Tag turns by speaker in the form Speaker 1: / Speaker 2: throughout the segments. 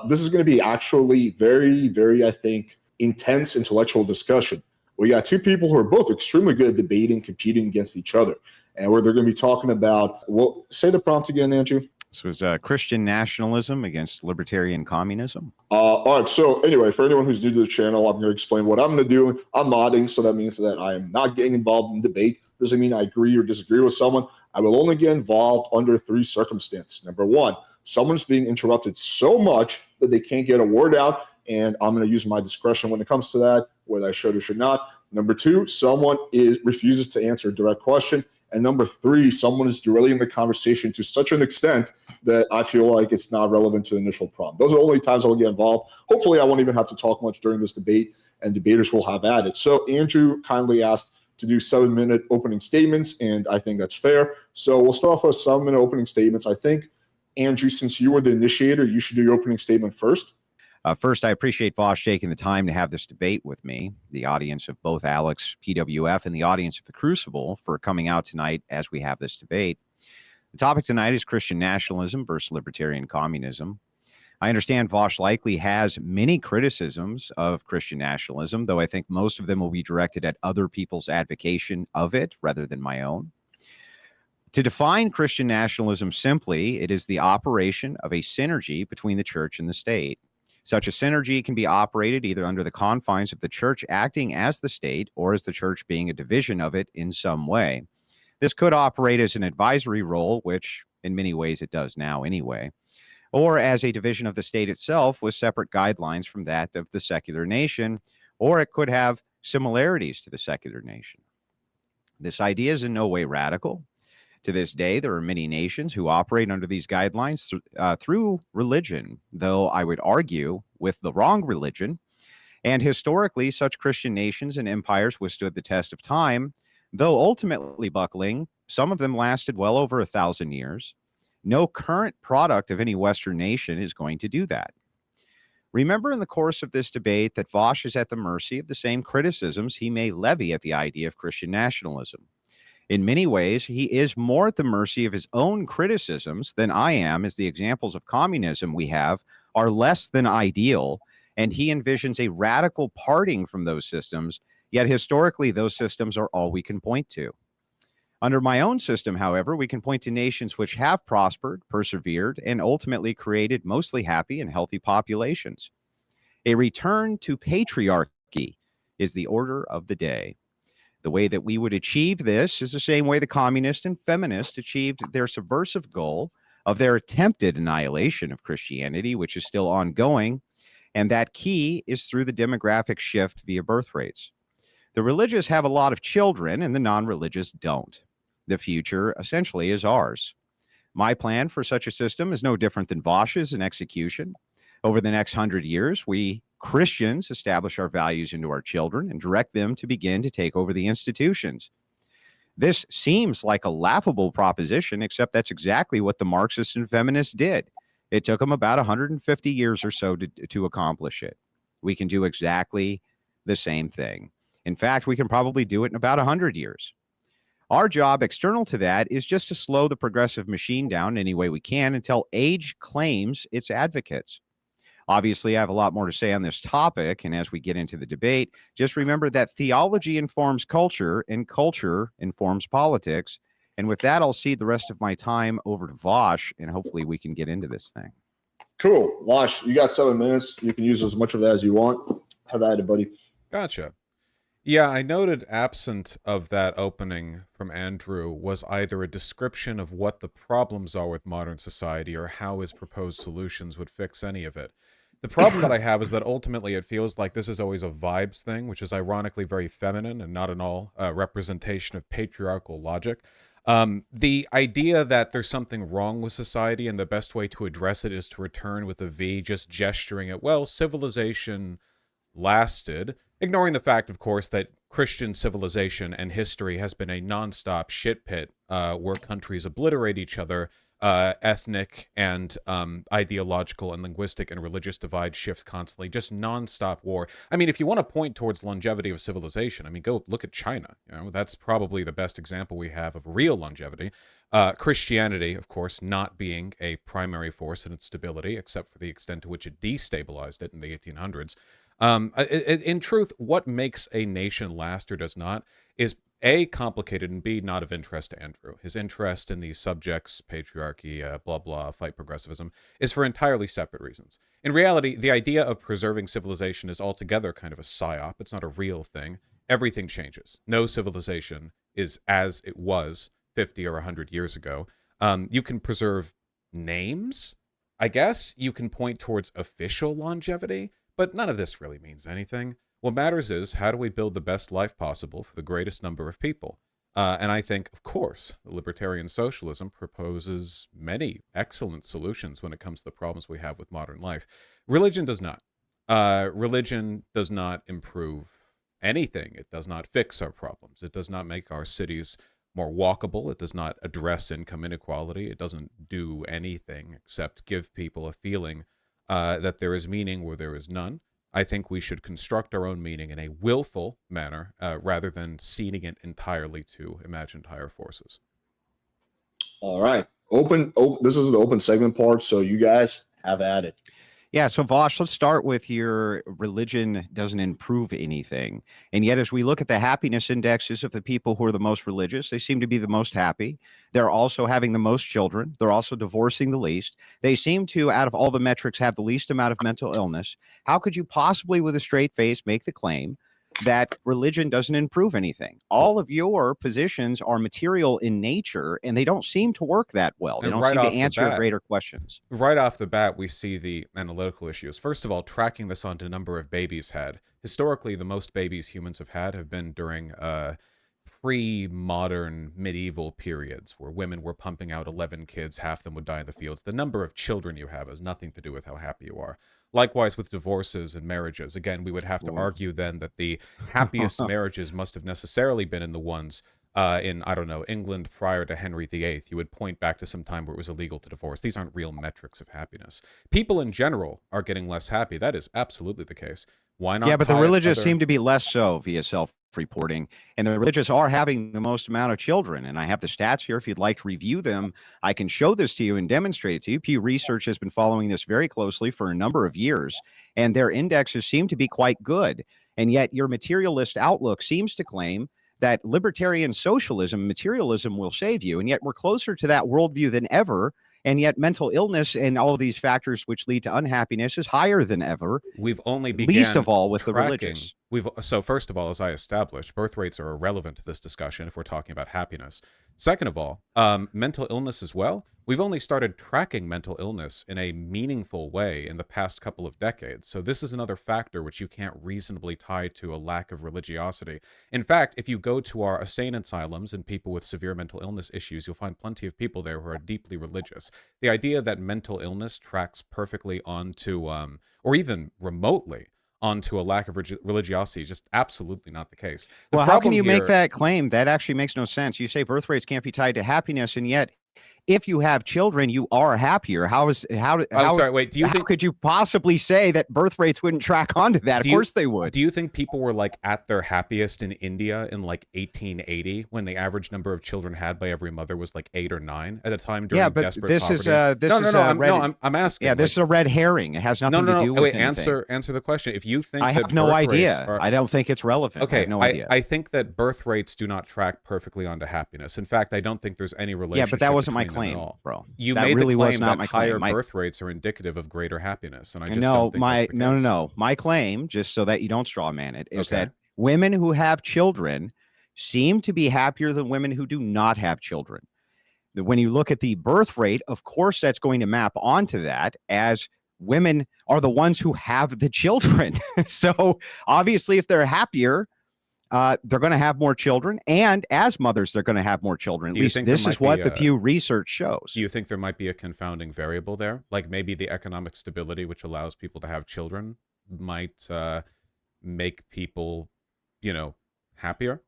Speaker 1: this is going to be actually very, very, I think, intense intellectual discussion. We got two people who are both extremely good at debating, competing against each other. And where they're going to be talking about, well, say the prompt again, Andrew.
Speaker 2: This was Christian nationalism against libertarian communism.
Speaker 1: All right. So anyway, for anyone who's new to the channel, I'm going to explain what I'm going to do. I'm modding, so that means that I am not getting involved in debate. Doesn't mean I agree or disagree with someone. I will only get involved under three circumstances. Number one, someone's being interrupted so much that they can't get a word out, and I'm going to use my discretion when it comes to that, whether I should or should not. Number two, someone refuses to answer a direct question. And number three, someone is derailing the conversation to such an extent that I feel like it's not relevant to the initial problem. Those are the only times I will get involved. Hopefully, I won't even have to talk much during this debate, and debaters will have at it. So Andrew kindly asked to do 7-minute opening statements, and I think that's fair. So we'll start off with 7-minute opening statements. I think, Andrew, since you were the initiator, you should do your opening statement first.
Speaker 2: First, I appreciate Vaush taking the time to have this debate with me, the audience of both Alex, PWF, and the audience of The Crucible for coming out tonight as we have this debate. The topic tonight is Christian nationalism versus libertarian communism. I understand Vaush likely has many criticisms of Christian nationalism, though I think most of them will be directed at other people's advocation of it rather than my own. To define Christian nationalism simply, it is the operation of a synergy between the church and the state. Such a synergy can be operated either under the confines of the church acting as the state or as the church being a division of it in some way. This could operate as an advisory role, which in many ways it does now anyway, or as a division of the state itself with separate guidelines from that of the secular nation, or it could have similarities to the secular nation. This idea is in no way radical. To this day, there are many nations who operate under these guidelines through religion, though I would argue with the wrong religion. And historically, such Christian nations and empires withstood the test of time, though ultimately buckling. Some of them lasted well over 1,000 years. No current product of any Western nation is going to do that. Remember in the course of this debate that Vaush is at the mercy of the same criticisms he may levy at the idea of Christian nationalism. In many ways, he is more at the mercy of his own criticisms than I am, as the examples of communism we have are less than ideal, and he envisions a radical parting from those systems, yet historically those systems are all we can point to. Under my own system, however, we can point to nations which have prospered, persevered, and ultimately created mostly happy and healthy populations. A return to patriarchy is the order of the day. The way that we would achieve this is the same way the communists and feminists achieved their subversive goal of their attempted annihilation of Christianity, which is still ongoing, and that key is through the demographic shift via birth rates. The religious have a lot of children, and the non-religious don't. The future essentially is ours. My plan for such a system is no different than Vaush's in execution. Over the next 100 years, we Christians establish our values into our children and direct them to begin to take over the institutions. This seems like a laughable proposition, except that's exactly what the Marxists and feminists did. It took them about 150 years or so to accomplish it. We can do exactly the same thing. In fact, we can probably do it in about 100 years. Our job external to that is just to slow the progressive machine down any way we can until age claims its advocates. Obviously, I have a lot more to say on this topic, and as we get into the debate, just remember that theology informs culture, and culture informs politics. And with that, I'll cede the rest of my time over to Vaush, and hopefully we can get into this thing.
Speaker 1: Cool. Vaush, you got 7 minutes. You can use as much of that as you want. Have at it, buddy.
Speaker 3: Gotcha. Yeah, I noted absent of that opening from Andrew was either a description of what the problems are with modern society or how his proposed solutions would fix any of it. The problem that I have is that ultimately it feels like this is always a vibes thing, which is ironically very feminine and not at all a representation of patriarchal logic. The idea that there's something wrong with society and the best way to address it is to return with a V, just gesturing at, well, civilization lasted, ignoring the fact, of course, that Christian civilization and history has been a nonstop shit pit where countries obliterate each other ethnic and ideological and linguistic and religious divide shift constantly, just nonstop war. I mean, if you want to point towards longevity of civilization, I mean, go look at China. You know, that's probably the best example we have of real longevity. Christianity, of course, not being a primary force in its stability, except for the extent to which it destabilized it in the 1800s. In truth, what makes a nation last or does not is A, complicated, and B, not of interest to Andrew. His interest in these subjects, patriarchy, blah, blah, fight progressivism, is for entirely separate reasons. In reality, the idea of preserving civilization is altogether kind of a psyop. It's not a real thing. Everything changes. No civilization is as it was 50 or 100 years ago. You can preserve names, I guess. You can point towards official longevity, but none of this really means anything. What matters is, how do we build the best life possible for the greatest number of people? And I think, of course, libertarian socialism proposes many excellent solutions when it comes to the problems we have with modern life. Religion does not. Religion does not improve anything. It does not fix our problems. It does not make our cities more walkable. It does not address income inequality. It doesn't do anything except give people a feeling that there is meaning where there is none. I think we should construct our own meaning in a willful manner rather than ceding it entirely to imagined higher forces.
Speaker 1: All right. This is the open segment part, so you guys have at it.
Speaker 2: Yeah, so Vaush, let's start with your religion doesn't improve anything. And yet, as we look at the happiness indexes of the people who are the most religious, they seem to be the most happy. They're also having the most children. They're also divorcing the least. They seem to, out of all the metrics, have the least amount of mental illness. How could you possibly, with a straight face, make the claim that religion doesn't improve anything? All of your positions are material in nature, and they don't seem to work that well. They don't seem to answer greater questions.
Speaker 3: Right off the bat, we see the analytical issues. First of all, tracking this onto the number of babies had. Historically, the most babies humans have been during pre-modern medieval periods where women were pumping out 11 kids, half them would die in the fields. The number of children you have has nothing to do with how happy you are. Likewise with divorces and marriages. Again, we would have to argue then that the happiest marriages must have necessarily been in the ones in, I don't know, England prior to Henry VIII. You would point back to some time where it was illegal to divorce. These aren't real metrics of happiness. People in general are getting less happy. That is absolutely the case. Why not?
Speaker 2: Yeah, but the religious seem to be less so via self-reporting, and the religious are having the most amount of children. And I have the stats here. If you'd like to review them, I can show this to you and demonstrate it to you. Pew Research has been following this very closely for a number of years, and their indexes seem to be quite good. And yet your materialist outlook seems to claim that libertarian socialism, materialism will save you. And yet we're closer to that worldview than ever. And yet mental illness and all of these factors which lead to unhappiness is higher than ever.
Speaker 3: We've only began
Speaker 2: least of all with the religious.
Speaker 3: So first of all, as I established, birth rates are irrelevant to this discussion if we're talking about happiness. Second of all, mental illness as well. We've only started tracking mental illness in a meaningful way in the past couple of decades. So this is another factor which you can't reasonably tie to a lack of religiosity. In fact, if you go to our insane asylums and people with severe mental illness issues, you'll find plenty of people there who are deeply religious. The idea that mental illness tracks perfectly onto, or even remotely, onto a lack of religiosity is just absolutely not the case.
Speaker 2: Well, how can you make that claim? That actually makes no sense. You say birth rates can't be tied to happiness, and yet if you have children, you are happier. How could you possibly say that birth rates wouldn't track onto that? Of course they would.
Speaker 3: Do you think people were like at their happiest in India in like 1880 when the average number of children had by every mother was like 8 or 9 at a time during desperate poverty? I'm asking.
Speaker 2: Yeah, this is a red herring. It has nothing to do with anything.
Speaker 3: Answer the question. If you think
Speaker 2: I have no idea. I don't think it's relevant.
Speaker 3: Okay,
Speaker 2: I have no idea.
Speaker 3: I think that birth rates do not track perfectly onto happiness. In fact, I don't think there's any relationship.
Speaker 2: Yeah, but that wasn't my claim, bro.
Speaker 3: You made really the claim that higher birth rates are indicative of greater happiness, and I just don't think that's the case.
Speaker 2: No. My claim, just so that you don't straw man it, is that women who have children seem to be happier than women who do not have children. When you look at the birth rate, of course, that's going to map onto that, as women are the ones who have the children. So obviously, if they're happier, they're going to have more children, and as mothers, they're going to have more children. At least this is what the Pew Research shows.
Speaker 3: Do you think there might be a confounding variable there? Like maybe the economic stability, which allows people to have children, might make people, happier?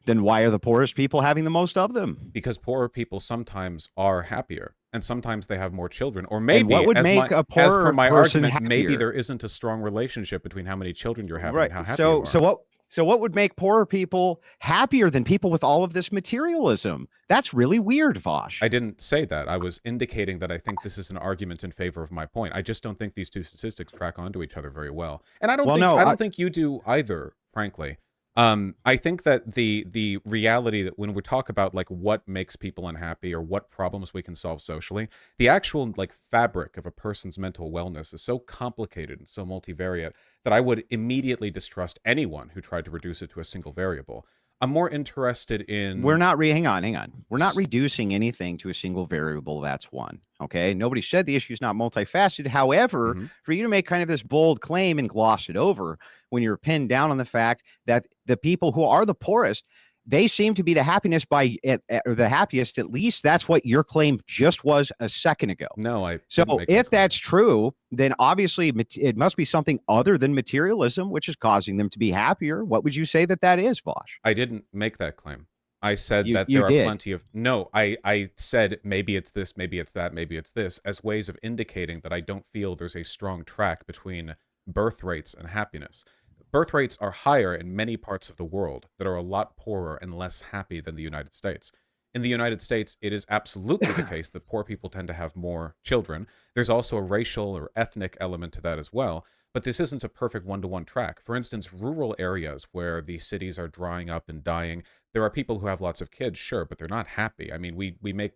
Speaker 2: then why are the poorest people having the most of them?
Speaker 3: Because poorer people sometimes are happier, and sometimes they have more children. Or
Speaker 2: And
Speaker 3: maybe,
Speaker 2: what would make a
Speaker 3: as per
Speaker 2: poorer
Speaker 3: my
Speaker 2: person
Speaker 3: argument, maybe
Speaker 2: happier?
Speaker 3: there isn't a strong relationship between how many children you're having
Speaker 2: Right.
Speaker 3: and how happy you
Speaker 2: So
Speaker 3: are.
Speaker 2: what would make poorer people happier than people with all of this materialism? That's really weird, Vaush.
Speaker 3: I didn't say that. I was indicating that I think this is an argument in favor of my point. I just don't think these two statistics track onto each other very well. And I don't
Speaker 2: Well,
Speaker 3: think
Speaker 2: no,
Speaker 3: I don't think you do either, frankly. I think that the reality that when we talk about like what makes people unhappy or what problems we can solve socially, the actual like fabric of a person's mental wellness is so complicated and so multivariate that I would immediately distrust anyone who tried to reduce it to a single variable. I'm more interested in
Speaker 2: We're not hang on. We're not reducing anything to a single variable. That's one. Okay. Nobody said the issue is not multifaceted. However,
Speaker 3: Mhm.
Speaker 2: for you to make kind of this bold claim and gloss it over when you're pinned down on the fact that the people who are the poorest, they seem to be the or the happiest. At least that's what your claim just was a second ago.
Speaker 3: No, I
Speaker 2: So
Speaker 3: didn't make that
Speaker 2: if
Speaker 3: claim.
Speaker 2: that's true, then obviously it must be something other than materialism, which is causing them to be happier. What would you say that is, Vaush?
Speaker 3: I didn't make that claim. I said that
Speaker 2: You
Speaker 3: there are
Speaker 2: did.
Speaker 3: plenty of no, I said maybe it's this, maybe it's that, maybe it's this, as ways of indicating that I don't feel there's a strong track between birth rates and happiness. Birth rates are higher in many parts of the world that are a lot poorer and less happy than the United States. In the United States, it is absolutely the case that poor people tend to have more children. There's also a racial or ethnic element to that as well. But this isn't a perfect one-to-one track. For instance, rural areas where the cities are drying up and dying, there are people who have lots of kids, sure, but they're not happy. I mean, we make,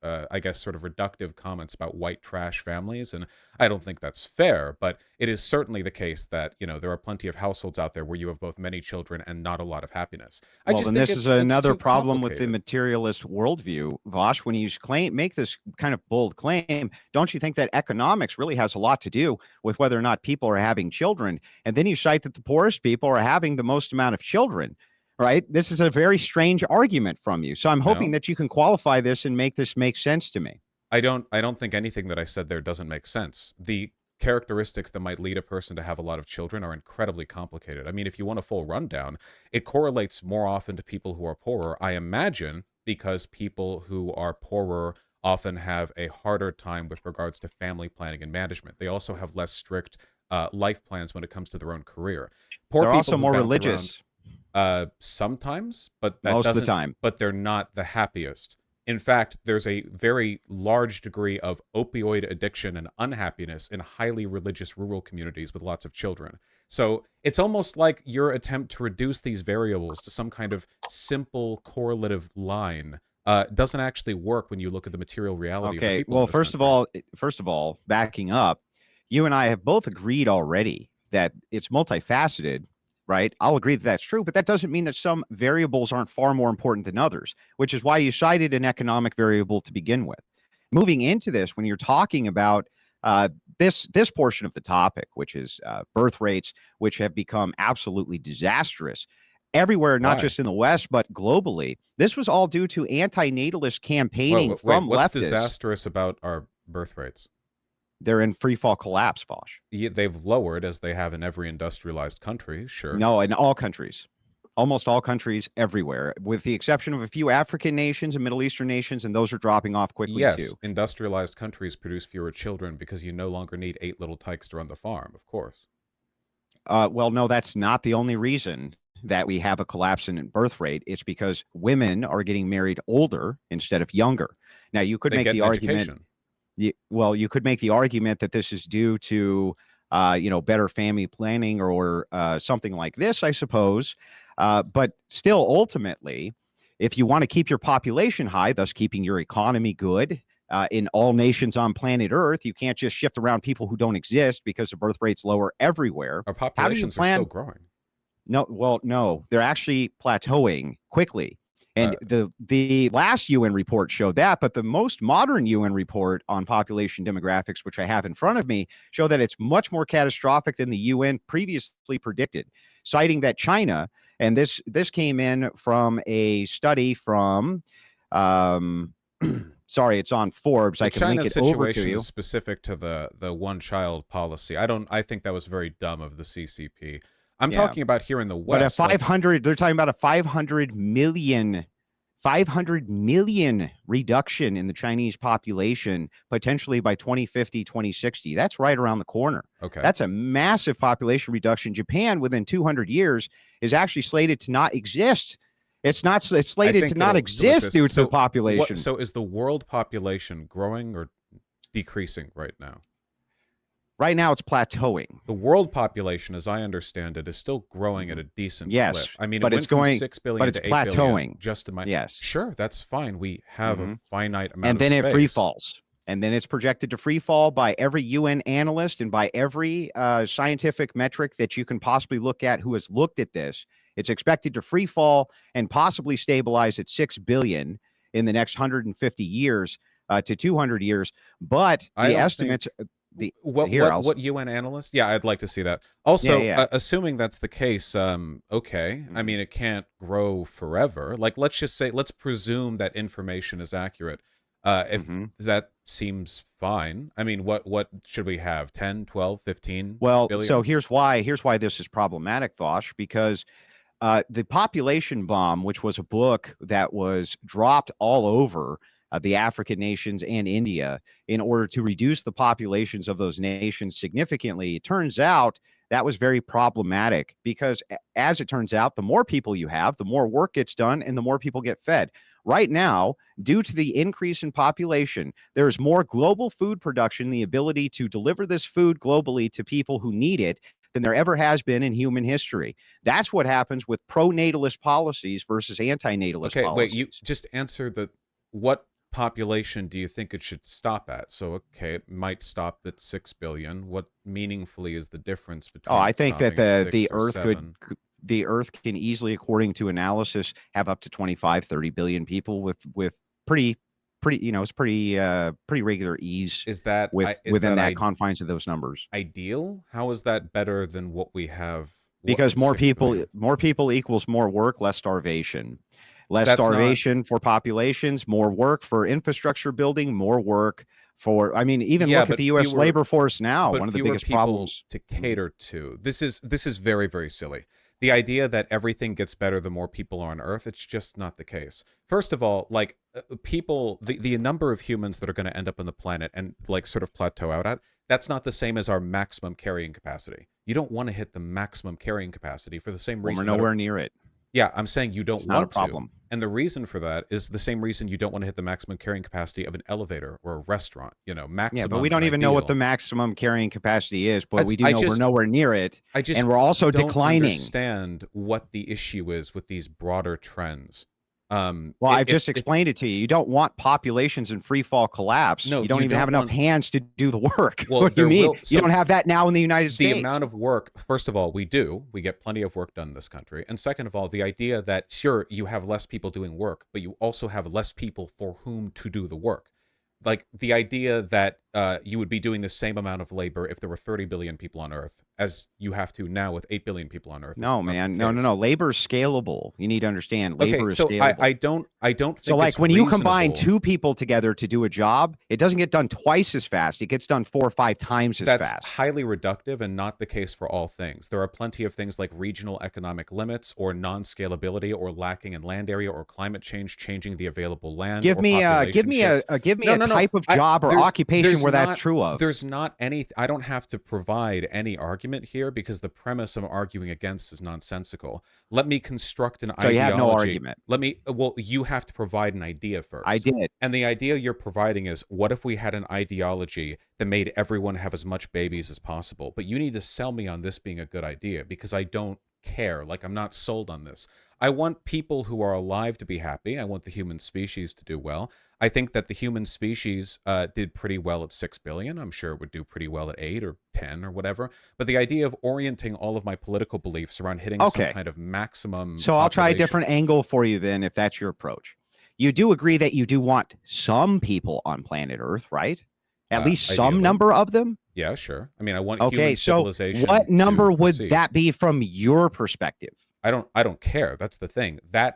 Speaker 3: I guess sort of reductive comments about white trash families, and I don't think that's fair, but it is certainly the case that, there are plenty of households out there where you have both many children and not a lot of happiness. I
Speaker 2: Well,
Speaker 3: just
Speaker 2: then
Speaker 3: think
Speaker 2: this is
Speaker 3: it's
Speaker 2: another
Speaker 3: too
Speaker 2: problem with the
Speaker 3: complicated.
Speaker 2: materialist worldview, Vosh. When you make this kind of bold claim, don't you think that economics really has a lot to do with whether or not people are having children? And then you cite that the poorest people are having the most amount of children, right? This is a very strange argument from you. So I'm hoping
Speaker 3: No.
Speaker 2: that you can qualify this and make this make sense to me.
Speaker 3: I don't think anything that I said there doesn't make sense. The characteristics that might lead a person to have a lot of children are incredibly complicated. I mean, if you want a full rundown, it correlates more often to people who are poorer, I imagine, because people who are poorer often have a harder time with regards to family planning and management. They also have less strict life plans when it comes to their own career. Poor
Speaker 2: They're
Speaker 3: people
Speaker 2: also
Speaker 3: who
Speaker 2: more
Speaker 3: bounce
Speaker 2: religious
Speaker 3: around, sometimes, but that
Speaker 2: most of the
Speaker 3: doesn't.
Speaker 2: time.
Speaker 3: But they're not the happiest. In fact, there's a very large degree of opioid addiction and unhappiness in highly religious rural communities with lots of children. So it's almost like your attempt to reduce these variables to some kind of simple correlative line doesn't actually work when you look at the material reality of the
Speaker 2: Okay.
Speaker 3: people
Speaker 2: Well,
Speaker 3: in this country.
Speaker 2: first of all, backing up, you and I have both agreed already that it's multifaceted, right? I'll agree that that's true, but that doesn't mean that some variables aren't far more important than others, which is why you cited an economic variable to begin with. Moving into this, when you're talking about this portion of the topic, which is birth rates, which have become absolutely disastrous everywhere, not
Speaker 3: Why?
Speaker 2: just in the West, but globally. This was all due to anti-natalist campaigning
Speaker 3: Wait,
Speaker 2: from
Speaker 3: what's
Speaker 2: leftists.
Speaker 3: disastrous about our birth rates?
Speaker 2: They're in free fall collapse, Vaush.
Speaker 3: Yeah, they've lowered, as they have in every industrialized country, sure.
Speaker 2: No, in all countries, almost all countries everywhere, with the exception of a few African nations and Middle Eastern nations, and those are dropping off quickly
Speaker 3: Yes,
Speaker 2: too.
Speaker 3: industrialized countries produce fewer children because you no longer need 8 little tykes to run the farm, of course.
Speaker 2: Well, no, that's not the only reason that we have a collapse in birth rate. It's because women are getting married older instead of younger. Now, you could
Speaker 3: They
Speaker 2: make
Speaker 3: get
Speaker 2: the
Speaker 3: an
Speaker 2: argument.
Speaker 3: education.
Speaker 2: You could make the argument that this is due to, better family planning or something like this, I suppose. But still, ultimately, if you want to keep your population high, thus keeping your economy good in all nations on planet Earth, you can't just shift around people who don't exist because the birth rate's lower everywhere.
Speaker 3: Our
Speaker 2: How do you
Speaker 3: populations are
Speaker 2: plan?
Speaker 3: still growing.
Speaker 2: No, they're actually plateauing quickly.
Speaker 3: Uh,
Speaker 2: And the last UN report showed that, but the most modern UN report on population demographics, which I have in front of me, show that it's much more catastrophic than the UN previously predicted, citing that China, and this came in from a study from, sorry, it's on Forbes.
Speaker 3: the
Speaker 2: I can link
Speaker 3: China
Speaker 2: it over to
Speaker 3: situation
Speaker 2: you.
Speaker 3: is specific to the one-child policy. I think that was very dumb of the CCP. I'm talking about here in the
Speaker 2: But
Speaker 3: West.
Speaker 2: a 500, they're talking about a 500 million reduction in the Chinese population, potentially by 2050, 2060. That's right around the corner.
Speaker 3: Okay.
Speaker 2: That's a massive population reduction. Japan, within 200 years, is actually slated to not exist. It's slated to not exist due to the population.
Speaker 3: So is the world population growing or decreasing right now?
Speaker 2: Right now, it's plateauing.
Speaker 3: The world population, as I understand it, is still growing at a decent clip. I mean,
Speaker 2: but
Speaker 3: it
Speaker 2: it's
Speaker 3: went
Speaker 2: going,
Speaker 3: from 6 billion
Speaker 2: but it's
Speaker 3: to 8
Speaker 2: plateauing.
Speaker 3: billion just in my
Speaker 2: yes.
Speaker 3: Sure, that's fine. We have a finite amount
Speaker 2: and then
Speaker 3: of space.
Speaker 2: it free falls. And then it's projected to free fall by every UN analyst and by every scientific metric that you can possibly look at who has looked at this. It's expected to free fall and possibly stabilize at 6 billion in the next 150 years to 200 years. But the estimates...
Speaker 3: What UN analyst? Yeah, I'd like to see that. Also, assuming that's the case, okay. I mean, it can't grow forever. Like, let's presume that information is accurate. If that seems fine. I mean, what should we have? 10, 12, 15 billion?
Speaker 2: So here's why this is problematic, Vaush, because the Population Bomb, which was a book that was dropped all over the African nations and India in order to reduce the populations of those nations significantly. It turns out that was very problematic because, as it turns out, the more people you have, the more work gets done and the more people get fed. Right now, due to the increase in population, there's more global food production, the ability to deliver this food globally to people who need it than there ever has been in human history. That's what happens with pro-natalist policies versus anti-natalist policies.
Speaker 3: Wait, you just answer what population do you think it should stop at? So, okay, it might stop at 6 billion. What meaningfully is the difference between?
Speaker 2: I think that the Earth can easily, according to analysis, have up to 25, 30 billion people with pretty regular ease.
Speaker 3: Is that
Speaker 2: within that confines of those numbers?
Speaker 3: Ideal? How is that better than what we have?
Speaker 2: Because more people equals more work, less starvation. Less starvation for populations, more work for infrastructure building, more work for, I mean, even look at the U.S. labor force now, one of the biggest problems
Speaker 3: to cater to. This is very, very silly. The idea that everything gets better the more people are on Earth, it's just not the case. First of all, like the number of humans that are going to end up on the planet and like sort of plateau out at, that's not the same as our maximum carrying capacity. You don't want to hit the maximum carrying capacity for the same reason.
Speaker 2: We're nowhere near it.
Speaker 3: Yeah, I'm saying you don't want
Speaker 2: to.
Speaker 3: And the reason for that is the same reason you don't want to hit the maximum carrying capacity of an elevator or a restaurant. Maximum.
Speaker 2: Yeah, but we don't even know what the maximum carrying capacity is, but we do know we're nowhere near it. And we're also declining.
Speaker 3: Understand what the issue is with these broader trends.
Speaker 2: I've just explained it to you. You don't want populations in free fall collapse. No, you don't even have enough hands to do the work.
Speaker 3: Well,
Speaker 2: what do you mean? You don't have that now in the United States.
Speaker 3: The amount of work, first of all, we get plenty of work done in this country. And second of all, the idea that, sure, you have less people doing work, but you also have less people for whom to do the work. Like the idea that you would be doing the same amount of labor if there were 30 billion people on Earth as you have to now with 8 billion people on Earth.
Speaker 2: No, man. No. Labor is scalable. You need to understand. Labor is scalable.
Speaker 3: I don't think
Speaker 2: so. Like when you combine 2 people together to do a job, it doesn't get done twice as fast. It gets done 4 or 5 times as fast.
Speaker 3: That's highly reductive and not the case for all things. There are plenty of things like regional economic limits or non-scalability or lacking in land area or climate change changing the available land.
Speaker 2: Give me a type of job or occupation where that's true of.
Speaker 3: There's not any. I don't have to provide any argument here because the premise I'm arguing against is nonsensical. Let me construct an ideology.
Speaker 2: So you have no argument.
Speaker 3: You have to provide an idea first.
Speaker 2: I did.
Speaker 3: And the idea you're providing is, what if we had an ideology that made everyone have as much babies as possible? But you need to sell me on this being a good idea because I don't care. Like, I'm not sold on this. I want people who are alive to be happy. I want the human species to do well. I think that the human species did pretty well at 6 billion. I'm sure it would do pretty well at 8 or 10 or whatever. But the idea of orienting all of my political beliefs around hitting some kind of maximum
Speaker 2: So I'll try a different angle for you then, if that's your approach. You do agree that you do want some people on planet Earth, right? At least some number of them?
Speaker 3: Yeah, sure. I mean, I want human civilization.
Speaker 2: What number would that be from your perspective?
Speaker 3: I don't care. That's the thing. Then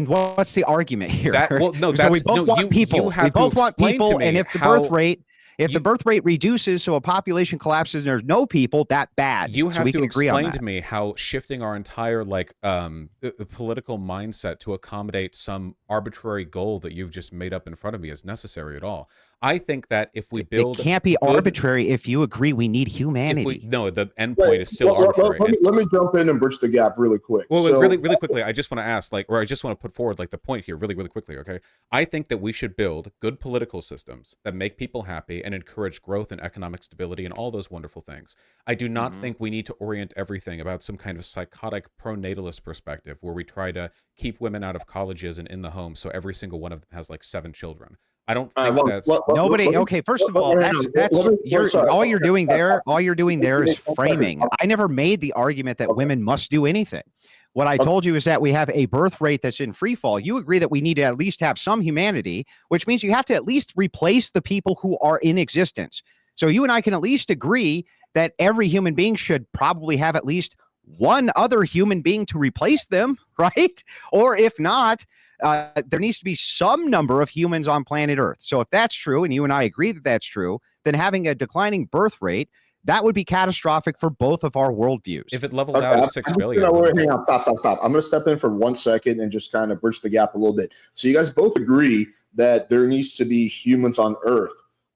Speaker 2: what's the argument here?
Speaker 3: So
Speaker 2: we both want people. We both want people, and if the birth rate If the birth rate reduces so a population collapses and there's no people, that bad.
Speaker 3: You have to explain to
Speaker 2: that.
Speaker 3: me how shifting our entire political mindset to accommodate some arbitrary goal that you've just made up in front of me is necessary at all. I think that if we build,
Speaker 2: it can't be arbitrary if you agree we need humanity.
Speaker 3: No, the end point is still arbitrary.
Speaker 1: Let me jump in and bridge the gap really quick.
Speaker 3: Well, really quickly, I just want to ask, or I just want to put forward the point here really quickly, okay? I think that we should build good political systems that make people happy and encourage growth and economic stability and all those wonderful things. I do not think we need to orient everything about some kind of psychotic pro-natalist perspective where we try to keep women out of colleges and in the home so every single one of them has 7 children. I don't think that's
Speaker 2: nobody. Okay, first of all, all you're doing there is framing. I never made the argument that women must do anything. What I told you is that we have a birth rate that's in free fall. You agree that we need to at least have some humanity, which means you have to at least replace the people who are in existence. So you and I can at least agree that every human being should probably have at least one other human being to replace them, right? Or if not, there needs to be some number of humans on planet Earth. So if that's true, and you and I agree that that's true, then having a declining birth rate, that would be catastrophic for both of our worldviews.
Speaker 3: If it leveled out at 6 billion.
Speaker 1: Hang on, stop. I'm going to step in for 1 second and just kind of bridge the gap a little bit. So you guys both agree that there needs to be humans on Earth.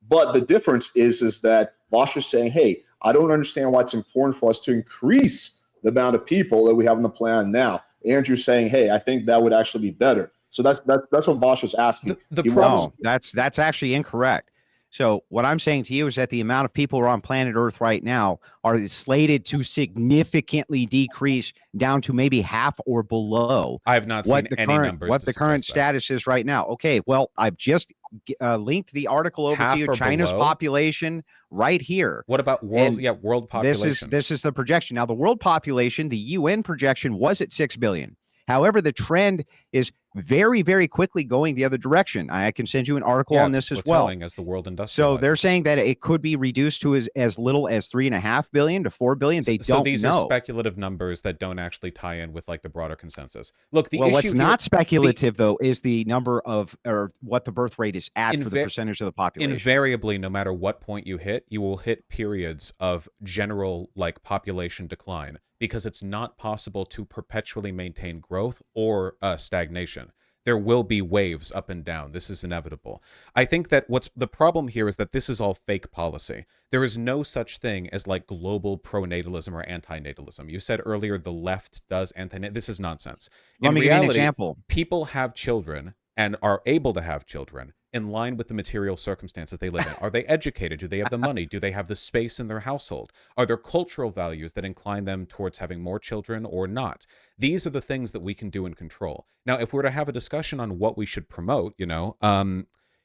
Speaker 1: But the difference is that Vaush is saying, hey, I don't understand why it's important for us to increase the amount of people that we have on the planet now. Andrew's saying, hey, I think that would actually be better. So that's what Vaush is asking.
Speaker 2: That's actually incorrect. So what I'm saying to you is that the amount of people who are on planet Earth right now are slated to significantly decrease down to maybe half or below.
Speaker 3: I have not seen any numbers.
Speaker 2: What the current status is right now. Okay, well, I've just linked the article over to you. China's population right here.
Speaker 3: What about world population?
Speaker 2: This is the projection. Now, the world population, the UN projection was at 6 billion. However, the trend is very, very quickly going the other direction. I can send you an article on this as well.
Speaker 3: As the world industrializes.
Speaker 2: So they're saying that it could be reduced to as little as 3.5 billion to 4 billion. They don't know.
Speaker 3: So these are speculative numbers that don't actually tie in with the broader consensus. Look,
Speaker 2: what's not speculative though is the number of or what the birth rate is at for the percentage of the population.
Speaker 3: Invariably, no matter what point you hit, you will hit periods of general population decline because it's not possible to perpetually maintain growth or stagnation. There will be waves up and down. This is inevitable. I think that what's the problem here is that this is all fake policy. There is no such thing as global pronatalism or antinatalism. You said earlier the left does antinatalism. This is nonsense.
Speaker 2: Let me give you an example.
Speaker 3: People have children and are able to have children in line with the material circumstances they live in. Are they educated? Do they have the money? Do they have the space in their household? Are there cultural values that incline them towards having more children or not? These are the things that we can do and control. Now, if we're to have a discussion on what we should promote,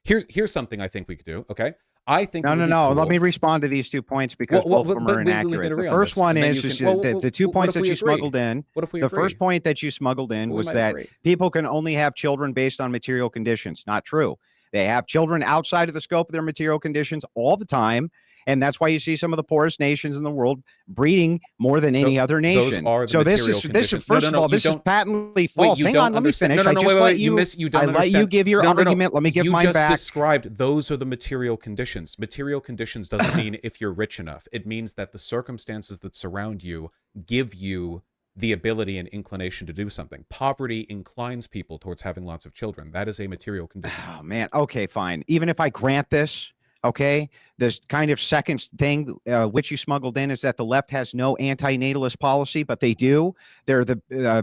Speaker 3: here's something I think we could do, okay? I think
Speaker 2: no. Let me respond to these 2 points because both of them are inaccurate. The first one is the 2 points that you smuggled in.
Speaker 3: What if we
Speaker 2: agree? The first point that you smuggled in was that people can only have children based on material conditions. Not true. They have children outside of the scope of their material conditions all the time. And that's why you see some of the poorest nations in the world breeding more than any other nation.
Speaker 3: So this is
Speaker 2: first of all, this is patently false. Hang on, let me finish. I just let you give your argument. Let me give mine back.
Speaker 3: You just described those are the material conditions. Material conditions doesn't mean if you're rich enough. It means that the circumstances that surround you give you the ability and inclination to do something. Poverty inclines people towards having lots of children. That is a material condition.
Speaker 2: Oh, man. Okay, fine. Even if I grant this, okay, this kind of second thing which you smuggled in is that the left has no anti-natalist policy, but they do. They're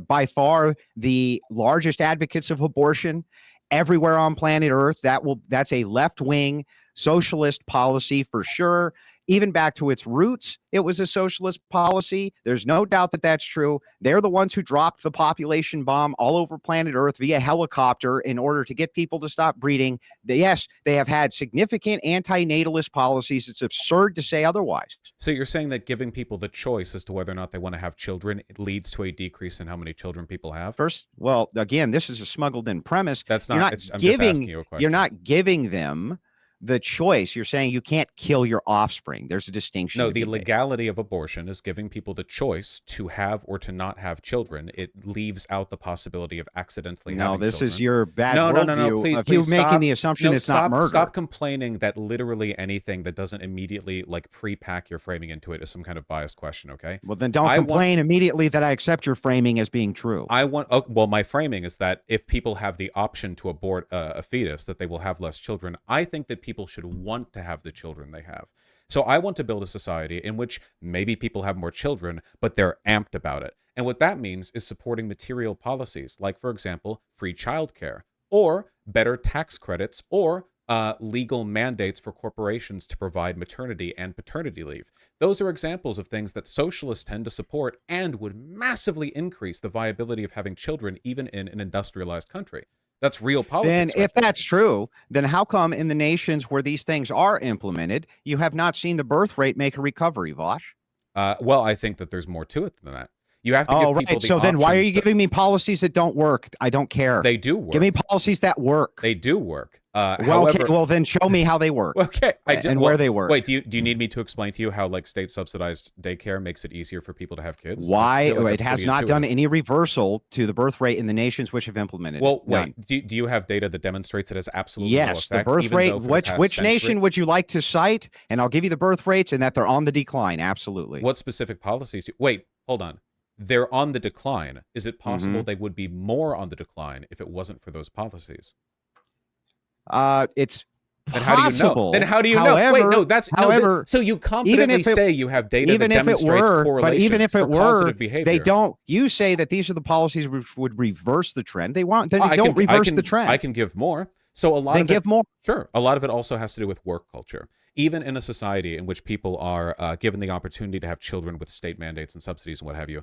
Speaker 2: by far the largest advocates of abortion everywhere on planet Earth. That's a left-wing socialist policy for sure. Even back to its roots, it was a socialist policy. There's no doubt that that's true. They're the ones who dropped the population bomb all over planet Earth via helicopter in order to get people to stop breeding. Yes, they have had significant anti-natalist policies. It's absurd to say otherwise.
Speaker 3: So you're saying that giving people the choice as to whether or not they want to have children, it leads to a decrease in how many children people have?
Speaker 2: First, again, this is a smuggled in premise.
Speaker 3: That's not,
Speaker 2: I'm just asking you a question. You're not giving them the choice. You're saying you can't kill your offspring. There's a distinction.
Speaker 3: No,
Speaker 2: to
Speaker 3: the
Speaker 2: be made.
Speaker 3: legality of abortion is giving people the choice to have or to not have children. It leaves out the possibility of accidentally having
Speaker 2: this
Speaker 3: children.
Speaker 2: is your bad
Speaker 3: no,
Speaker 2: worldview
Speaker 3: please,
Speaker 2: of
Speaker 3: please
Speaker 2: you making
Speaker 3: stop.
Speaker 2: the assumption
Speaker 3: No,
Speaker 2: it's not murder.
Speaker 3: Stop complaining that literally anything that doesn't immediately like pre-pack your framing into it is some kind of biased question, okay?
Speaker 2: Well, then don't complain immediately that I accept your framing as being true.
Speaker 3: Well, my framing is that if people have the option to abort a fetus, that they will have less children. I think that people should want to have the children they have. So I want to build a society in which maybe people have more children, but they're amped about it. And what that means is supporting material policies, like, for example, free childcare, or better tax credits, or legal mandates for corporations to provide maternity and paternity leave. Those are examples of things that socialists tend to support and would massively increase the viability of having children, even in an industrialized country. That's real politics.
Speaker 2: Then if that's true, then how come in the nations where these things are implemented, you have not seen the birth rate make a recovery, Vaush?
Speaker 3: Well, I think that there's more to it than that. You have to give people the
Speaker 2: So then why are you
Speaker 3: options
Speaker 2: giving me policies that don't work? I don't care.
Speaker 3: They do work.
Speaker 2: Give me policies that work.
Speaker 3: They do work.
Speaker 2: Okay, well then show me how they work.
Speaker 3: Okay,
Speaker 2: where they work.
Speaker 3: Wait, do you need me to explain to you how like state subsidized daycare makes it easier for people to have kids?
Speaker 2: Why?
Speaker 3: Like
Speaker 2: it has not done any reversal to the birth rate in the nations which have implemented
Speaker 3: it.
Speaker 2: None.
Speaker 3: Wait, do you have data that demonstrates it has absolutely
Speaker 2: no
Speaker 3: effect?
Speaker 2: The birth rate. Which nation would you like to cite? And I'll give you the birth rates and that they're on the decline. Absolutely.
Speaker 3: What specific policies? Wait, hold on. They're on the decline. Is it possible they would be more on the decline if it wasn't for those policies?
Speaker 2: It's
Speaker 3: then
Speaker 2: possible.
Speaker 3: Then how do you know? Wait, no, that's
Speaker 2: however.
Speaker 3: So you confidently say you have data that demonstrates correlation.
Speaker 2: But even if it were,
Speaker 3: behavior.
Speaker 2: They don't. You say that these are the policies which would reverse the trend. They want. Then they don't reverse the trend.
Speaker 3: I can give more. So a lot of it,
Speaker 2: give more.
Speaker 3: Sure. A lot of it also has to do with work culture. Even in a society in which people are given the opportunity to have children with state mandates and subsidies and what have you,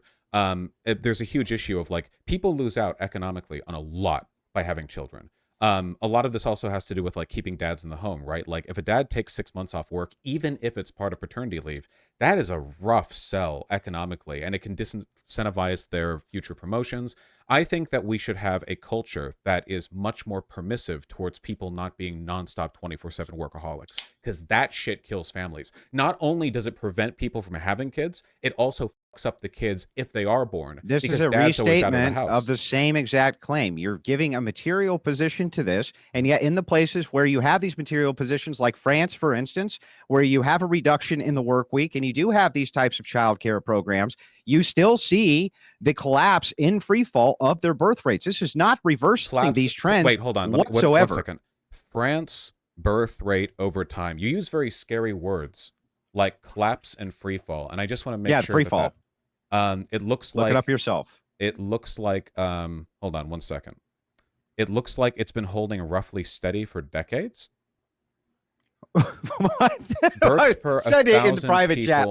Speaker 3: there's a huge issue of like people lose out economically on a lot by having children. A lot of this also has to do with like keeping dads in the home, right? Like if a dad takes 6 months off work, even if it's part of paternity leave, that is a rough sell economically, and it can disincentivize their future promotions. I think that we should have a culture that is much more permissive towards people not being nonstop 24/7 workaholics, because that shit kills families. Not only does it prevent people from having kids, it also fucks up the kids if they are born.
Speaker 2: This is a restatement of the same exact claim. You're giving a material position to this, and yet in the places where you have these material positions, like France, for instance, where you have a reduction in the work week and you do have these types of childcare programs, you still see the collapse in free fall of their birth rates. This is not reversing these trends.
Speaker 3: Wait, hold on.
Speaker 2: Whatsoever.
Speaker 3: One second. France birth rate over time. You use very scary words like collapse and free fall, and I just want to make sure
Speaker 2: free fall.
Speaker 3: It looks like
Speaker 2: look it up yourself.
Speaker 3: It looks like hold on 1 second. It looks like it's been holding roughly steady for decades.
Speaker 2: What?
Speaker 3: Births per
Speaker 2: Send it in the private
Speaker 3: people.
Speaker 2: chat.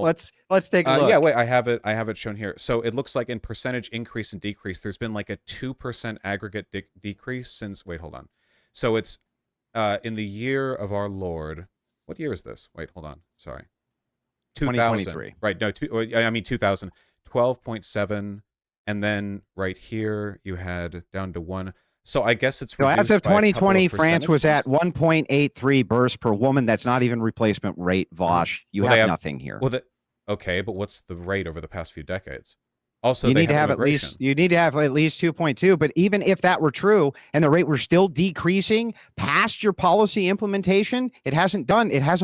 Speaker 2: Let's take a look.
Speaker 3: Yeah, wait, I have it shown here. So it looks like in percentage increase and decrease, there's been like a 2% aggregate decrease since. Wait, hold on. So it's in the year of our Lord. What year is this? Wait, hold on. Sorry.
Speaker 2: 2023.
Speaker 3: Right. No, 2000. 12.7, and then right here you had down to 1. So I guess it's reduced.
Speaker 2: So as of
Speaker 3: by
Speaker 2: 2020, France was at
Speaker 3: points.
Speaker 2: 1.83 births per woman. That's not even replacement rate, Vaush. You have nothing here.
Speaker 3: Well, okay, but what's the rate over the past few decades? Also,
Speaker 2: you need to have at least 2.2. But even if that were true and the rate were still decreasing past your policy implementation, it hasn't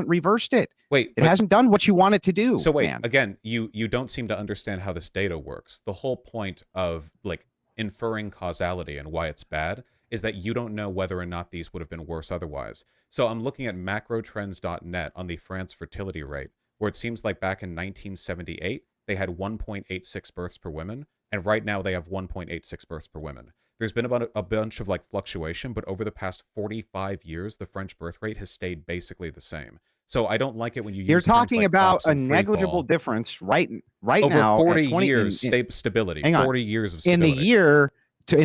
Speaker 2: reversed it. It hasn't done what you want it to do.
Speaker 3: So wait,
Speaker 2: man.
Speaker 3: Again, you don't seem to understand how this data works. The whole point of like inferring causality and why it's bad is that you don't know whether or not these would have been worse otherwise. So I'm looking at macrotrends.net on the France fertility rate, where it seems like back in 1978, they had 1.86 births per woman, and right now they have 1.86 births per woman. There's been about a bunch of like fluctuation, but over the past 45 years, the French birth rate has stayed basically the same. So I don't like it when you use
Speaker 2: You're talking
Speaker 3: like
Speaker 2: about a
Speaker 3: negligible
Speaker 2: negligible difference right
Speaker 3: over
Speaker 2: now.
Speaker 3: Over 40 years stability.
Speaker 2: Hang on.
Speaker 3: 40 years of stability.
Speaker 2: In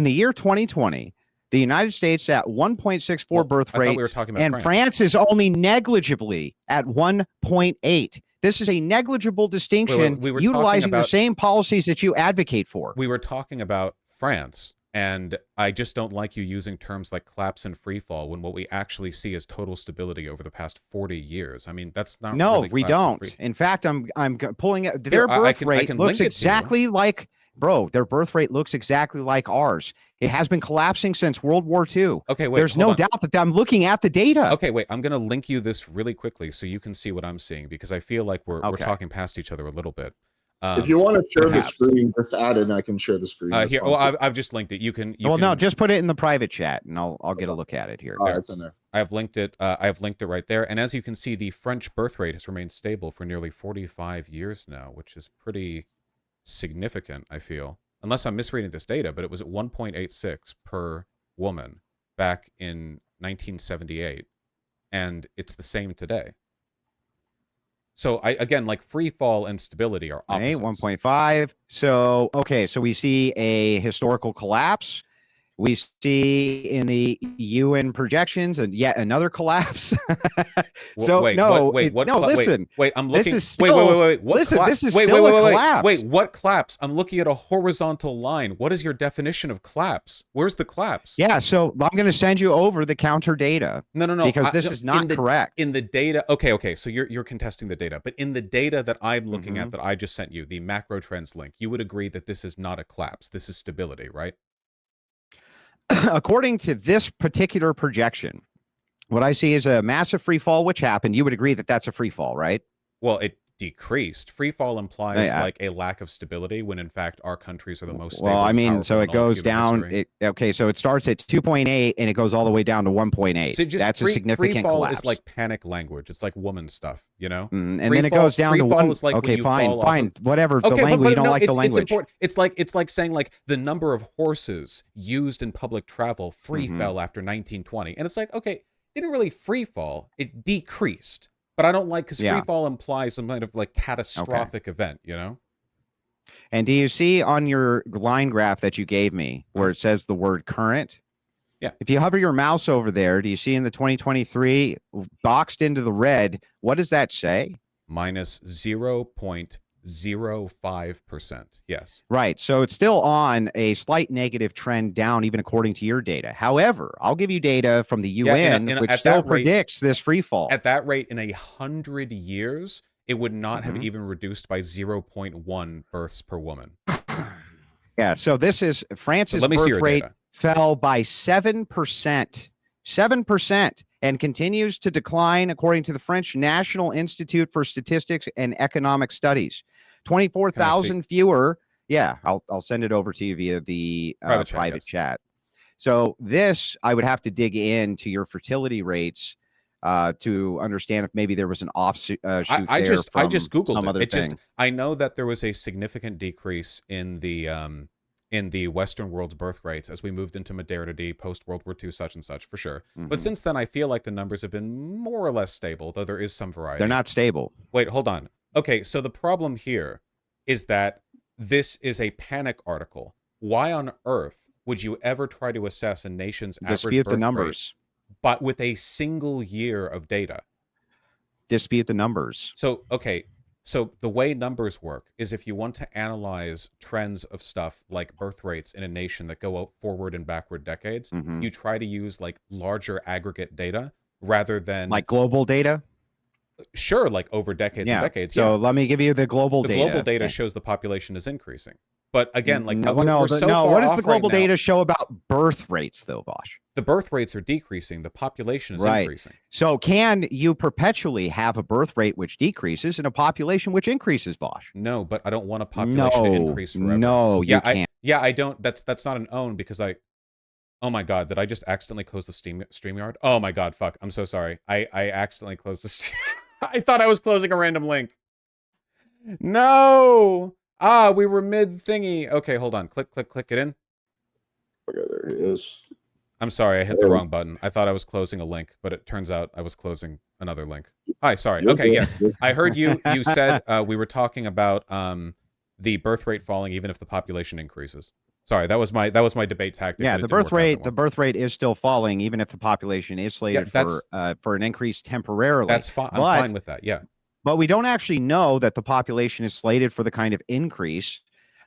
Speaker 2: the year 2020, the United States at 1.64 birth rate,
Speaker 3: we were talking about
Speaker 2: and France is only negligibly at 1.8. This is a negligible distinction,
Speaker 3: we were
Speaker 2: utilizing
Speaker 3: about
Speaker 2: the same policies that you advocate for.
Speaker 3: We were talking about France And I just don't like you using terms like collapse and free fall when what we actually see is total stability over the past 40 years. I mean, that's not
Speaker 2: No,
Speaker 3: really
Speaker 2: we
Speaker 3: collapse and
Speaker 2: don't.
Speaker 3: free.
Speaker 2: In fact, I'm pulling it.
Speaker 3: Here,
Speaker 2: Their birth
Speaker 3: I
Speaker 2: rate
Speaker 3: can
Speaker 2: looks
Speaker 3: link it to you.
Speaker 2: exactly like, bro, their birth rate looks exactly like ours. It has been collapsing since World War II.
Speaker 3: Okay, wait.
Speaker 2: There's no
Speaker 3: hold on.
Speaker 2: doubt that I'm looking at the data.
Speaker 3: Okay, wait. I'm going to link you this really quickly so you can see what I'm seeing, because I feel like we're
Speaker 2: Okay.
Speaker 3: talking past each other a little bit.
Speaker 1: If you want to share the
Speaker 2: perhaps.
Speaker 1: screen, just add it and I can share the screen. That's
Speaker 3: Here,
Speaker 1: fine,
Speaker 3: well,
Speaker 1: too.
Speaker 3: I've just linked it. You can.
Speaker 2: Well, no, just put it in the private chat, and I'll get a look at it here.
Speaker 1: All right, it's in there.
Speaker 3: I've linked it. I've linked it right there. And as you can see, the French birth rate has remained stable for nearly 45 years now, which is pretty significant, I feel. Unless I'm misreading this data, but it was at 1.86 per woman back in 1978, and it's the same today. So again, like free fall and stability are opposites.
Speaker 2: 1.5. So, okay, so we see a historical collapse. We see in the UN projections and yet another collapse. So
Speaker 3: wait,
Speaker 2: listen.
Speaker 3: Wait, I'm looking.
Speaker 2: This is still,
Speaker 3: wait. What
Speaker 2: listen, this is
Speaker 3: wait,
Speaker 2: still
Speaker 3: wait,
Speaker 2: a collapse.
Speaker 3: Wait, what collapse? I'm looking at a horizontal line. What is your definition of collapse? Where's the collapse?
Speaker 2: Yeah, so I'm going to send you over the counter data.
Speaker 3: No.
Speaker 2: Because this is not correct.
Speaker 3: In the data, okay. So you're contesting the data, but in the data that I'm looking at that I just sent you, the macro trends link, you would agree that this is not a collapse. This is stability, right?
Speaker 2: According to this particular projection, what I see is a massive free fall, which happened. You would agree that that's a free fall, right?
Speaker 3: Well, it decreased. Free fall implies like a lack of stability when in fact our countries are the most stable.
Speaker 2: Well, I mean, so it goes down.
Speaker 3: History.
Speaker 2: So it starts at 2.8 and it goes all the way down to 1.8.
Speaker 3: So
Speaker 2: that's a significant
Speaker 3: free fall
Speaker 2: collapse.
Speaker 3: Is like panic language. It's like woman stuff, you know?
Speaker 2: And then it goes down to one.
Speaker 3: Like
Speaker 2: okay, fine, whatever.
Speaker 3: Okay,
Speaker 2: the language,
Speaker 3: but
Speaker 2: you don't
Speaker 3: no,
Speaker 2: like the language.
Speaker 3: It's important. It's like saying like the number of horses used in public travel free fell after 1920. And it's like, okay, it didn't really free fall. It decreased. But I don't like, because free fall implies some kind of like catastrophic event, you know?
Speaker 2: And do you see on your line graph that you gave me where it says the word current?
Speaker 3: Yeah.
Speaker 2: If you hover your mouse over there, do you see in the 2023 boxed into the red, what does that say?
Speaker 3: Minus 0.05%. Yes.
Speaker 2: Right. So it's still on a slight negative trend down, even according to your data. However, I'll give you data from the UN, which still predicts this free fall.
Speaker 3: At that rate, in 100 years, it would not have even reduced by 0.1 births per woman.
Speaker 2: Yeah. So this is France's birth rate fell by 7%. 7%. And continues to decline, according to the French National Institute for Statistics and Economic Studies. 24,000 fewer. Yeah, I'll send it over to you via the private chat. So this, I would have to dig into your fertility rates to understand if maybe there was an offshoot
Speaker 3: I just Googled it. I know that there was a significant decrease in the Western world's birth rates as we moved into modernity, post-World War II, such and such, for sure. But since then, I feel like the numbers have been more or less stable, though there is some variety.
Speaker 2: They're not stable.
Speaker 3: Wait, hold on. Okay, so the problem here is that this is a panic article. Why on earth would you ever try to assess a nation's average birth rate, but with a single year of data?
Speaker 2: Dispute the numbers.
Speaker 3: So, okay. So the way numbers work is if you want to analyze trends of stuff like birth rates in a nation that go forward and backward decades, you try to use like larger aggregate data rather than
Speaker 2: like global data.
Speaker 3: Sure, like over decades and decades.
Speaker 2: So let me give you the global data.
Speaker 3: The global data shows the population is increasing. But again, like
Speaker 2: what does the global data show about birth rates, though, Vaush?
Speaker 3: The birth rates are decreasing. The population is increasing.
Speaker 2: So can you perpetually have a birth rate which decreases and a population which increases, Vaush?
Speaker 3: No, but I don't want a population to increase forever.
Speaker 2: No, you can't.
Speaker 3: I don't. That's not an own because I. Oh my God! Did I just accidentally close the StreamYard? Oh my God! Fuck! I'm so sorry. I accidentally closed the. I thought I was closing a random link. No. We were mid thingy. Okay, hold on. Click it in.
Speaker 1: Okay, there he is.
Speaker 3: I'm sorry, I hit the wrong button. I thought I was closing a link, but it turns out I was closing another link. Hi, sorry. Okay, yes. I heard you said we were talking about the birth rate falling even if the population increases. Sorry, that was my debate tactic.
Speaker 2: Yeah, the birth rate is still falling even if the population is slated for an increase temporarily.
Speaker 3: That's fine. I'm fine with that. Yeah.
Speaker 2: But we don't actually know that the population is slated for the kind of increase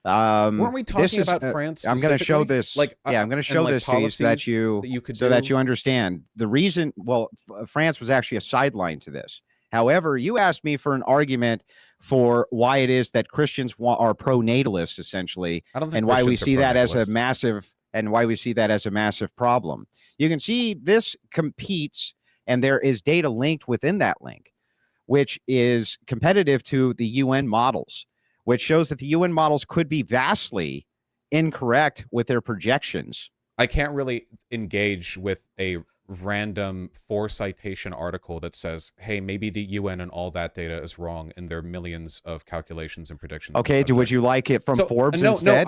Speaker 3: Weren't we talking about France?
Speaker 2: I'm going to show
Speaker 3: specifically?
Speaker 2: this.
Speaker 3: Like,
Speaker 2: I'm going to show
Speaker 3: like
Speaker 2: this to you so that
Speaker 3: policies you could
Speaker 2: so
Speaker 3: do?
Speaker 2: that you understand the reason. Well, France was actually a sideline to this. However, you asked me for an argument for why it is that Christians are pro-natalist, essentially,
Speaker 3: I don't think
Speaker 2: and why we
Speaker 3: Christians are
Speaker 2: see that as a
Speaker 3: pro-natalist.
Speaker 2: massive problem. You can see this competes, and there is data linked within that link, which is competitive to the UN models, which shows that the UN models could be vastly incorrect with their projections.
Speaker 3: I can't really engage with a random 4-citation article that says, hey, maybe the UN and all that data is wrong in their millions of calculations and predictions.
Speaker 2: Okay, would you like it from Forbes instead?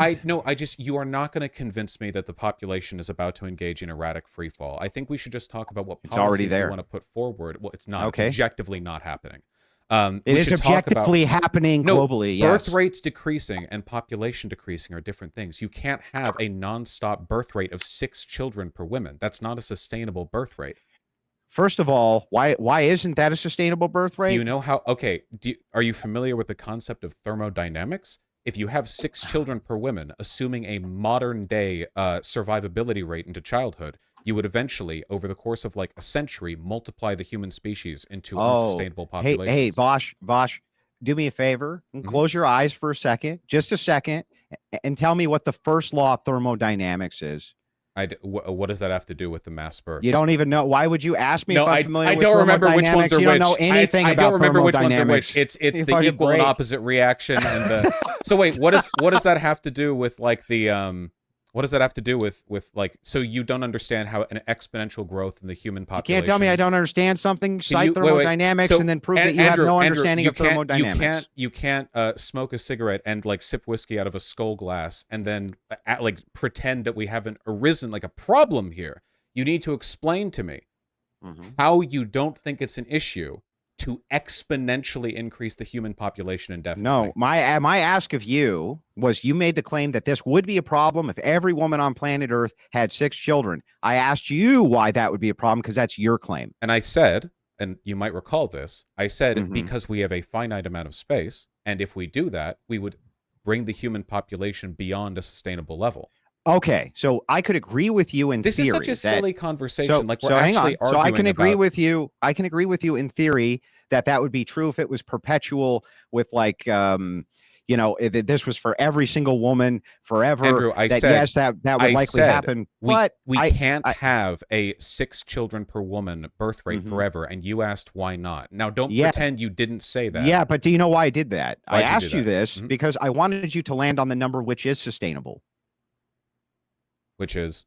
Speaker 3: You are not going to convince me that the population is about to engage in erratic free fall. I think we should just talk about what policies we want to put forward. Well, it's not.
Speaker 2: Okay.
Speaker 3: It's objectively not happening.
Speaker 2: It is objectively happening globally.
Speaker 3: Birth rates decreasing and population decreasing are different things. You can't have a nonstop birth rate of 6 children per woman. That's not a sustainable birth rate.
Speaker 2: First of all, why isn't that a sustainable birth rate?
Speaker 3: Do you know how? Okay, are you familiar with the concept of thermodynamics? If you have 6 children per woman, assuming a modern day survivability rate into childhood, you would eventually, over the course of like a century, multiply the human species into unsustainable populations.
Speaker 2: Hey, Vaush, do me a favor and close your eyes for a second, just a second, and tell me what the first law of thermodynamics is.
Speaker 3: What does that have to do with the mass birth?
Speaker 2: You don't even know. Why would you ask me if I'm familiar with thermodynamics?
Speaker 3: I don't remember which ones are which.
Speaker 2: You don't know anything about thermodynamics.
Speaker 3: It's the equal and opposite reaction. And the... So wait, what does that have to do with like the What does that have to do with like? So you don't understand how an exponential growth in the human population?
Speaker 2: You can't tell me I don't understand something. Cite thermodynamics and then prove that you have no understanding of thermodynamics.
Speaker 3: You can't smoke a cigarette and like sip whiskey out of a skull glass and then like pretend that we haven't arisen like a problem here. You need to explain to me how you don't think it's an issue to exponentially increase the human population indefinitely.
Speaker 2: No, my ask of you was, you made the claim that this would be a problem if every woman on planet Earth had 6 children. I asked you why that would be a problem, because that's your claim.
Speaker 3: And I said, and you might recall this, I said because we have a finite amount of space, and if we do that, we would bring the human population beyond a sustainable level.
Speaker 2: Okay, so I could agree with you in theory.
Speaker 3: This is such a silly conversation. Like, we're
Speaker 2: hang on.
Speaker 3: actually arguing
Speaker 2: So I can agree
Speaker 3: about...
Speaker 2: with you. I can agree with you in theory that would be true if it was perpetual, with like, you know, this was for every single woman forever.
Speaker 3: Andrew,
Speaker 2: yes, that would likely happen. But
Speaker 3: we can't have a 6 children per woman birth rate forever. And you asked why not. Now, don't pretend you didn't say that.
Speaker 2: Yeah, but do you know why I did that? I asked you this
Speaker 3: because
Speaker 2: I wanted you to land on the number which is sustainable.
Speaker 3: Which is?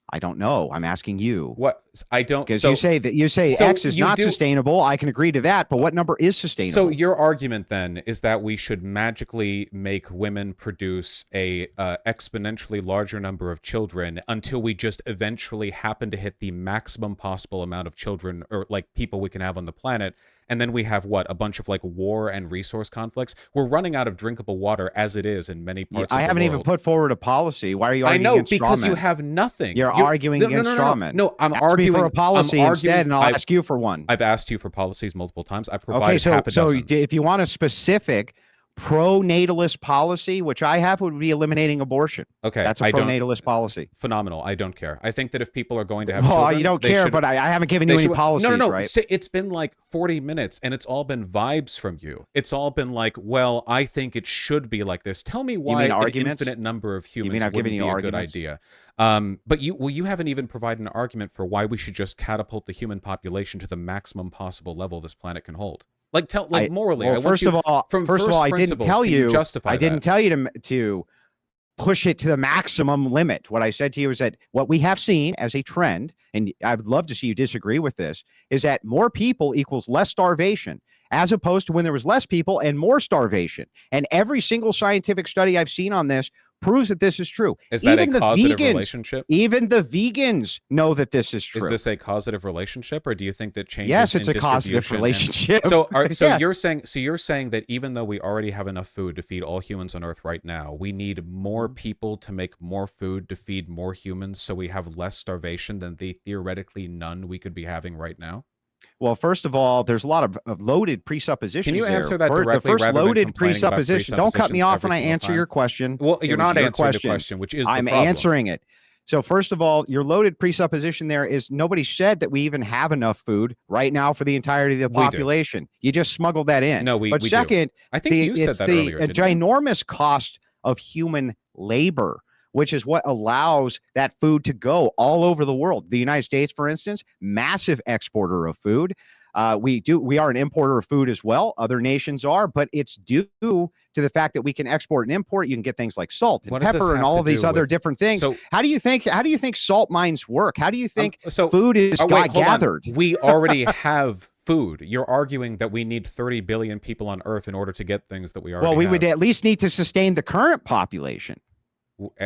Speaker 2: I don't know. I'm asking you.
Speaker 3: What? I don't.
Speaker 2: Because you say X is not sustainable. I can agree to that. But what number is sustainable?
Speaker 3: So your argument then is that we should magically make women produce a exponentially larger number of children until we just eventually happen to hit the maximum possible amount of children or like people we can have on the planet. And then we have what? A bunch of like war and resource conflicts. We're running out of drinkable water as it is in many parts of the world.
Speaker 2: I haven't even put forward a policy. Why are you arguing against strawmen?
Speaker 3: I know, because you have nothing.
Speaker 2: You're arguing against strawmen.
Speaker 3: No, I'm arguing
Speaker 2: for a policy instead, and I'll ask you for one.
Speaker 3: I've asked you for policies multiple times. I've provided half a dozen.
Speaker 2: So if you want a specific pro-natalist policy, which I have, would be eliminating abortion.
Speaker 3: Okay,
Speaker 2: that's a pro-natalist policy.
Speaker 3: Phenomenal. I don't care. I think that if people are going to have children,
Speaker 2: you don't care, but I haven't given you any policies.
Speaker 3: No.
Speaker 2: Right?
Speaker 3: It's been like 40 minutes, and it's all been vibes from you. It's all been like, well, I think it should be like this. Tell me why an infinite number of humans wouldn't be a good idea. But you haven't even provided an argument for why we should just catapult the human population to the maximum possible level this planet can hold. Like, morally.
Speaker 2: Well, first of all, I didn't tell you. I didn't tell you to push it to the maximum limit. What I said to you is that what we have seen as a trend, and I would love to see you disagree with this, is that more people equals less starvation, as opposed to when there was less people and more starvation. And every single scientific study I've seen on this proves that this is true.
Speaker 3: Is that a causative relationship?
Speaker 2: Even the vegans know that this is true.
Speaker 3: Is this a causative relationship, or do you think that changes?
Speaker 2: Yes, it's a causative relationship.
Speaker 3: You're saying that even though we already have enough food to feed all humans on Earth right now, we need more people to make more food to feed more humans, so we have less starvation than the theoretically none we could be having right now?
Speaker 2: Well, first of all, there's a lot of loaded presuppositions.
Speaker 3: Can you answer
Speaker 2: there.
Speaker 3: that directly?
Speaker 2: The first
Speaker 3: rather
Speaker 2: loaded
Speaker 3: than complaining about
Speaker 2: presupposition. Don't cut me
Speaker 3: presuppositions
Speaker 2: off when
Speaker 3: every
Speaker 2: I
Speaker 3: single
Speaker 2: answer
Speaker 3: time?
Speaker 2: your question.
Speaker 3: Well, you're not
Speaker 2: your
Speaker 3: answering the question, which is the
Speaker 2: I'm
Speaker 3: problem.
Speaker 2: answering it. So first of all, your loaded presupposition there is nobody said that we even have enough food right now for the entirety of the
Speaker 3: We do.
Speaker 2: population. You just smuggled that in.
Speaker 3: No, we
Speaker 2: But
Speaker 3: do.
Speaker 2: second,
Speaker 3: I think you said
Speaker 2: it's
Speaker 3: that
Speaker 2: the
Speaker 3: earlier, didn't you?
Speaker 2: ginormous cost of human labor, which is what allows that food to go all over the world. The United States, for instance, massive exporter of food. We are an importer of food as well. Other nations are, but it's due to the fact that we can export and import. You can get things like salt and pepper and all of these other different things. So how do you think salt mines work? How do you think food is gathered?
Speaker 3: We already have food. You're arguing that we need 30 billion people on Earth in order to get things that we already have.
Speaker 2: Well, we would at least need to sustain the current population.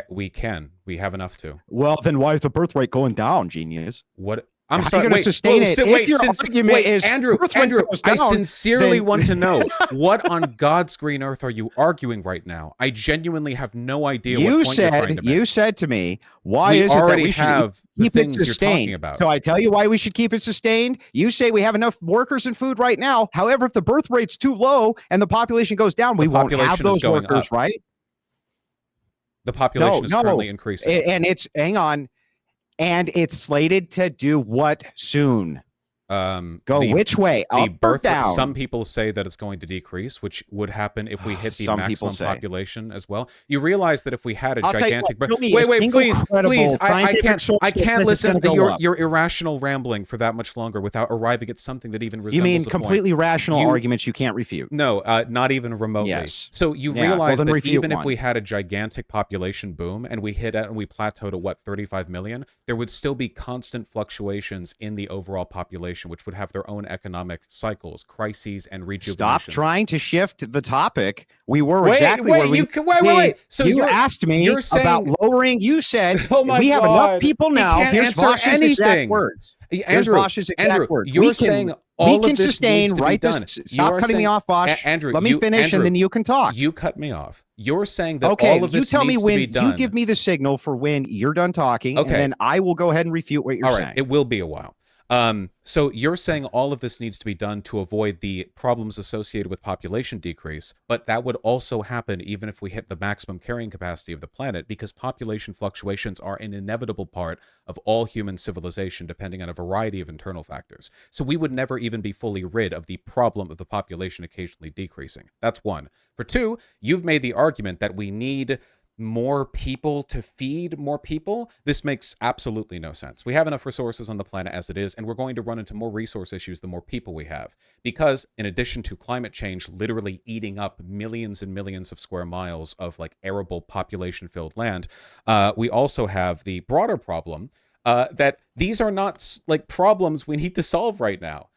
Speaker 3: We can. We have enough to.
Speaker 2: Well, then why is the birth rate going down, genius?
Speaker 3: What?
Speaker 2: I'm sorry. Wait, sustain it.
Speaker 3: Wait, Andrew, I sincerely want to know, what on God's green earth are you arguing right now? I genuinely have no idea what point you're trying to make.
Speaker 2: You said to me, why is it that we should keep it sustained? So I tell you why we should keep it sustained. You say we have enough workers and food right now. However, if the birth rate's too low and the population goes down, we won't have those workers, right?
Speaker 3: The population is currently increasing.
Speaker 2: And hang on. And it's slated to do what soon? Which way? Up or down?
Speaker 3: Some people say that it's going to decrease, which would happen if we hit the maximum population as well. You realize that if we had a gigantic... Wait, please, I can't listen to your irrational rambling for that much longer without arriving at something that even resembles
Speaker 2: You mean completely rational arguments you can't refute?
Speaker 3: No, not even remotely.
Speaker 2: Yes.
Speaker 3: So you realize that even if we had a gigantic population boom and we hit it and we plateaued at, what, 35 million, there would still be constant fluctuations in the overall population, which would have their own economic cycles, crises, and rejuvenations.
Speaker 2: Stop trying to shift the topic. We were exactly where we...
Speaker 3: Wait. So
Speaker 2: you asked me about lowering... You said, we have enough people now. Here's Vaush's exact words. Here's Vaush's exact words.
Speaker 3: You're saying all
Speaker 2: we can sustain right done. Stop cutting me off, Vaush.
Speaker 3: Andrew,
Speaker 2: let me finish, and then you can talk.
Speaker 3: You cut me off. You're saying that all of this
Speaker 2: you tell me when
Speaker 3: to be done.
Speaker 2: You give me the signal for when you're done talking, and then I will go ahead and refute what you're saying.
Speaker 3: All right, it will be a while. So you're saying all of this needs to be done to avoid the problems associated with population decrease, but that would also happen even if we hit the maximum carrying capacity of the planet, because population fluctuations are an inevitable part of all human civilization, depending on a variety of internal factors. So we would never even be fully rid of the problem of the population occasionally decreasing. That's one. For two, you've made the argument that we need more people to feed more people. This makes absolutely no sense. We have enough resources on the planet as it is, and we're going to run into more resource issues the more people we have. Because in addition to climate change literally eating up millions and millions of square miles of like arable population-filled land, we also have the broader problem that these are not like problems we need to solve right now.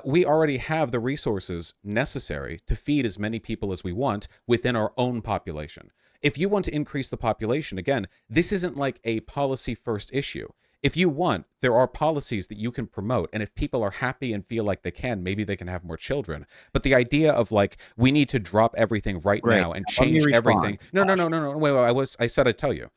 Speaker 3: We already have the resources necessary to feed as many people as we want within our own population. If you want to increase the population, again, this isn't like a policy first issue. If you want, there are policies that you can promote, and if people are happy and feel like they can, maybe they can have more children. But the idea of like, we need to drop everything right now and change everything. No. Wait, I said I'd tell you.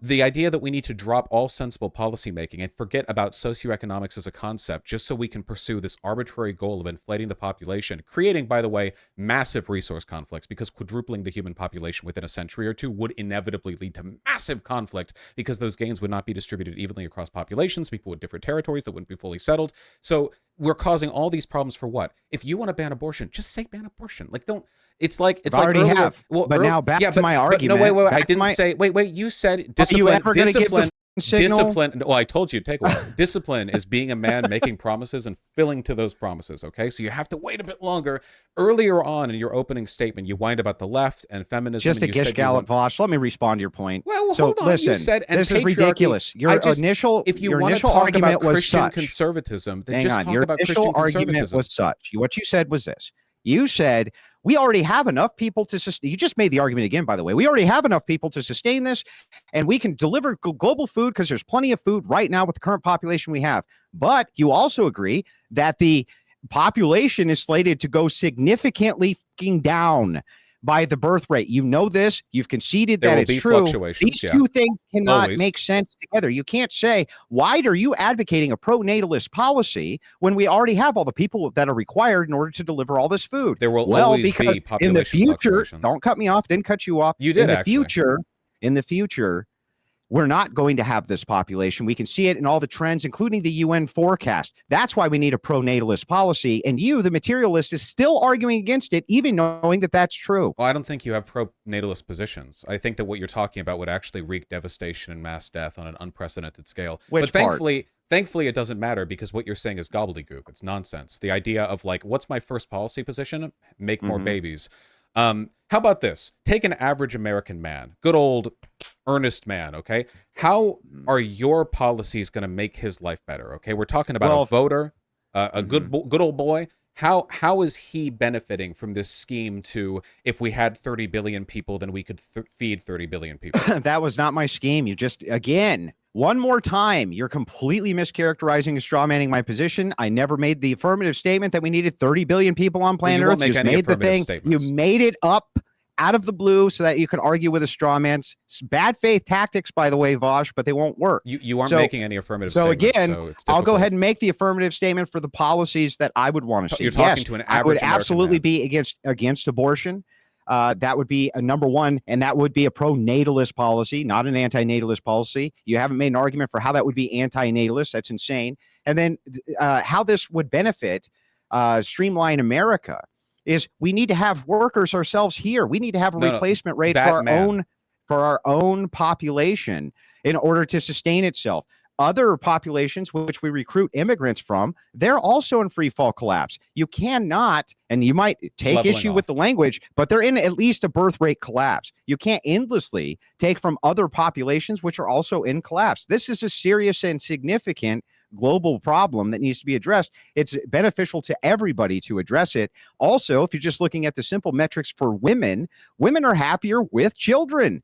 Speaker 3: The idea that we need to drop all sensible policymaking and forget about socioeconomics as a concept just so we can pursue this arbitrary goal of inflating the population, creating, by the way, massive resource conflicts, because quadrupling the human population within a century or two would inevitably lead to massive conflict, because those gains would not be distributed evenly across populations, people with different territories that wouldn't be fully settled. So we're causing all these problems for what? If you want to ban abortion, just say ban abortion. Like, don't... It's like
Speaker 2: already
Speaker 3: earlier,
Speaker 2: have. Well, but now back to my argument.
Speaker 3: No, wait. I didn't say. Wait. You said discipline.
Speaker 2: Are you ever going to give the signal?
Speaker 3: Discipline. Well, I told you. Take a while. Discipline is being a man making promises and filling to those promises. Okay, so you have to wait a bit longer. Earlier on in your opening statement, you whined about the left and feminism.
Speaker 2: Just a gish gallop, Vaush. Let me respond to your point.
Speaker 3: Well,
Speaker 2: so
Speaker 3: hold on.
Speaker 2: Listen,
Speaker 3: you said, and
Speaker 2: this is ridiculous. Your initial argument was
Speaker 3: Christian
Speaker 2: such.
Speaker 3: Conservatism. Then
Speaker 2: Hang
Speaker 3: just
Speaker 2: on.
Speaker 3: talk
Speaker 2: Your
Speaker 3: about
Speaker 2: initial
Speaker 3: Christian
Speaker 2: argument
Speaker 3: conservatism.
Speaker 2: was such. What you said was this. You said, we already have enough people to sustain. You just made the argument again, by the way. We already have enough people to sustain this, and we can deliver global food because there's plenty of food right now with the current population we have. But you also agree that the population is slated to go significantly down by the birth rate. You know this. You've conceded
Speaker 3: There
Speaker 2: that
Speaker 3: will
Speaker 2: it's
Speaker 3: be
Speaker 2: true.
Speaker 3: fluctuations,
Speaker 2: These
Speaker 3: yeah.
Speaker 2: two things cannot
Speaker 3: Always.
Speaker 2: make sense together. You can't say, why are you advocating a pro-natalist policy when we already have all the people that are required in order to deliver all this food?
Speaker 3: There will
Speaker 2: Well,
Speaker 3: always
Speaker 2: because
Speaker 3: be population
Speaker 2: in the future,
Speaker 3: fluctuations.
Speaker 2: don't cut me off, didn't cut you off.
Speaker 3: You did,
Speaker 2: in the
Speaker 3: actually.
Speaker 2: in the future, we're not going to have this population. We can see it in all the trends, including the UN forecast. That's why we need a pro-natalist policy. And you, the materialist, is still arguing against it, even knowing that that's true.
Speaker 3: Well, I don't think you have pro-natalist positions. I think that what you're talking about would actually wreak devastation and mass death on an unprecedented scale.
Speaker 2: Which
Speaker 3: but
Speaker 2: part?
Speaker 3: Thankfully, it doesn't matter because what you're saying is gobbledygook. It's nonsense. The idea of like, what's my first policy position? Make more babies. How about this? Take an average American man, good old earnest man, okay? How are your policies going to make his life better, okay? We're talking about a voter, a good old boy. How is he benefiting from this scheme to, if we had 30 billion people, then we could feed 30 billion people?
Speaker 2: That was not my scheme. You just, again, one more time, you're completely mischaracterizing and strawmanning my position. I never made the affirmative statement that we needed 30 billion people on planet Earth. You just made the thing. You made it up out of the blue so that you could argue with a straw man. It's bad faith tactics, by the way, Vaush, but they won't work.
Speaker 3: You aren't making any affirmative
Speaker 2: statements.
Speaker 3: Again,
Speaker 2: so I'll go ahead and make the affirmative statement for the policies that I would want to see.
Speaker 3: You're talking to an average
Speaker 2: I would
Speaker 3: American
Speaker 2: absolutely
Speaker 3: man.
Speaker 2: be against abortion. That would be a number one, and that would be a pro-natalist policy, not an anti-natalist policy. You haven't made an argument for how that would be anti-natalist. That's insane. And then how this would benefit streamline America is we need to have workers ourselves here. We need to have a replacement rate for our own population in order to sustain itself. Other populations, which we recruit immigrants from, they're also in free fall collapse. You cannot, and you might take issue with the language, but they're in at least a birth rate collapse. You can't endlessly take from other populations, which are also in collapse. This is a serious and significant global problem that needs to be addressed. It's beneficial to everybody to address it. Also, if you're just looking at the simple metrics for women, women are happier with children.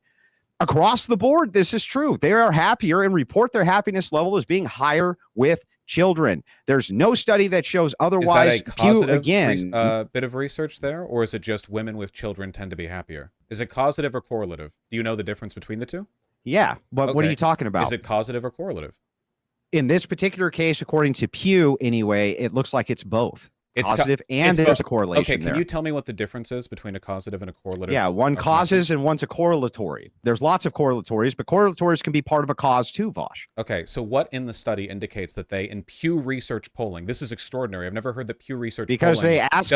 Speaker 2: Across the board, this is true. They are happier and report their happiness level as being higher with children. There's no study that shows otherwise.
Speaker 3: Is that a causative bit of research there, or is it just women with children tend to be happier? Is it causative or correlative? Do you know the difference between the two?
Speaker 2: Yeah, but what are you talking about?
Speaker 3: Is it causative or correlative?
Speaker 2: In this particular case, according to Pew, anyway, it looks like it's both. It's causative and there's a correlation.
Speaker 3: Okay, can you tell me what the difference is between a causative and a correlative?
Speaker 2: Yeah, one causes and one's a correlatory. There's lots of correlatories, but correlatories can be part of a cause too, Vaush.
Speaker 3: Okay, so what in the study indicates that they, in Pew Research polling, this is extraordinary. I've never heard that Pew Research
Speaker 2: because
Speaker 3: polling
Speaker 2: they ask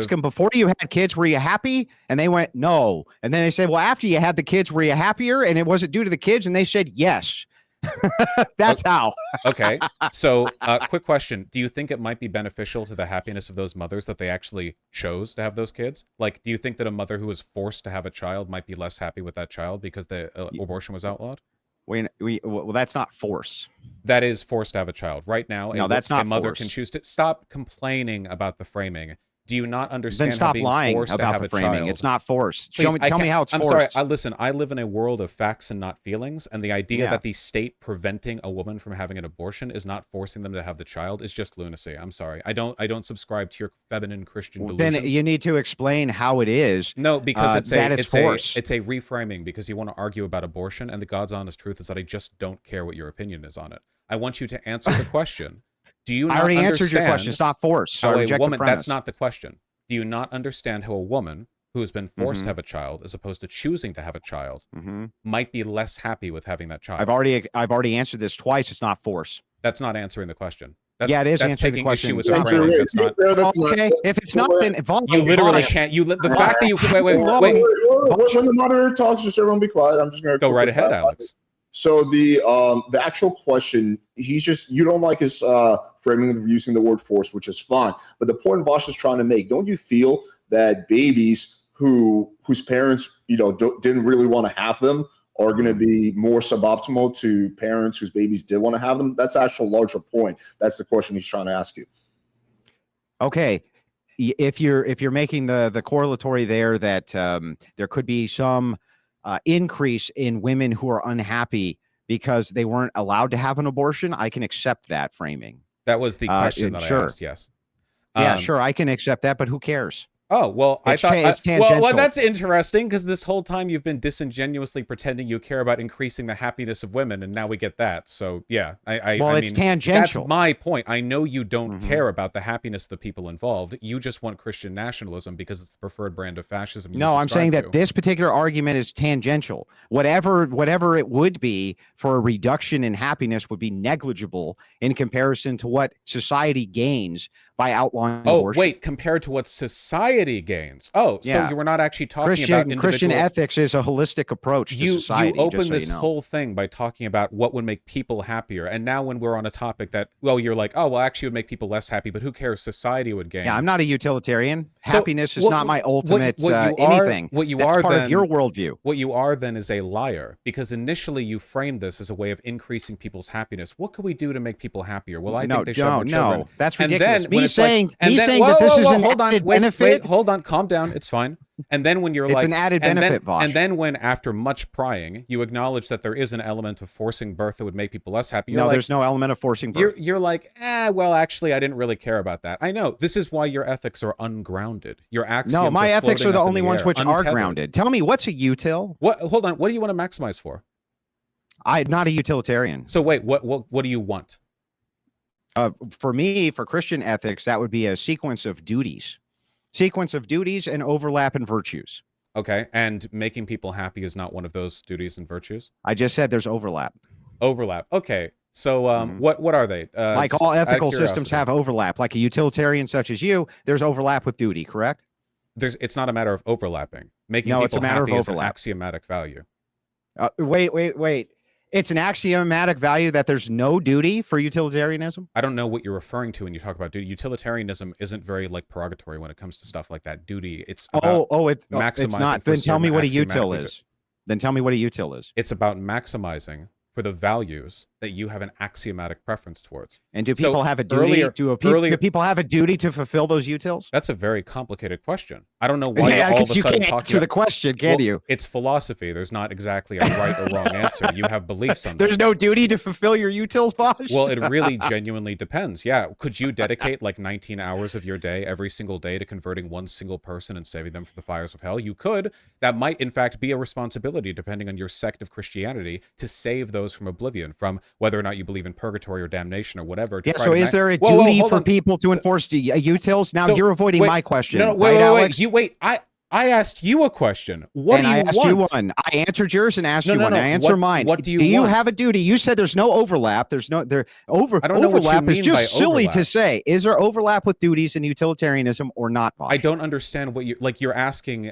Speaker 2: them before you had kids, were you happy? And they went no. And then they said, well, after you had the kids, were you happier? And it wasn't due to the kids, and they said yes. That's how.
Speaker 3: Okay. So, quick question. Do you think it might be beneficial to the happiness of those mothers that they actually chose to have those kids? Like, do you think that a mother who was forced to have a child might be less happy with that child because the abortion was outlawed?
Speaker 2: Well, that's not force.
Speaker 3: That is forced to have a child. Right now,
Speaker 2: no, that's not
Speaker 3: a mother
Speaker 2: force.
Speaker 3: Can choose to stop complaining about the framing. Do you not understand?
Speaker 2: Then stop
Speaker 3: being
Speaker 2: lying
Speaker 3: forced
Speaker 2: about
Speaker 3: to have
Speaker 2: the
Speaker 3: a
Speaker 2: framing.
Speaker 3: child?
Speaker 2: It's not forced.
Speaker 3: Please,
Speaker 2: tell me how it's
Speaker 3: I'm
Speaker 2: forced.
Speaker 3: sorry. Listen, I live in a world of facts and not feelings, and the idea that the state preventing a woman from having an abortion is not forcing them to have the child is just lunacy. I'm sorry. I don't subscribe to your feminine Christian delusions.
Speaker 2: Then you need to explain how it is.
Speaker 3: No, because it's
Speaker 2: force.
Speaker 3: It's a reframing because you want to argue about abortion, and the God's honest truth is that I just don't care what your opinion is on it. I want you to answer the question. Do you?
Speaker 2: I already answered your question. It's not force. So I reject the premise.
Speaker 3: That's not the question. Do you not understand how a woman who has been forced to have a child, as opposed to choosing to have a child, might be less happy with having that child?
Speaker 2: I've already answered this twice. It's not force.
Speaker 3: That's not answering the question.
Speaker 2: It is answering the question.
Speaker 3: With the framing. That's not.
Speaker 2: Okay, if it's not, then
Speaker 3: you literally can't. The fact that you wait.
Speaker 1: When the moderator talks, just everyone be quiet. I'm just going to
Speaker 3: go right ahead, Alex.
Speaker 1: So the actual question, you don't like his framing of using the word force, which is fine. But the point Vaush is trying to make, don't you feel that babies whose parents didn't really want to have them are going to be more suboptimal to parents whose babies did want to have them? That's actually a larger point. That's the question he's trying to ask you.
Speaker 2: Okay. If you're making the correlatory there that there could be some increase in women who are unhappy because they weren't allowed to have an abortion, I can accept that framing.
Speaker 3: That was the question that I asked, yes.
Speaker 2: Yeah, sure, I can accept that, but who cares?
Speaker 3: Oh, well,
Speaker 2: It's
Speaker 3: I thought...
Speaker 2: it's tangential.
Speaker 3: Well, that's interesting, because this whole time you've been disingenuously pretending you care about increasing the happiness of women, and now we get that. So, yeah,
Speaker 2: Well,
Speaker 3: I
Speaker 2: it's
Speaker 3: mean,
Speaker 2: tangential.
Speaker 3: that's my point. I know you don't care about the happiness of the people involved. You just want Christian nationalism because it's the preferred brand of fascism you
Speaker 2: No, I'm saying
Speaker 3: subscribe
Speaker 2: that
Speaker 3: to.
Speaker 2: this particular argument is tangential. Whatever it would be for a reduction in happiness would be negligible in comparison to what society gains by outlawing abortion.
Speaker 3: Wait, compared to what society gains. Oh, so
Speaker 2: Yeah.
Speaker 3: you were not actually talking about individual...
Speaker 2: Christian ethics is a holistic approach to society.
Speaker 3: You open
Speaker 2: just so
Speaker 3: this
Speaker 2: you know.
Speaker 3: whole thing by talking about what would make people happier, and now when we're on a topic that, well, you're like, oh, well, actually it would make people less happy, but who cares? Society would gain.
Speaker 2: Yeah, I'm not a utilitarian.
Speaker 3: So,
Speaker 2: Happiness is not my ultimate anything.
Speaker 3: What you
Speaker 2: That's
Speaker 3: are
Speaker 2: part
Speaker 3: then,
Speaker 2: of your worldview.
Speaker 3: What you are then is a liar, because initially you framed this as a way of increasing people's happiness. What can we do to make people happier? Well, I think they should have more children.
Speaker 2: No, that's
Speaker 3: And
Speaker 2: ridiculous.
Speaker 3: then when
Speaker 2: Me
Speaker 3: it's like-
Speaker 2: saying
Speaker 3: and then-
Speaker 2: that this
Speaker 3: whoa,
Speaker 2: is
Speaker 3: whoa,
Speaker 2: an
Speaker 3: hold on,
Speaker 2: added
Speaker 3: wait,
Speaker 2: benefit.
Speaker 3: hold on, calm down, it's fine. And then when you're
Speaker 2: It's
Speaker 3: like,
Speaker 2: an added benefit, Vaush.
Speaker 3: and then when after much prying, you acknowledge that there is an element of forcing birth that would make people less happy. You're
Speaker 2: No,
Speaker 3: like,
Speaker 2: there's no element of forcing birth.
Speaker 3: You're like, well, actually, I didn't really care about that. I know. This is why your ethics are ungrounded. Your axioms
Speaker 2: No, my ethics are
Speaker 3: floating
Speaker 2: the
Speaker 3: up in
Speaker 2: only ones
Speaker 3: air,
Speaker 2: which are
Speaker 3: untethered.
Speaker 2: grounded. Tell me, what's a util?
Speaker 3: What? Hold on. What do you want to maximize for?
Speaker 2: I'm not a utilitarian.
Speaker 3: So wait, what do you want?
Speaker 2: For me, for Christian ethics, that would be a sequence of duties and overlap in virtues.
Speaker 3: Okay, and making people happy is not one of those duties and virtues?
Speaker 2: I just said there's overlap.
Speaker 3: Overlap. Okay. So what are they?
Speaker 2: Like
Speaker 3: just
Speaker 2: all
Speaker 3: out of
Speaker 2: ethical systems
Speaker 3: curiosity.
Speaker 2: have overlap. Like a utilitarian such as you, there's overlap with duty, correct?
Speaker 3: It's not a matter of overlapping. Making
Speaker 2: No,
Speaker 3: people
Speaker 2: it's a matter of
Speaker 3: happy is an
Speaker 2: overlap.
Speaker 3: axiomatic value.
Speaker 2: Wait. It's an axiomatic value that there's no duty for utilitarianism?
Speaker 3: I don't know what you're referring to when you talk about duty. Utilitarianism isn't very purgatory when it comes to stuff like that. Duty, it's about
Speaker 2: It's
Speaker 3: maximizing
Speaker 2: not.
Speaker 3: for
Speaker 2: Then tell me
Speaker 3: certain
Speaker 2: what a util
Speaker 3: axiomatic-
Speaker 2: is. Then tell me what a util is.
Speaker 3: It's about maximizing for the values that you have an axiomatic preference towards.
Speaker 2: And do
Speaker 3: So
Speaker 2: people have a duty? Do people have a duty to fulfill those utils?
Speaker 3: That's a very complicated question. I don't know why
Speaker 2: Yeah,
Speaker 3: you're all of
Speaker 2: because
Speaker 3: a
Speaker 2: you
Speaker 3: sudden
Speaker 2: can't
Speaker 3: talking
Speaker 2: answer the
Speaker 3: about...
Speaker 2: question, can
Speaker 3: Well,
Speaker 2: you?
Speaker 3: It's philosophy. There's not exactly a right or wrong answer. You have beliefs on that.
Speaker 2: There's no duty to fulfill your utils, Vaush?
Speaker 3: Well, it really genuinely depends. Yeah. Could you dedicate 19 hours of your day every single day to converting one single person and saving them from the fires of hell? You could. That might, in fact, be a responsibility, depending on your sect of Christianity, to save those from oblivion, from whether or not you believe in purgatory or damnation or whatever.
Speaker 2: Yeah, so is there a duty for people to enforce the utils? Now you're avoiding my question.
Speaker 3: No,
Speaker 2: right, Alex?
Speaker 3: wait. I asked you a question. What do you
Speaker 2: I asked
Speaker 3: want?
Speaker 2: you one. I answered yours and asked you one.
Speaker 3: No.
Speaker 2: I answer mine.
Speaker 3: What do you want?
Speaker 2: have a duty? You said there's no overlap. There's no
Speaker 3: I don't know what you
Speaker 2: overlap is
Speaker 3: mean
Speaker 2: just
Speaker 3: by
Speaker 2: silly
Speaker 3: overlap.
Speaker 2: to say. Is there overlap with duties in utilitarianism or not, Vaush?
Speaker 3: I don't understand what you're asking.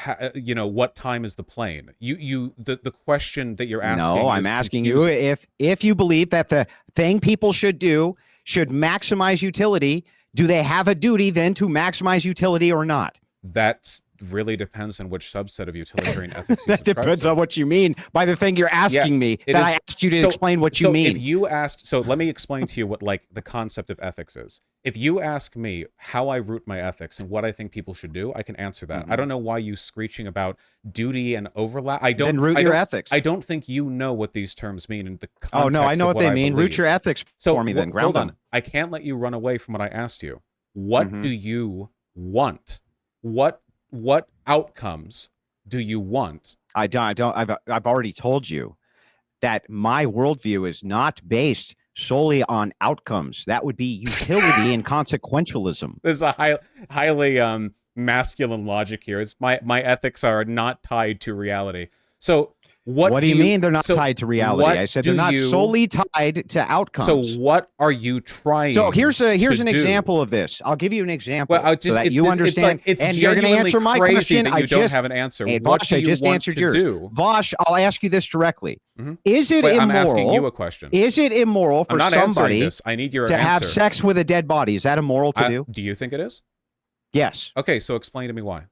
Speaker 3: What time is the plane? The question that you're asking.
Speaker 2: No, I'm
Speaker 3: is
Speaker 2: asking
Speaker 3: confusing.
Speaker 2: you if you believe that the thing people should do should maximize utility. Do they have a duty then to maximize utility or not?
Speaker 3: That really depends on which subset of utilitarian ethics you
Speaker 2: That
Speaker 3: subscribe
Speaker 2: depends
Speaker 3: to.
Speaker 2: on what you mean by the thing you're asking me.
Speaker 3: it
Speaker 2: That
Speaker 3: is-
Speaker 2: I asked you to explain what you mean.
Speaker 3: If you asked, so let me explain to you what the concept of ethics is. If you ask me how I root my ethics and what I think people should do, I can answer that. I don't know why you screeching about duty and overlap.
Speaker 2: Then root your ethics.
Speaker 3: I don't think you know what these terms mean in the context
Speaker 2: Oh no, I know
Speaker 3: of
Speaker 2: what they mean.
Speaker 3: believe.
Speaker 2: Root your ethics
Speaker 3: So
Speaker 2: for me then.
Speaker 3: hold
Speaker 2: Ground
Speaker 3: on.
Speaker 2: them.
Speaker 3: I can't let you run away from what I asked you. What
Speaker 2: Mhm.
Speaker 3: do you want? What outcomes do you want?
Speaker 2: I don't. I've already told you that my worldview is not based solely on outcomes. That would be utility and consequentialism.
Speaker 3: There's a highly masculine logic here. It's my ethics are not tied to reality. So what
Speaker 2: do you mean they're not
Speaker 3: so
Speaker 2: tied to reality?
Speaker 3: what
Speaker 2: I said
Speaker 3: do
Speaker 2: they're not
Speaker 3: you-
Speaker 2: solely tied to outcomes.
Speaker 3: So what are you trying?
Speaker 2: So here's an
Speaker 3: to
Speaker 2: example of this. I'll give you an example
Speaker 3: Well,
Speaker 2: so that you understand.
Speaker 3: It's
Speaker 2: and you're going to
Speaker 3: genuinely
Speaker 2: answer my
Speaker 3: crazy
Speaker 2: question.
Speaker 3: that you don't have an answer.
Speaker 2: Hey,
Speaker 3: What
Speaker 2: Vaush,
Speaker 3: do
Speaker 2: I
Speaker 3: you
Speaker 2: just
Speaker 3: want
Speaker 2: answered
Speaker 3: to
Speaker 2: yours.
Speaker 3: do?
Speaker 2: Vaush, I'll ask you this directly.
Speaker 3: Mhm.
Speaker 2: Is it
Speaker 3: Wait,
Speaker 2: immoral?
Speaker 3: I'm asking you a question.
Speaker 2: Is it immoral for
Speaker 3: I'm not answering
Speaker 2: somebody
Speaker 3: this. I need your
Speaker 2: to
Speaker 3: answer.
Speaker 2: have sex with a dead body? Is that immoral to do?
Speaker 3: Do you think it is?
Speaker 2: Yes.
Speaker 3: Okay, so explain to me why.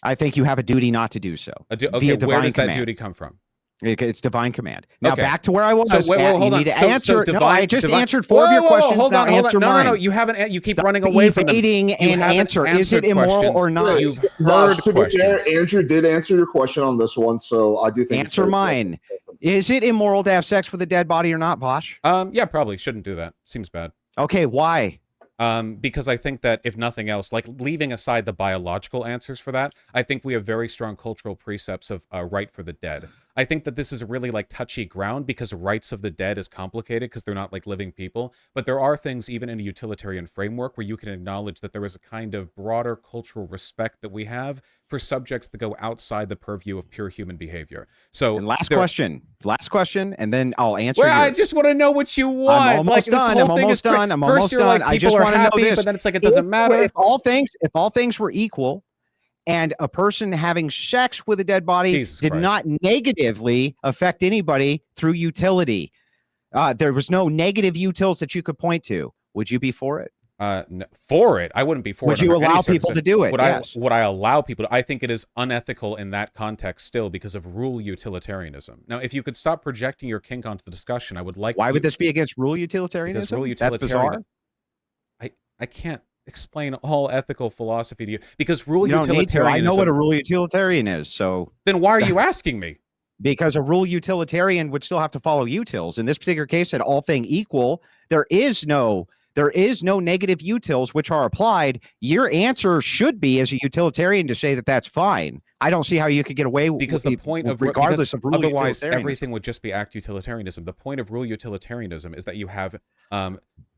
Speaker 2: I think you have a duty not to do so.
Speaker 3: Okay,
Speaker 2: via
Speaker 3: where
Speaker 2: divine
Speaker 3: does that
Speaker 2: command.
Speaker 3: duty come from?
Speaker 2: It's divine command. Now
Speaker 3: Okay.
Speaker 2: back to where I was.
Speaker 3: So, wait, hold
Speaker 2: you
Speaker 3: on.
Speaker 2: need to
Speaker 3: So
Speaker 2: answer. No,
Speaker 3: divine-
Speaker 2: I just
Speaker 3: divine-
Speaker 2: answered four of your questions.
Speaker 3: Hold
Speaker 2: now
Speaker 3: on, hold
Speaker 2: answer
Speaker 3: on.
Speaker 2: mine.
Speaker 3: No. You haven't. You keep
Speaker 2: Stop
Speaker 3: running away from them.
Speaker 2: evading
Speaker 3: You
Speaker 2: and
Speaker 3: haven't
Speaker 2: answer. Is
Speaker 3: answered
Speaker 2: it immoral
Speaker 3: questions.
Speaker 2: or not?
Speaker 3: You've
Speaker 1: Vaush,
Speaker 3: heard
Speaker 1: to be fair,
Speaker 3: questions.
Speaker 1: Andrew did answer your question on this one, so I do think it's
Speaker 2: Answer
Speaker 1: fair.
Speaker 2: mine. Is it immoral to have sex with a dead body or not, Vaush?
Speaker 3: Yeah, probably shouldn't do that. Seems bad.
Speaker 2: Okay, why?
Speaker 3: because I think that if nothing else, like leaving aside the biological answers for that, I think we have very strong cultural precepts of right for the dead. I think that this is really like touchy ground because rights of the dead is complicated because they're not like living people. But there are things even in a utilitarian framework where you can acknowledge that there is a kind of broader cultural respect that we have for subjects that go outside the purview of pure human behavior. So
Speaker 2: And last question, and then I'll answer.
Speaker 3: Well, I just want to know what you want.
Speaker 2: I'm almost done. I'm almost done. I'm almost done. I just want to know this.
Speaker 3: But then it's like it doesn't matter.
Speaker 2: If all things were equal, and a person having sex with a dead body did not negatively affect anybody through utility, there was no negative utils that you could point to, would you be for it?
Speaker 3: No, for it, I wouldn't be for it.
Speaker 2: Would you allow people to do it?
Speaker 3: Would I allow people to? I think it is unethical in that context still because of rule utilitarianism. Now, if you could stop projecting your kink onto the discussion, I would like.
Speaker 2: Why would this be against rule utilitarianism?
Speaker 3: Because rule utilitarianism.
Speaker 2: That's bizarre.
Speaker 3: I can't explain all ethical philosophy to you because rule
Speaker 2: utilitarianism. I know what a rule utilitarian is. So
Speaker 3: then why are you asking me?
Speaker 2: Because a rule utilitarian would still have to follow utils. In this particular case, at all thing equal, there is no negative utils which are applied. Your answer should be, as a utilitarian, to say that that's fine. I don't see how you could get away
Speaker 3: because
Speaker 2: with
Speaker 3: the point of
Speaker 2: regardless of rule
Speaker 3: otherwise everything would just be act utilitarianism. The point of rule utilitarianism is that you have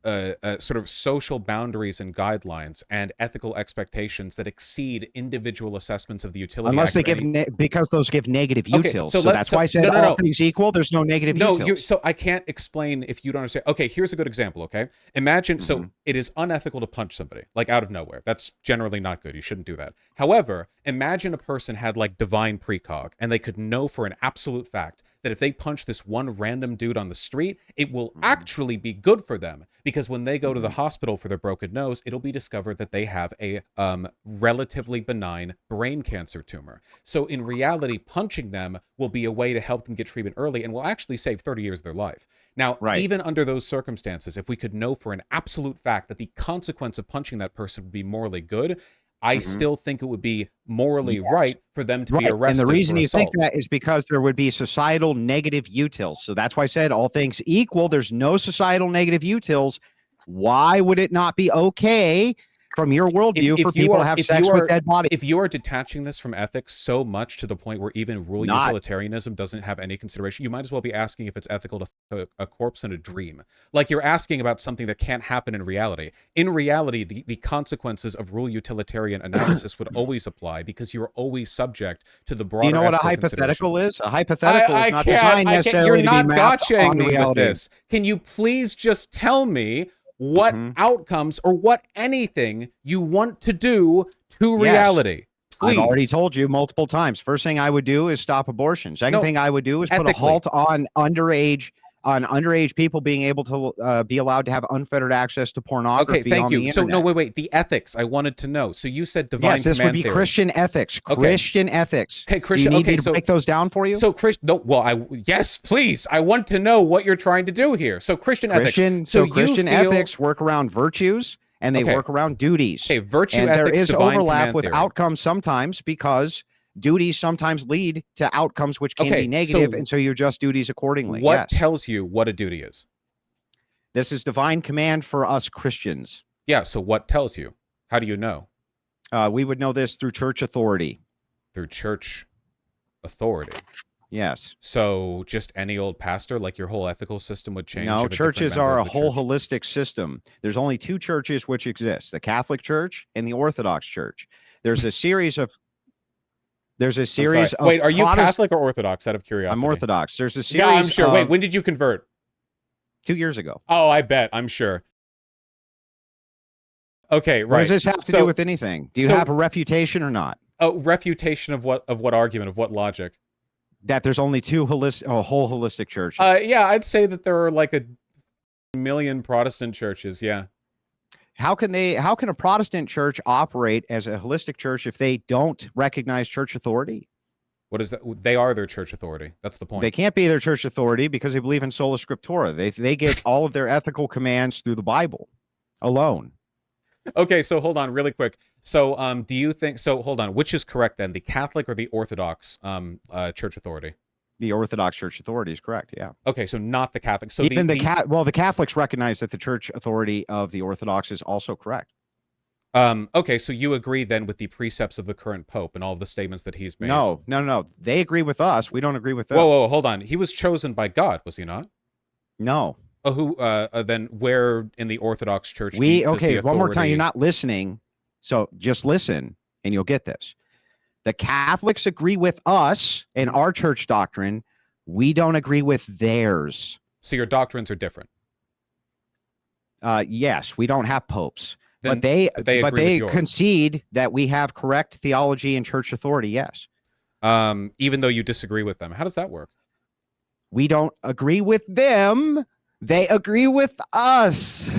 Speaker 3: sort of social boundaries and guidelines and ethical expectations that exceed individual assessments of the utility.
Speaker 2: Unless they give because those give negative utils. So that's why I said all things equal. There's no negative utils.
Speaker 3: So I can't explain if you don't understand. Okay, here's a good example. Okay, imagine so it is unethical to punch somebody like out of nowhere. That's generally not good. You shouldn't do that. However, imagine a person had like divine precog and they could know for an absolute fact that if they punch this one random dude on the street, it will actually be good for them because when they go to the hospital for their broken nose, it'll be discovered that they have a relatively benign brain cancer tumor. So in reality, punching them will be a way to help them get treatment early and will actually save 30 years of their life. Now, even under those circumstances, if we could know for an absolute fact that the consequence of punching that person would be morally good, I still think it would be morally right for them to be arrested.
Speaker 2: And the reason you
Speaker 3: think
Speaker 2: that is because there would be societal negative utils. So that's why I said all things equal, there's no societal negative utils. Why would it not be okay from your worldview for people to have sex with dead bodies?
Speaker 3: If you are detaching this from ethics so much to the point where even rule utilitarianism doesn't have any consideration, you might as well be asking if it's ethical to f a corpse in a dream. Like you're asking about something that can't happen in reality. In reality, the consequences of rule utilitarian analysis would always apply because you're always subject to the broader.
Speaker 2: Do you know what a hypothetical is? A hypothetical is not designed necessarily to be mapped onto reality.
Speaker 3: This. Can you please just tell me what outcomes or what anything you want to do to reality? Please.
Speaker 2: I've already told you multiple times. First thing I would do is stop abortion. Second thing I would do is put a halt on underage people being able to be allowed to have unfettered access to pornography.
Speaker 3: Okay, thank you.
Speaker 2: So
Speaker 3: no, wait. The ethics I wanted to know. So you said divine
Speaker 2: this would be
Speaker 3: theory.
Speaker 2: Christian ethics. Christian ethics.
Speaker 3: Okay, Christian.
Speaker 2: Do you need me to break those down for you?
Speaker 3: So yes, please. I want to know what you're trying to do here. So Christian ethics.
Speaker 2: So Christian ethics work around virtues and they work around duties.
Speaker 3: Okay, virtue
Speaker 2: and
Speaker 3: ethics.
Speaker 2: There is
Speaker 3: divine
Speaker 2: overlap with
Speaker 3: theory.
Speaker 2: outcomes sometimes because duties sometimes lead to outcomes which can be negative, and so you adjust duties accordingly.
Speaker 3: What tells you what a duty is?
Speaker 2: This is divine command for us Christians.
Speaker 3: Yeah, so what tells you? How do you know?
Speaker 2: We would know this through church authority.
Speaker 3: Through church authority?
Speaker 2: Yes.
Speaker 3: So just any old pastor, like your whole ethical system would change?
Speaker 2: No, churches are a whole holistic system. There's only two churches which exist, the Catholic Church and the Orthodox Church. There's a series of
Speaker 3: Wait, are you Catholic or Orthodox, out of curiosity?
Speaker 2: I'm Orthodox. There's a series.
Speaker 3: Yeah, I'm sure. Wait, when did you convert?
Speaker 2: 2 years ago.
Speaker 3: Oh, I bet. I'm sure. Okay, right.
Speaker 2: What does this have to do with anything? Do you have a refutation or not?
Speaker 3: Oh, refutation of what? Of what argument? Of what logic?
Speaker 2: That there's only two whole holistic churches.
Speaker 3: Yeah, I'd say that there are like a million Protestant churches. Yeah.
Speaker 2: How can a Protestant church operate as a holistic church if they don't recognize church authority?
Speaker 3: What is that? They are their church authority. That's the point.
Speaker 2: They can't be their church authority because they believe in sola scriptura. They get all of their ethical commands through the Bible alone.
Speaker 3: Okay, so hold on really quick. So do you think, so hold on, which is correct then, the Catholic or the Orthodox church authority?
Speaker 2: The Orthodox Church authority is correct. Yeah.
Speaker 3: Okay, so not the Catholic. So
Speaker 2: Even the Catholics recognize that the church authority of the Orthodox is also correct.
Speaker 3: Okay, so you agree then with the precepts of the current Pope and all of the statements that he's made?
Speaker 2: No. They agree with us. We don't agree with them.
Speaker 3: Whoa, hold on. He was chosen by God, was he not?
Speaker 2: No.
Speaker 3: Oh, who? Then where in the Orthodox Church?
Speaker 2: One more time. You're not listening, so just listen, and you'll get this. The Catholics agree with us and our church doctrine. We don't agree with theirs.
Speaker 3: So your doctrines are different.
Speaker 2: Yes, we don't have popes,
Speaker 3: Then,
Speaker 2: but they
Speaker 3: yours.
Speaker 2: concede that we have correct theology and church authority. Yes.
Speaker 3: Even though you disagree with them, how does that work?
Speaker 2: We don't agree with them. They agree with us.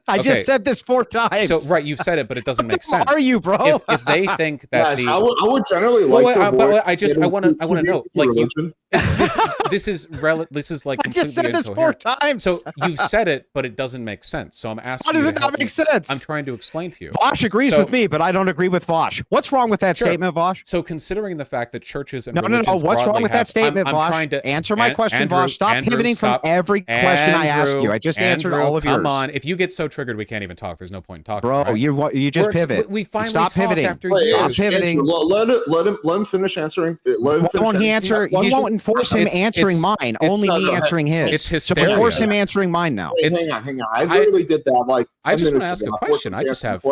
Speaker 2: I just said this 4 times.
Speaker 3: So right, you've said it, but it doesn't make sense.
Speaker 2: Are you, bro?
Speaker 3: If they think that
Speaker 1: Guys, I would generally like to avoid.
Speaker 3: I want to know, like
Speaker 1: religion.
Speaker 3: this is like
Speaker 2: I just said this 4 times.
Speaker 3: So you've said it, but it doesn't make sense. So I'm asking.
Speaker 2: How does
Speaker 3: you
Speaker 2: it
Speaker 3: to
Speaker 2: not
Speaker 3: help
Speaker 2: make
Speaker 3: me.
Speaker 2: sense?
Speaker 3: I'm trying to explain to you.
Speaker 2: Vaush agrees with me, but I don't agree with Vaush. What's wrong with that statement, Vaush?
Speaker 3: So considering the fact that churches and
Speaker 2: No. What's wrong with that statement, Vaush?
Speaker 3: Trying to
Speaker 2: answer my question, Vaush. Stop pivoting from every question I ask you. I just answered all of yours.
Speaker 3: Come on. If you get so triggered, we can't even talk. There's no point in talking.
Speaker 2: Bro,
Speaker 3: right?
Speaker 2: you just pivot.
Speaker 3: We finally
Speaker 2: stop pivoting.
Speaker 3: after
Speaker 1: Wait,
Speaker 3: years.
Speaker 2: Stop pivoting.
Speaker 1: Let him finish answering. Let him finish
Speaker 2: Won't he answer? You won't enforce him answering mine. Only me answering his.
Speaker 3: It's hysteria.
Speaker 2: So enforce him answering mine now.
Speaker 1: Hang on. I literally did that like 10
Speaker 3: I just want to
Speaker 1: minutes
Speaker 3: ask
Speaker 1: ago.
Speaker 3: a question. I just have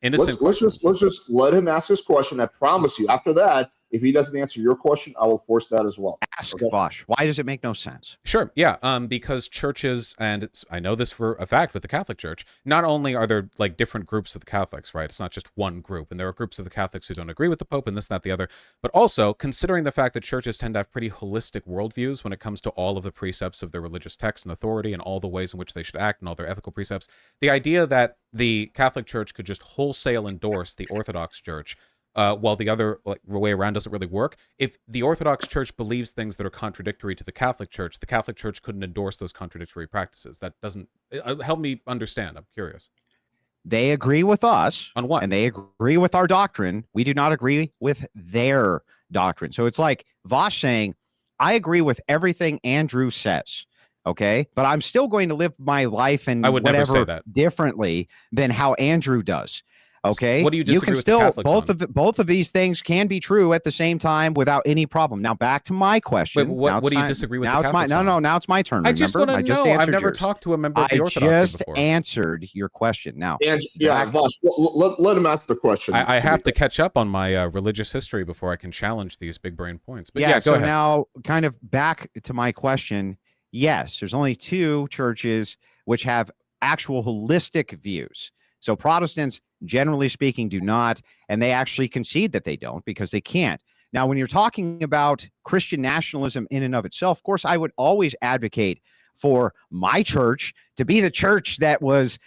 Speaker 3: innocent.
Speaker 1: Let's just let him ask his question. I promise you. After that, if he doesn't answer your question, I will force that as well.
Speaker 2: Ask Vaush. Why does it make no sense?
Speaker 3: Sure. Yeah. Because churches, and I know this for a fact with the Catholic Church, not only are there like different groups of the Catholics, right? It's not just one group, and there are groups of the Catholics who don't agree with the Pope and this, that, the other. But also considering the fact that churches tend to have pretty holistic worldviews when it comes to all of the precepts of their religious text and authority and all the ways in which they should act and all their ethical precepts, the idea that the Catholic Church could just wholesale endorse the Orthodox Church while the other way around doesn't really work. If the Orthodox Church believes things that are contradictory to the Catholic Church couldn't endorse those contradictory practices. That doesn't help me understand. I'm curious.
Speaker 2: They agree with us
Speaker 3: on what,
Speaker 2: and they agree with our doctrine. We do not agree with their doctrine. So it's like Vaush saying, "I agree with everything Andrew says." Okay, but I'm still going to live my life and
Speaker 3: I would never say
Speaker 2: whatever
Speaker 3: that.
Speaker 2: Differently than how Andrew does. Okay,
Speaker 3: what do you disagree
Speaker 2: can
Speaker 3: with
Speaker 2: still
Speaker 3: the Catholics on?
Speaker 2: both of these things can be true at the same time without any problem. Now back to my question.
Speaker 3: Wait, what do you disagree with?
Speaker 2: Now
Speaker 3: the
Speaker 2: it's my
Speaker 3: Catholics on?
Speaker 2: Now it's my turn.
Speaker 3: I just want to know. I've never talked to a member of the Orthodox before.
Speaker 2: I just answered your question. Now,
Speaker 1: Vaush, let him ask the question.
Speaker 3: I have to catch up on my religious history before I can challenge these big brain points. But
Speaker 2: go
Speaker 3: ahead.
Speaker 2: Now, kind of back to my question. Yes, there's only 2 churches which have actual holistic views. So Protestants, generally speaking, do not, and they actually concede that they don't because they can't. Now, when you're talking about Christian nationalism in and of itself, of course, I would always advocate for my church to be the church that was,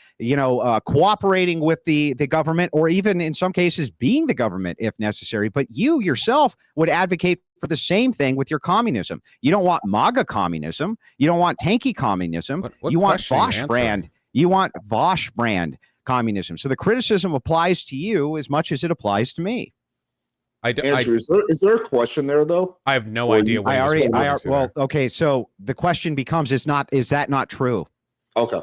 Speaker 2: cooperating with the government, or even in some cases being the government if necessary. But you yourself would advocate for the same thing with your communism. You don't want MAGA communism. You don't want tanky communism.
Speaker 3: What
Speaker 2: you want Vaush brand. You want Vaush brand communism. So the criticism applies to you as much as it applies to me.
Speaker 1: Andrew, is there a question there though?
Speaker 3: I have no idea.
Speaker 2: Okay. So the question becomes: is that not true?
Speaker 1: Okay.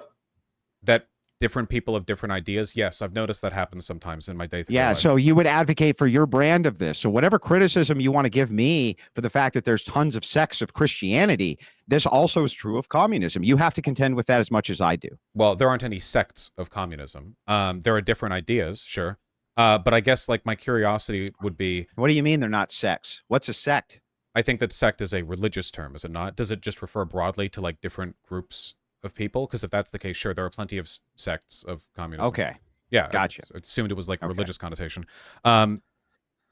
Speaker 3: That different people have different ideas. Yes, I've noticed that happens sometimes in my day-to-day life.
Speaker 2: So you would advocate for your brand of this. So whatever criticism you want to give me for the fact that there's tons of sects of Christianity, this also is true of communism. You have to contend with that as much as I do.
Speaker 3: Well, there aren't any sects of communism. There are different ideas, sure. But I guess my curiosity would be...
Speaker 2: What do you mean they're not sects? What's a sect?
Speaker 3: I think that sect is a religious term, is it not? Does it just refer broadly to different groups of people? Because if that's the case, sure, there are plenty of sects of communism.
Speaker 2: Okay.
Speaker 3: Yeah.
Speaker 2: Gotcha.
Speaker 3: I assumed it was a religious connotation. I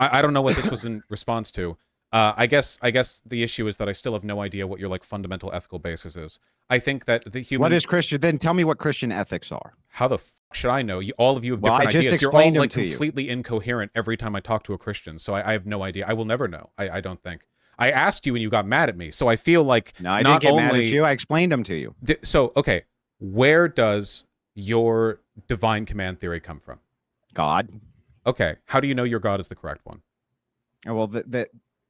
Speaker 3: don't know what this was in response to. I guess the issue is that I still have no idea what your fundamental ethical basis is. I think that the human... What
Speaker 2: is Christian? Then tell me what Christian ethics are.
Speaker 3: How the f should I know? All of you have different ideas. You're all completely incoherent every time I talk to a Christian. So I have no idea. I will never know. I don't think. I asked you and you got mad at me. So I feel like
Speaker 2: no, I didn't get mad at you. I explained them to you.
Speaker 3: So okay, where does your divine command theory come from?
Speaker 2: God.
Speaker 3: Okay, how do you know your God is the correct one?
Speaker 2: Well,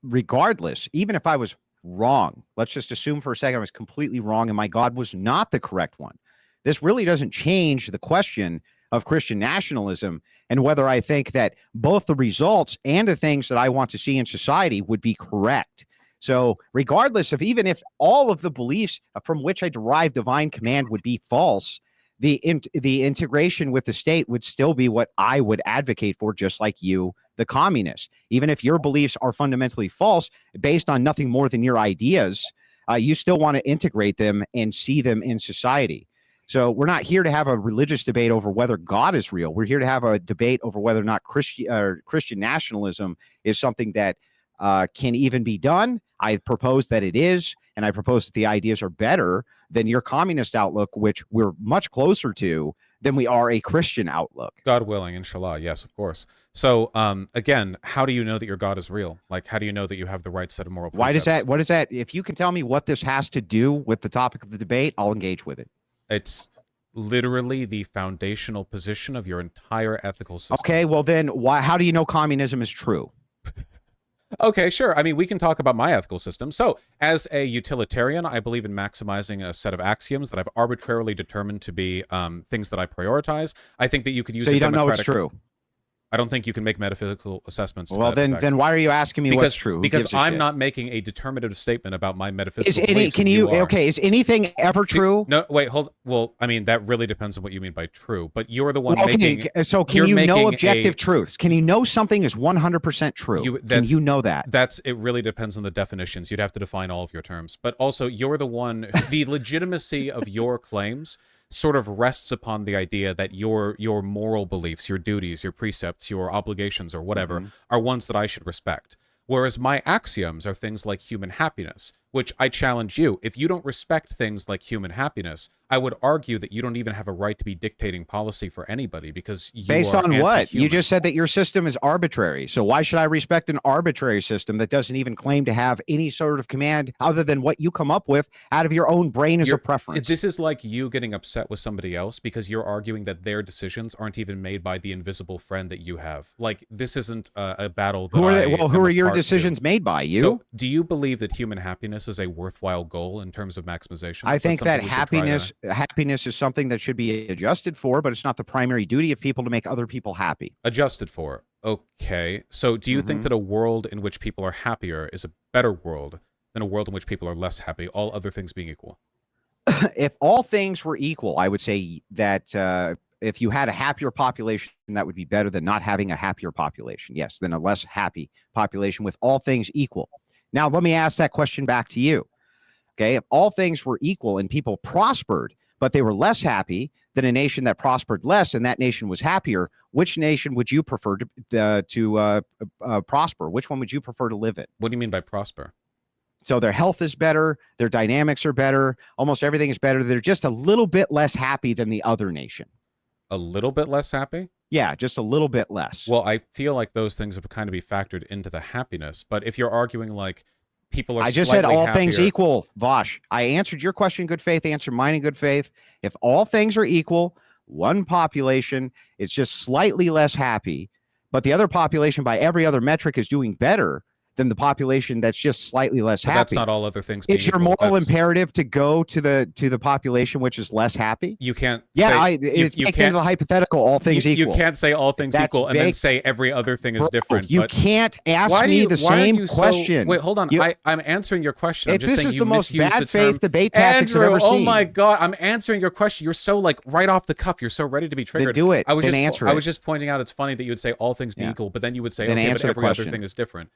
Speaker 2: regardless, even if I was wrong. Let's just assume for a second I was completely wrong and my God was not the correct one. This really doesn't change the question of Christian nationalism and whether I think that both the results and the things that I want to see in society would be correct. So regardless of, even if all of the beliefs from which I derive divine command would be false, the integration with the state would still be what I would advocate for, just like you, the communist. Even if your beliefs are fundamentally false, based on nothing more than your ideas, you still want to integrate them and see them in society. So we're not here to have a religious debate over whether God is real. We're here to have a debate over whether or not Christian nationalism is something that can even be done. I propose that it is, and I propose that the ideas are better than your communist outlook, which we're much closer to than we are a Christian outlook.
Speaker 3: God willing, inshallah. Yes, of course. So again, how do you know that your God is real? Like, how do you know that you have the right set of moral precepts?
Speaker 2: What is that? If you can tell me what this has to do with the topic of the debate, I'll engage with it.
Speaker 3: It's literally the foundational position of your entire ethical system.
Speaker 2: Okay, well then how do you know communism is true?
Speaker 3: Okay, sure. I mean, we can talk about my ethical system. So, as a utilitarian, I believe in maximizing a set of axioms that I've arbitrarily determined to be things that I prioritize. I think that you could use.
Speaker 2: So you don't know it's true.
Speaker 3: I don't think you can make metaphysical assessments.
Speaker 2: Well, then why are you asking me what's true?
Speaker 3: Because I'm not making a determinative statement about my metaphysical beliefs.
Speaker 2: Is anything ever true?
Speaker 3: No, wait, hold. Well, I mean, that really depends on what you mean by true. But you're the one making.
Speaker 2: Can you know objective truths? Can you know something is 100% true? Can you know that?
Speaker 3: It really depends on the definitions. You'd have to define all of your terms. But also, you're the one. The legitimacy of your claims sort of rests upon the idea that your moral beliefs, your duties, your precepts, your obligations, or whatever, are ones that I should respect. Whereas my axioms are things like human happiness, which I challenge you. If you don't respect things like human happiness, I would argue that you don't even have a right to be dictating policy for anybody, because you
Speaker 2: based
Speaker 3: are
Speaker 2: on what?
Speaker 3: anti-human.
Speaker 2: You just said that your system is arbitrary. So why should I respect an arbitrary system that doesn't even claim to have any sort of command other than what you come up with out of your own brain as a preference?
Speaker 3: This is like you getting upset with somebody else because you're arguing that their decisions aren't even made by the invisible friend that you have. Like, this isn't a battle that
Speaker 2: who are your decisions made by? You?
Speaker 3: So do you believe that human happiness is a worthwhile goal in terms of maximization?
Speaker 2: I think that happiness is something that should be adjusted for, but it's not the primary duty of people to make other people happy.
Speaker 3: Adjusted for. Okay. So do you think that a world in which people are happier is a better world than a world in which people are less happy, all other things being equal?
Speaker 2: If all things were equal, I would say that if you had a happier population, that would be better than not having a happier population. Yes, than a less happy population with all things equal. Now, let me ask that question back to you. Okay, if all things were equal and people prospered, but they were less happy than a nation that prospered less and that nation was happier, which nation would you prefer to prosper? Which one would you prefer to live in?
Speaker 3: What do you mean by prosper?
Speaker 2: So their health is better, their dynamics are better, almost everything is better. They're just a little bit less happy than the other nation.
Speaker 3: A little bit less happy?
Speaker 2: Yeah, just a little bit less.
Speaker 3: Well, I feel like those things would kind of be factored into the happiness. But if you're arguing like people are, I just said all
Speaker 2: things equal, Vaush. I answered your question in good faith, answered mine in good faith. If all things are equal, one population is just slightly less happy, but the other population by every other metric is doing better than the population that's just slightly less happy.
Speaker 3: That's not all other things being
Speaker 2: It's your
Speaker 3: equal.
Speaker 2: moral imperative to go to the population which is less happy.
Speaker 3: You can't.
Speaker 2: Yeah, it's baked into the hypothetical. All things equal.
Speaker 3: You can't say all things equal and then say every other thing is different.
Speaker 2: You can't ask me the same question.
Speaker 3: Wait, hold on. I'm answering your question. I'm just
Speaker 2: this
Speaker 3: saying
Speaker 2: is
Speaker 3: you
Speaker 2: the most
Speaker 3: misused
Speaker 2: bad
Speaker 3: the
Speaker 2: faith
Speaker 3: term.
Speaker 2: debate tactics I've ever seen.
Speaker 3: Oh my God! I'm answering your question. You're so like right off the cuff. You're so ready to be triggered.
Speaker 2: Then do it.
Speaker 3: I was
Speaker 2: I
Speaker 3: was just pointing out it's funny that you would say all things be equal, but then you would say okay, but every other thing is different.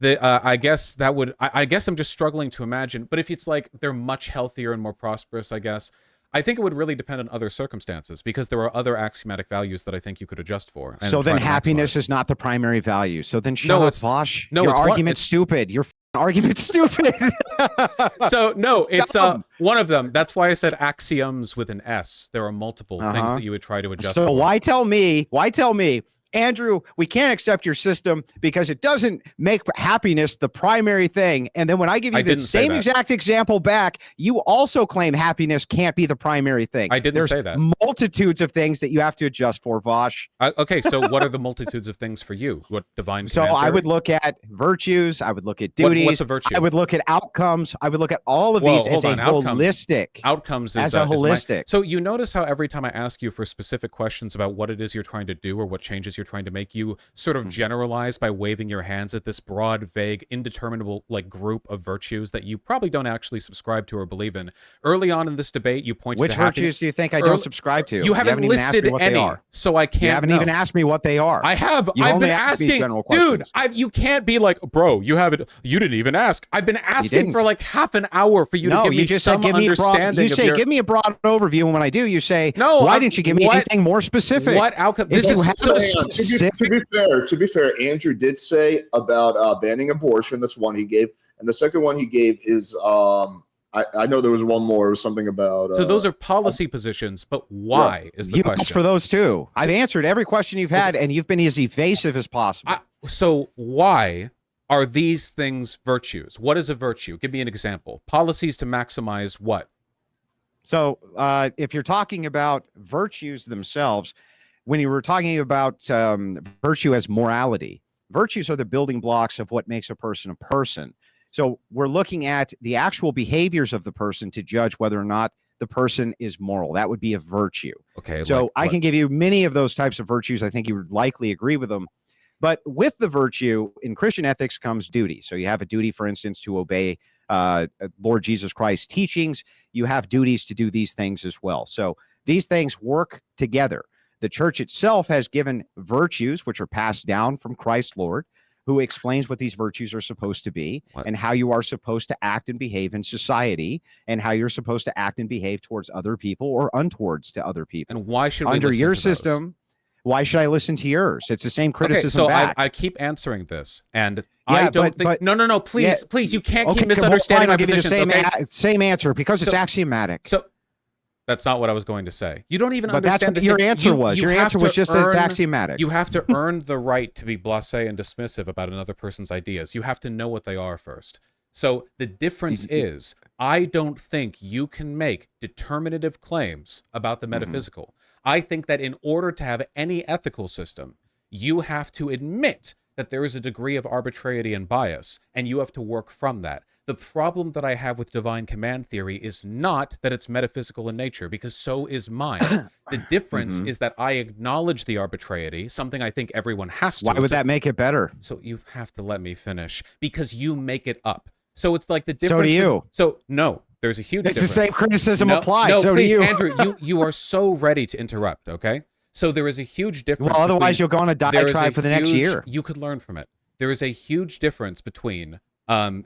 Speaker 3: I guess that would. I guess I'm just struggling to imagine. But if it's like they're much healthier and more prosperous, I guess I think it would really depend on other circumstances because there are other axiomatic values that I think you could adjust for.
Speaker 2: So then happiness is not the primary value. So then shut up, Vaush.
Speaker 3: No,
Speaker 2: your argument's stupid. Your argument's stupid.
Speaker 3: So no, it's one of them. That's why I said axioms with an S. There are multiple things that you would try to adjust.
Speaker 2: So
Speaker 3: for.
Speaker 2: why tell me Andrew, we can't accept your system because it doesn't make happiness the primary thing. And then when I give you the same exact example back, you also claim happiness can't be the primary thing.
Speaker 3: I didn't say that.
Speaker 2: Multitudes of things that you have to adjust for, Vaush.
Speaker 3: Okay, so what are the multitudes of things for you? What divine
Speaker 2: So I would look at virtues. I would look at duties.
Speaker 3: What's a virtue?
Speaker 2: I would look at outcomes. I would look at all of these as a holistic.
Speaker 3: Outcomes
Speaker 2: as a holistic.
Speaker 3: So you notice how every time I ask you for specific questions about what it is you're trying to do or what changes you're trying to make, you sort of generalize by waving your hands at this broad, vague, indeterminable group of virtues that you probably don't actually subscribe to or believe in. Early on in this debate, you pointed
Speaker 2: to virtues do you think I don't subscribe to?
Speaker 3: You haven't listed any, so I can't.
Speaker 2: You haven't even asked me what they are.
Speaker 3: I have. I've been asking, dude. You can't be like, bro. You haven't. You didn't even ask. I've been asking for like half an hour for you to give me some understanding.
Speaker 2: You say, give me a broad overview, and when I do, you say, no. Why didn't you give me anything more specific?
Speaker 3: What outcome?
Speaker 1: To be fair, Andrew did say about banning abortion. That's one he gave, and the second one he gave is I know there was one more. It was something about.
Speaker 3: So those are policy positions, but why is the question?
Speaker 2: You asked for those too. I've answered every question you've had, and you've been as evasive as possible.
Speaker 3: So why are these things virtues? What is a virtue? Give me an example. Policies to maximize what?
Speaker 2: So if you're talking about virtues themselves, when you were talking about virtue as morality, virtues are the building blocks of what makes a person. So we're looking at the actual behaviors of the person to judge whether or not the person is moral. That would be a virtue.
Speaker 3: Okay.
Speaker 2: So I can give you many of those types of virtues. I think you would likely agree with them. But with the virtue in Christian ethics comes duty. So you have a duty, for instance, to obey Lord Jesus Christ's teachings. You have duties to do these things as well. So these things work together. The church itself has given virtues which are passed down from Christ Lord, who explains what these virtues are supposed to be and how you are supposed to act and behave in society and how you're supposed to act and behave towards other people or untowards to other people.
Speaker 3: And why should we
Speaker 2: under
Speaker 3: listen
Speaker 2: your
Speaker 3: to
Speaker 2: system?
Speaker 3: Those?
Speaker 2: Why should I listen to yours? It's the same criticism.
Speaker 3: Okay, so
Speaker 2: back.
Speaker 3: I keep answering this, and I don't think. No, please, please, you can't keep
Speaker 2: well,
Speaker 3: misunderstanding my
Speaker 2: I'll give you
Speaker 3: positions.
Speaker 2: the same answer because it's axiomatic.
Speaker 3: So that's not what I was going to say. You don't even
Speaker 2: but
Speaker 3: understand.
Speaker 2: That's what your answer was. Your answer was just that it's axiomatic.
Speaker 3: You have to earn the right to be blasé and dismissive about another person's ideas. You have to know what they are first. So the difference is, I don't think you can make determinative claims about the metaphysical. I think that in order to have any ethical system, you have to admit that there is a degree of arbitrarity and bias, and you have to work from that. The problem that I have with divine command theory is not that it's metaphysical in nature, because so is mine. The difference is that I acknowledge the arbitrarity, something I think everyone has to.
Speaker 2: Why would that make it better?
Speaker 3: So you have to let me finish, because you make it up. So it's like the difference.
Speaker 2: So do you.
Speaker 3: No, there's a huge difference.
Speaker 2: It's the same criticism applied.
Speaker 3: No,
Speaker 2: so
Speaker 3: please,
Speaker 2: do you.
Speaker 3: Andrew, you are so ready to interrupt, okay? So there is a huge difference.
Speaker 2: Well, otherwise you'll go on a diatribe for the next year.
Speaker 3: You could learn from it. There is a huge difference between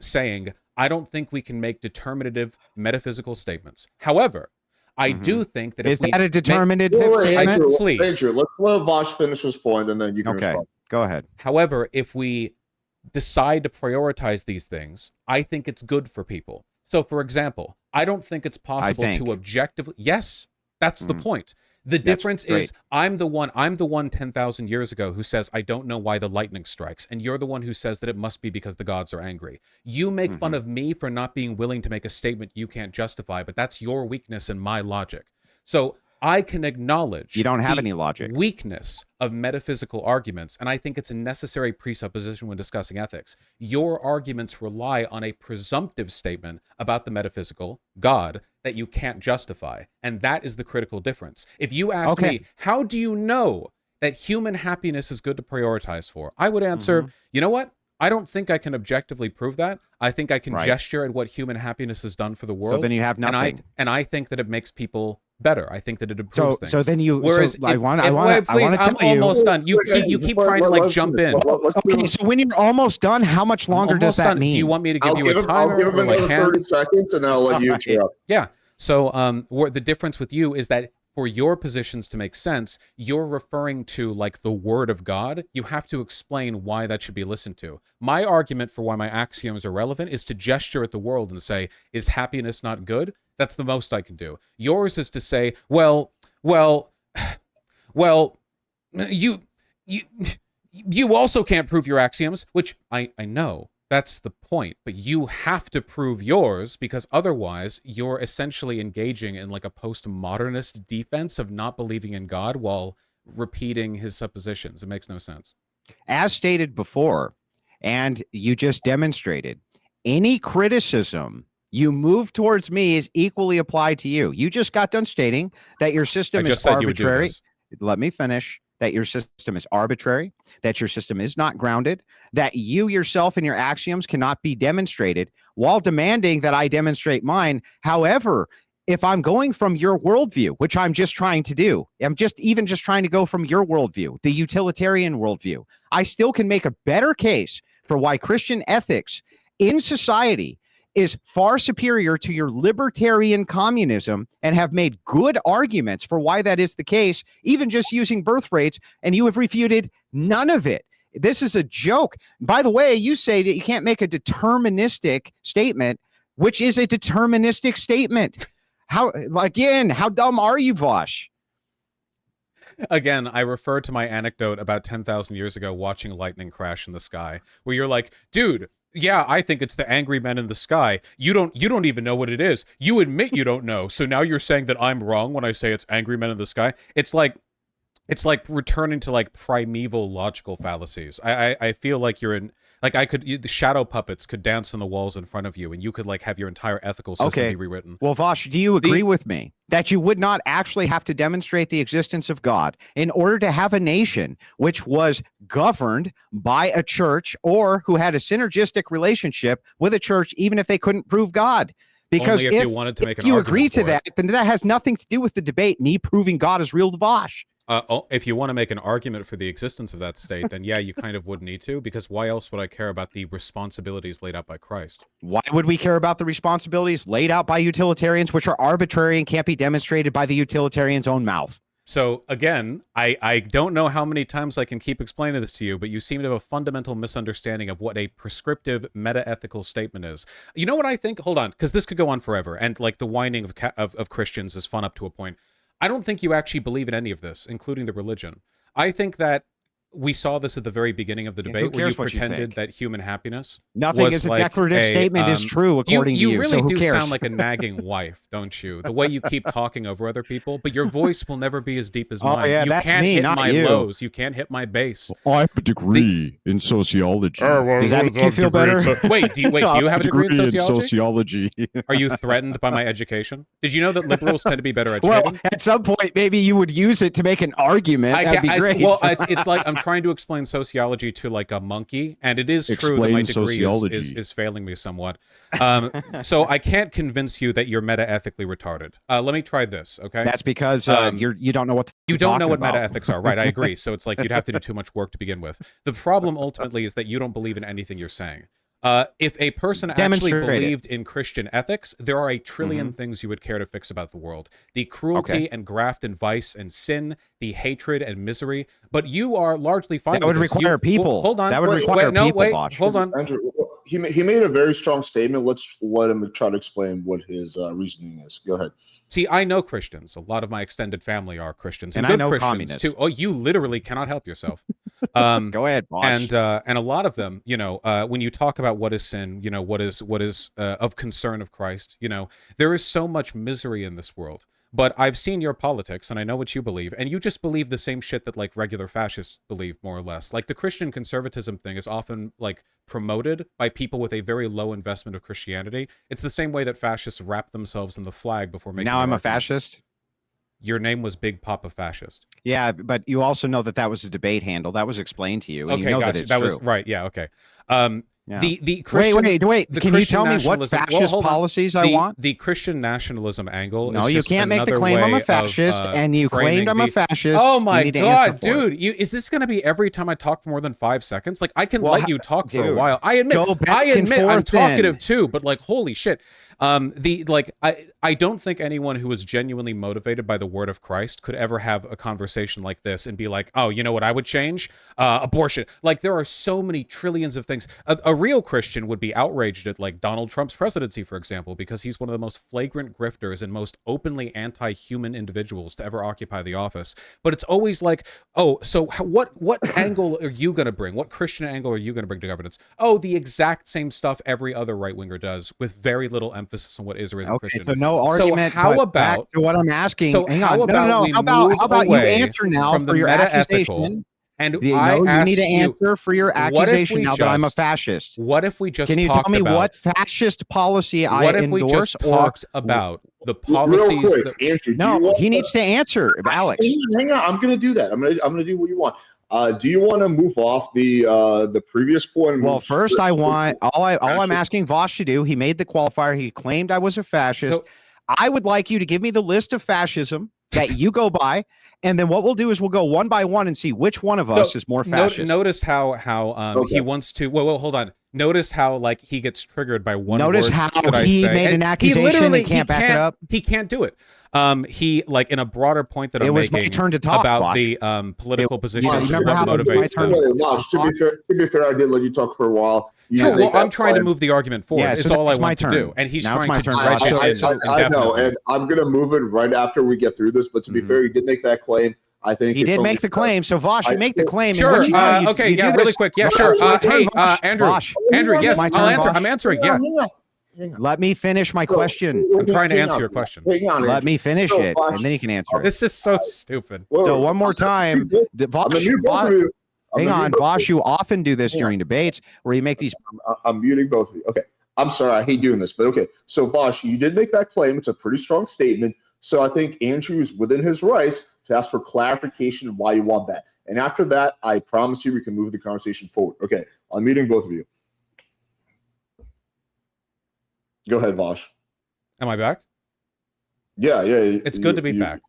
Speaker 3: saying, I don't think we can make determinative metaphysical statements. However, I do think that
Speaker 2: is that a determinative statement?
Speaker 3: Please.
Speaker 1: Andrew, let's let Vaush finish his point, and then you can respond.
Speaker 2: Go ahead.
Speaker 3: However, if we decide to prioritize these things, I think it's good for people. So, for example, I don't think it's possible to objectively. Yes, that's the point. The difference is I'm the one 10,000 years ago who says, I don't know why the lightning strikes. And you're the one who says that it must be because the gods are angry. You make fun of me for not being willing to make a statement you can't justify, but that's your weakness and my logic. So I can acknowledge
Speaker 2: you don't have any logic.
Speaker 3: Weakness of metaphysical arguments, and I think it's a necessary presupposition when discussing ethics. Your arguments rely on a presumptive statement about the metaphysical, God, that you can't justify, and that is the critical difference. If you ask me, how do you know that human happiness is good to prioritize for? I would answer, you know what? I don't think I can objectively prove that. I think I can gesture at what human happiness has done for the world.
Speaker 2: So then you have nothing.
Speaker 3: And I think that it makes people better. I think that it improves things.
Speaker 2: So then you.
Speaker 3: Whereas,
Speaker 2: I want to tell you.
Speaker 3: I'm almost done. You keep trying to jump in.
Speaker 2: Okay, so when you're almost done, how much longer does that mean?
Speaker 3: Do you want me to give you a timer?
Speaker 1: I'll give him another 30 seconds, and then I'll let you interrupt.
Speaker 3: Yeah. So the difference with you is that for your positions to make sense, you're referring to like the word of God. You have to explain why that should be listened to. My argument for why my axioms are relevant is to gesture at the world and say, is happiness not good? That's the most I can do. Yours is to say, well, you also can't prove your axioms, which I know. That's the point. But you have to prove yours, because otherwise you're essentially engaging in like a postmodernist defense of not believing in God while repeating his suppositions. It makes no sense.
Speaker 2: As stated before, and you just demonstrated, any criticism you move towards me is equally applied to you. You just got done stating that your system is arbitrary. Let me finish. That your system is arbitrary, that your system is not grounded, that you yourself and your axioms cannot be demonstrated, while demanding that I demonstrate mine. However, if I'm going from your worldview, which I'm just trying to do, I'm just trying to go from your worldview, the utilitarian worldview, I still can make a better case for why Christian ethics in society is far superior to your libertarian communism, and have made good arguments for why that is the case, even just using birth rates, and you have refuted none of it. This is a joke. By the way, you say that you can't make a deterministic statement, which is a deterministic statement. How dumb are you, Vaush?
Speaker 3: Again, I refer to my anecdote about 10,000 years ago watching lightning crash in the sky, where you're like, dude, yeah, I think it's the angry men in the sky. You don't even know what it is. You admit you don't know. So now you're saying that I'm wrong when I say it's angry men in the sky. It's like returning to like primeval logical fallacies. I feel like you're in, like, the shadow puppets could dance on the walls in front of you, and you could like have your entire ethical system be rewritten.
Speaker 2: Well, Vaush, do you agree with me that you would not actually have to demonstrate the existence of God in order to have a nation which was governed by a church, or who had a synergistic relationship with a church, even if they couldn't prove God? Because
Speaker 3: if you wanted to make an
Speaker 2: you
Speaker 3: argument
Speaker 2: agree to
Speaker 3: for
Speaker 2: that, then that has nothing to do with the debate, me proving God is real to Vaush.
Speaker 3: If you want to make an argument for the existence of that state, then yeah, you kind of would need to, because why else would I care about the responsibilities laid out by Christ?
Speaker 2: Why would we care about the responsibilities laid out by utilitarians, which are arbitrary and can't be demonstrated by the utilitarian's own mouth?
Speaker 3: So again, I don't know how many times I can keep explaining this to you, but you seem to have a fundamental misunderstanding of what a prescriptive meta-ethical statement is. You know what I think? Hold on, because this could go on forever, and like the whining of Christians is fun up to a point. I don't think you actually believe in any of this, including the religion. I think that we saw this at the very beginning of the debate, where you pretended that human happiness
Speaker 2: nothing is a declarative statement is true according to you.
Speaker 3: You really
Speaker 2: do
Speaker 3: sound like a nagging wife, don't you? The way you keep talking over other people, but your voice will never be as deep as mine.
Speaker 2: Yeah,
Speaker 3: you
Speaker 2: that's
Speaker 3: can't
Speaker 2: me,
Speaker 3: hit
Speaker 2: not
Speaker 3: my
Speaker 2: you.
Speaker 3: lows. You can't hit my bass.
Speaker 4: I have a degree in sociology.
Speaker 2: Does that make you feel better?
Speaker 3: Wait, do you have a degree in
Speaker 4: sociology?
Speaker 3: Are you threatened by my education? Did you know that liberals tend to be better educated?
Speaker 2: Well, at some point, maybe you would use it to make an argument. That'd be great.
Speaker 3: It's like I'm trying to explain sociology to like a monkey, and it is true that my degree is failing me somewhat. So I can't convince you that you're meta-ethically retarded. Let me try this, okay?
Speaker 2: That's because you don't know what
Speaker 3: you don't know what meta-ethics are, right? I agree. So it's like you'd have to do too much work to begin with. The problem ultimately is that you don't believe in anything you're saying. If a person actually believed in Christian ethics, there are a trillion things you would care to fix about the world. The cruelty and graft and vice and sin, the hatred and misery. But you are largely fine
Speaker 2: with this. That would require people.
Speaker 3: Hold on.
Speaker 2: That would require people.
Speaker 3: Hold on.
Speaker 1: Andrew, he made a very strong statement. Let's let him try to explain what his reasoning is. Go ahead.
Speaker 3: See, I know Christians. A lot of my extended family are Christians.
Speaker 2: And
Speaker 3: I
Speaker 2: know
Speaker 3: Christians
Speaker 2: communists
Speaker 3: too. Oh, you literally cannot help yourself.
Speaker 2: Go ahead, Vaush.
Speaker 3: And a lot of them, when you talk about what is sin, what is of concern of Christ, there is so much misery in this world. But I've seen your politics, and I know what you believe, and you just believe the same shit that like regular fascists believe, more or less. Like the Christian conservatism thing is often like promoted by people with a very low investment of Christianity. It's the same way that fascists wrap themselves in the flag before making.
Speaker 2: Now I'm a fascist.
Speaker 3: Your name was Big Papa Fascist.
Speaker 2: Yeah, but you also know that was a debate handle. That was explained to you. And
Speaker 3: Okay,
Speaker 2: you know
Speaker 3: gotcha.
Speaker 2: That
Speaker 3: was right. Yeah, okay.
Speaker 2: Yeah.
Speaker 3: The Christian,
Speaker 2: wait.
Speaker 3: The
Speaker 2: Can
Speaker 3: Christian
Speaker 2: you tell me what fascist policies I want?
Speaker 3: The Christian nationalism angle.
Speaker 2: No,
Speaker 3: is
Speaker 2: you
Speaker 3: just
Speaker 2: can't make the claim I'm a fascist, and you claimed I'm a fascist.
Speaker 3: Oh my god, dude! Is this going to be every time I talk for more than 5 seconds? Like I can let you talk for a while. I admit I'm talkative too, but like holy shit. I don't think anyone who is genuinely motivated by the word of Christ could ever have a conversation like this and be like, oh, you know what I would change? Abortion. Like, there are so many trillions of things. A real Christian would be outraged at, like, Donald Trump's presidency, for example, because he's one of the most flagrant grifters and most openly anti-human individuals to ever occupy the office. But it's always like, oh, so what angle are you going to bring? What Christian angle are you going to bring to governance? Oh, the exact same stuff every other right-winger does, with very little emphasis on what is or isn't Christian.
Speaker 2: So no argument.
Speaker 3: So how
Speaker 2: but
Speaker 3: about
Speaker 2: back to what I'm asking?
Speaker 3: So
Speaker 2: hang
Speaker 3: how
Speaker 2: on.
Speaker 3: about
Speaker 2: no.
Speaker 3: we
Speaker 2: How about you
Speaker 3: away
Speaker 2: answer now
Speaker 3: from the
Speaker 2: for your
Speaker 3: meta-ethical,
Speaker 2: accusation?
Speaker 3: And
Speaker 2: You need to answer for your accusation now that I'm a fascist.
Speaker 3: What if we just
Speaker 2: Can you tell me what fascist policy I endorse?
Speaker 3: What if we just talked about the policies?
Speaker 1: Real quick, Andrew,
Speaker 2: No, he needs to answer, Alex.
Speaker 1: Hang on. I'm going to do that. I'm going to do what you want. Do you want to move off the previous point?
Speaker 2: Well, first I want I'm asking Vaush to do. He made the qualifier. He claimed I was a fascist.
Speaker 3: So,
Speaker 2: I would like you to give me the list of fascism that you go by, and then what we'll do is we'll go one by one and see which one of us is more fascist.
Speaker 3: Notice how he wants to. Well, hold on. Notice how, like, he gets triggered by one
Speaker 2: Notice
Speaker 3: word.
Speaker 2: how
Speaker 3: Should
Speaker 2: he
Speaker 3: I say?
Speaker 2: made an
Speaker 3: And
Speaker 2: accusation and can't back it up.
Speaker 3: He can't do it. He, like, in a broader point that
Speaker 2: It
Speaker 3: I'm
Speaker 2: was my
Speaker 3: making
Speaker 2: turn to talk,
Speaker 3: about
Speaker 2: Vaush.
Speaker 3: the political positions
Speaker 1: Vaush,
Speaker 3: and
Speaker 2: remember
Speaker 3: what
Speaker 2: how it was my
Speaker 3: motivates
Speaker 2: turn?
Speaker 3: them.
Speaker 1: Vaush, to be fair, I did let you talk for a while.
Speaker 3: Sure, well, I'm trying to move the argument forward.
Speaker 2: Yeah,
Speaker 3: It's
Speaker 2: so
Speaker 3: all I
Speaker 2: that's my
Speaker 3: want to
Speaker 2: turn.
Speaker 3: do. And he's
Speaker 2: Now it's
Speaker 3: trying
Speaker 2: my
Speaker 3: to
Speaker 2: turn,
Speaker 3: dredge
Speaker 2: Vaush.
Speaker 3: it in
Speaker 1: I know,
Speaker 3: indefinitely.
Speaker 1: and I'm going to move it right after we get through this. But to be fair, he did make that claim. I think
Speaker 2: He did make the claim. So Vaush, you make the claim.
Speaker 3: Sure.
Speaker 2: And what you do,
Speaker 3: Okay.
Speaker 2: you
Speaker 3: Yeah.
Speaker 2: do
Speaker 3: Really
Speaker 2: this-
Speaker 3: quick. Yeah.
Speaker 2: Vaush,
Speaker 3: Sure.
Speaker 2: it's my turn,
Speaker 3: Hey,
Speaker 2: Vaush.
Speaker 3: Andrew.
Speaker 2: Vaush.
Speaker 3: Andrew.
Speaker 2: It's
Speaker 3: Yes,
Speaker 2: my turn,
Speaker 3: I'll answer.
Speaker 2: Vaush.
Speaker 3: I'm answering. Yeah.
Speaker 2: Let me finish my question.
Speaker 3: I'm trying to answer your question.
Speaker 1: Hang on,
Speaker 2: Let
Speaker 1: Andrew.
Speaker 2: me finish
Speaker 1: So,
Speaker 2: it,
Speaker 1: Vaush,
Speaker 2: and then you can answer it.
Speaker 3: This is so stupid.
Speaker 2: So one more time,
Speaker 1: I'm gonna mute both of you.
Speaker 2: hang on, Vaush, you often do this
Speaker 1: Hang on.
Speaker 2: during debates where you make these.
Speaker 1: I'm muting both of you. Okay. I'm sorry. I hate doing this, but okay. So, Vaush, you did make that claim. It's a pretty strong statement. So I think Andrew is within his rights to ask for clarification of why you want that. And after that, I promise you we can move the conversation forward. Okay. I'm muting both of you. Go ahead, Vaush.
Speaker 3: Am I back?
Speaker 1: Yeah.
Speaker 3: It's good to be back.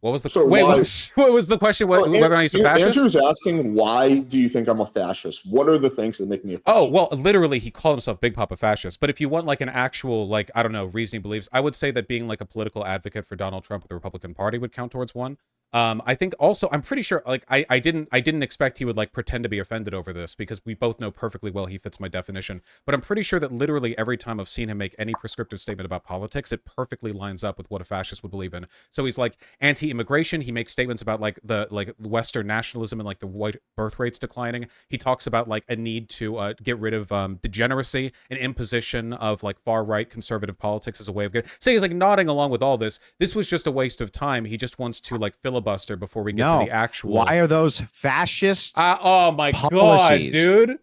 Speaker 3: What was the
Speaker 1: So
Speaker 3: wait?
Speaker 1: why-
Speaker 3: What was the question? Whether or not he's a fascist?
Speaker 1: Andrew's asking, why do you think I'm a fascist? What are the things that make me a fascist?
Speaker 3: Oh, well, literally, he called himself Big Papa Fascist. But if you want, like, an actual, like, I don't know, reasoning beliefs, I would say that being, like, a political advocate for Donald Trump or the Republican Party would count towards one. I think also, I'm pretty sure, like, I didn't expect he would, like, pretend to be offended over this, because we both know perfectly well he fits my definition. But I'm pretty sure that literally every time I've seen him make any prescriptive statement about politics, it perfectly lines up with what a fascist would believe in. So he's, like, anti-immigration. He makes statements about, like, the Western nationalism and, like, the white birth rates declining. He talks about, like, a need to get rid of degeneracy and imposition of, like, far-right conservative politics as a way of getting. So he's, like, nodding along with all this. This was just a waste of time. He just wants to, like, filibuster before we get to the actual.
Speaker 2: Why are those fascist?
Speaker 3: Oh my
Speaker 2: policies?
Speaker 3: God,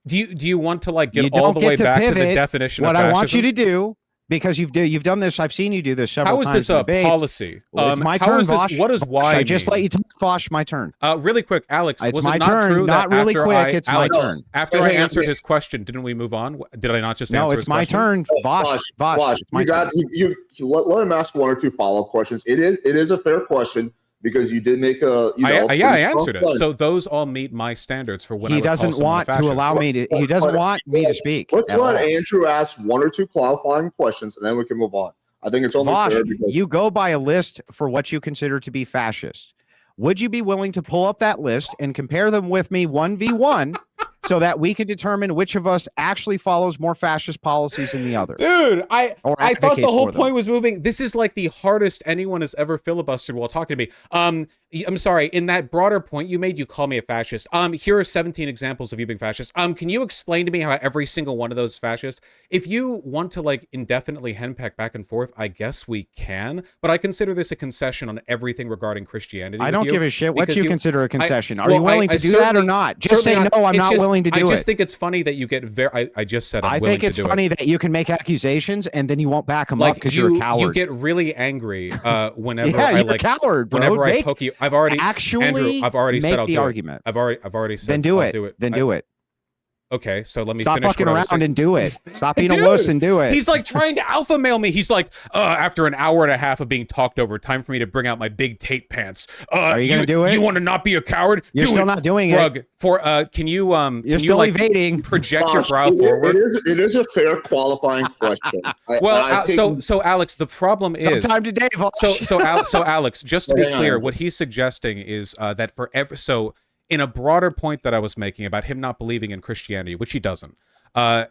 Speaker 3: dude! Do you want to, like, get
Speaker 2: You
Speaker 3: all
Speaker 2: don't
Speaker 3: the
Speaker 2: get
Speaker 3: way
Speaker 2: to
Speaker 3: back to the
Speaker 2: pivot.
Speaker 3: definition
Speaker 2: What
Speaker 3: of
Speaker 2: I
Speaker 3: fascism?
Speaker 2: want you to do, because you've done this. I've seen you do this several
Speaker 3: How is
Speaker 2: times.
Speaker 3: this a
Speaker 2: in debate.
Speaker 3: policy?
Speaker 2: Well, it's my
Speaker 3: how
Speaker 2: turn,
Speaker 3: is this,
Speaker 2: Vaush.
Speaker 3: what does why
Speaker 2: I just
Speaker 3: mean?
Speaker 2: let you talk, Vaush. My turn.
Speaker 3: Really quick, Alex.
Speaker 2: It's
Speaker 3: was
Speaker 2: my
Speaker 3: it not
Speaker 2: turn.
Speaker 3: true
Speaker 2: Not
Speaker 3: that
Speaker 2: really
Speaker 3: after
Speaker 2: quick. It's my
Speaker 3: Alex,
Speaker 2: turn.
Speaker 3: After I
Speaker 1: Hey,
Speaker 3: answered
Speaker 1: hey.
Speaker 3: his question, didn't we move on? Did I not just
Speaker 2: No,
Speaker 3: answer
Speaker 2: it's
Speaker 3: his
Speaker 2: my
Speaker 3: question?
Speaker 2: turn. Vaush. It's my
Speaker 1: you got
Speaker 2: turn.
Speaker 1: you let him ask one or two follow-up questions. It is a fair question because you did make a
Speaker 3: I
Speaker 1: pretty
Speaker 3: answered
Speaker 1: strong
Speaker 3: it. So those all meet my standards for when I
Speaker 2: He
Speaker 3: would call
Speaker 2: doesn't
Speaker 3: someone a
Speaker 2: want to
Speaker 3: fascist.
Speaker 2: allow me to. He doesn't want me to speak.
Speaker 1: Let's
Speaker 2: at
Speaker 1: let
Speaker 2: all.
Speaker 1: Andrew ask one or two qualifying questions, and then we can move on. I think it's only fair
Speaker 2: Vaush,
Speaker 1: because
Speaker 2: you go by a list for what you consider to be fascist. Would you be willing to pull up that list and compare them with me 1v1 so that we can determine which of us actually follows more fascist policies than the other?
Speaker 3: Dude, I
Speaker 2: Or
Speaker 3: thought the
Speaker 2: advocates
Speaker 3: whole
Speaker 2: for them.
Speaker 3: point was moving. This is like the hardest anyone has ever filibustered while talking to me. I'm sorry. In that broader point you made, you call me a fascist. Here are 17 examples of you being fascist. Can you explain to me how every single one of those is fascist? If you want to, like, indefinitely henpeck back and forth, I guess we can. But I consider this a concession on everything regarding Christianity.
Speaker 2: I don't give a shit what
Speaker 3: because
Speaker 2: you consider a concession. Are
Speaker 3: well,
Speaker 2: you willing
Speaker 3: I
Speaker 2: to do that or
Speaker 3: certainly-
Speaker 2: not? Just say
Speaker 3: certainly
Speaker 2: no, I'm
Speaker 3: It's
Speaker 2: not
Speaker 3: just-
Speaker 2: willing to do
Speaker 3: I just
Speaker 2: it.
Speaker 3: think it's funny that you get very. I just said
Speaker 2: I
Speaker 3: willing
Speaker 2: think it's
Speaker 3: to do
Speaker 2: funny
Speaker 3: it.
Speaker 2: that you can make accusations and then you won't back them up
Speaker 3: Like,
Speaker 2: because you're a coward.
Speaker 3: You get really angry whenever
Speaker 2: yeah,
Speaker 3: I
Speaker 2: you're
Speaker 3: like.
Speaker 2: a coward, bro.
Speaker 3: Whenever I poke you, I've already
Speaker 2: actually
Speaker 3: Andrew, I've already
Speaker 2: make
Speaker 3: said I'll
Speaker 2: the
Speaker 3: do
Speaker 2: argument.
Speaker 3: it. I've already said
Speaker 2: Then do
Speaker 3: I'll
Speaker 2: it.
Speaker 3: do it.
Speaker 2: Then do it.
Speaker 3: Okay, so let me
Speaker 2: Stop
Speaker 3: finish
Speaker 2: fucking
Speaker 3: what I was
Speaker 2: around
Speaker 3: saying.
Speaker 2: and do it. Stop being a
Speaker 3: Dude,
Speaker 2: wuss and do it.
Speaker 3: He's like trying to alpha male me. He's like, after an hour and a half of being talked over, time for me to bring out my big Tate pants.
Speaker 2: Are you gonna do it?
Speaker 3: You want to not be a coward?
Speaker 2: You're
Speaker 3: do
Speaker 2: still
Speaker 3: it.
Speaker 2: not doing
Speaker 3: Grug,
Speaker 2: it.
Speaker 3: For can you
Speaker 2: You're
Speaker 3: can
Speaker 2: still
Speaker 3: you like
Speaker 2: evading.
Speaker 3: project your
Speaker 1: Vaush,
Speaker 3: brow forward?
Speaker 1: It is a fair qualifying question.
Speaker 3: So Alex, the problem is
Speaker 2: Sometime today, Vaush.
Speaker 3: so Alex, just to be
Speaker 1: Hang on,
Speaker 3: clear,
Speaker 1: Andrew.
Speaker 3: what he's suggesting is that for every in a broader point that I was making about him not believing in Christianity, which he doesn't.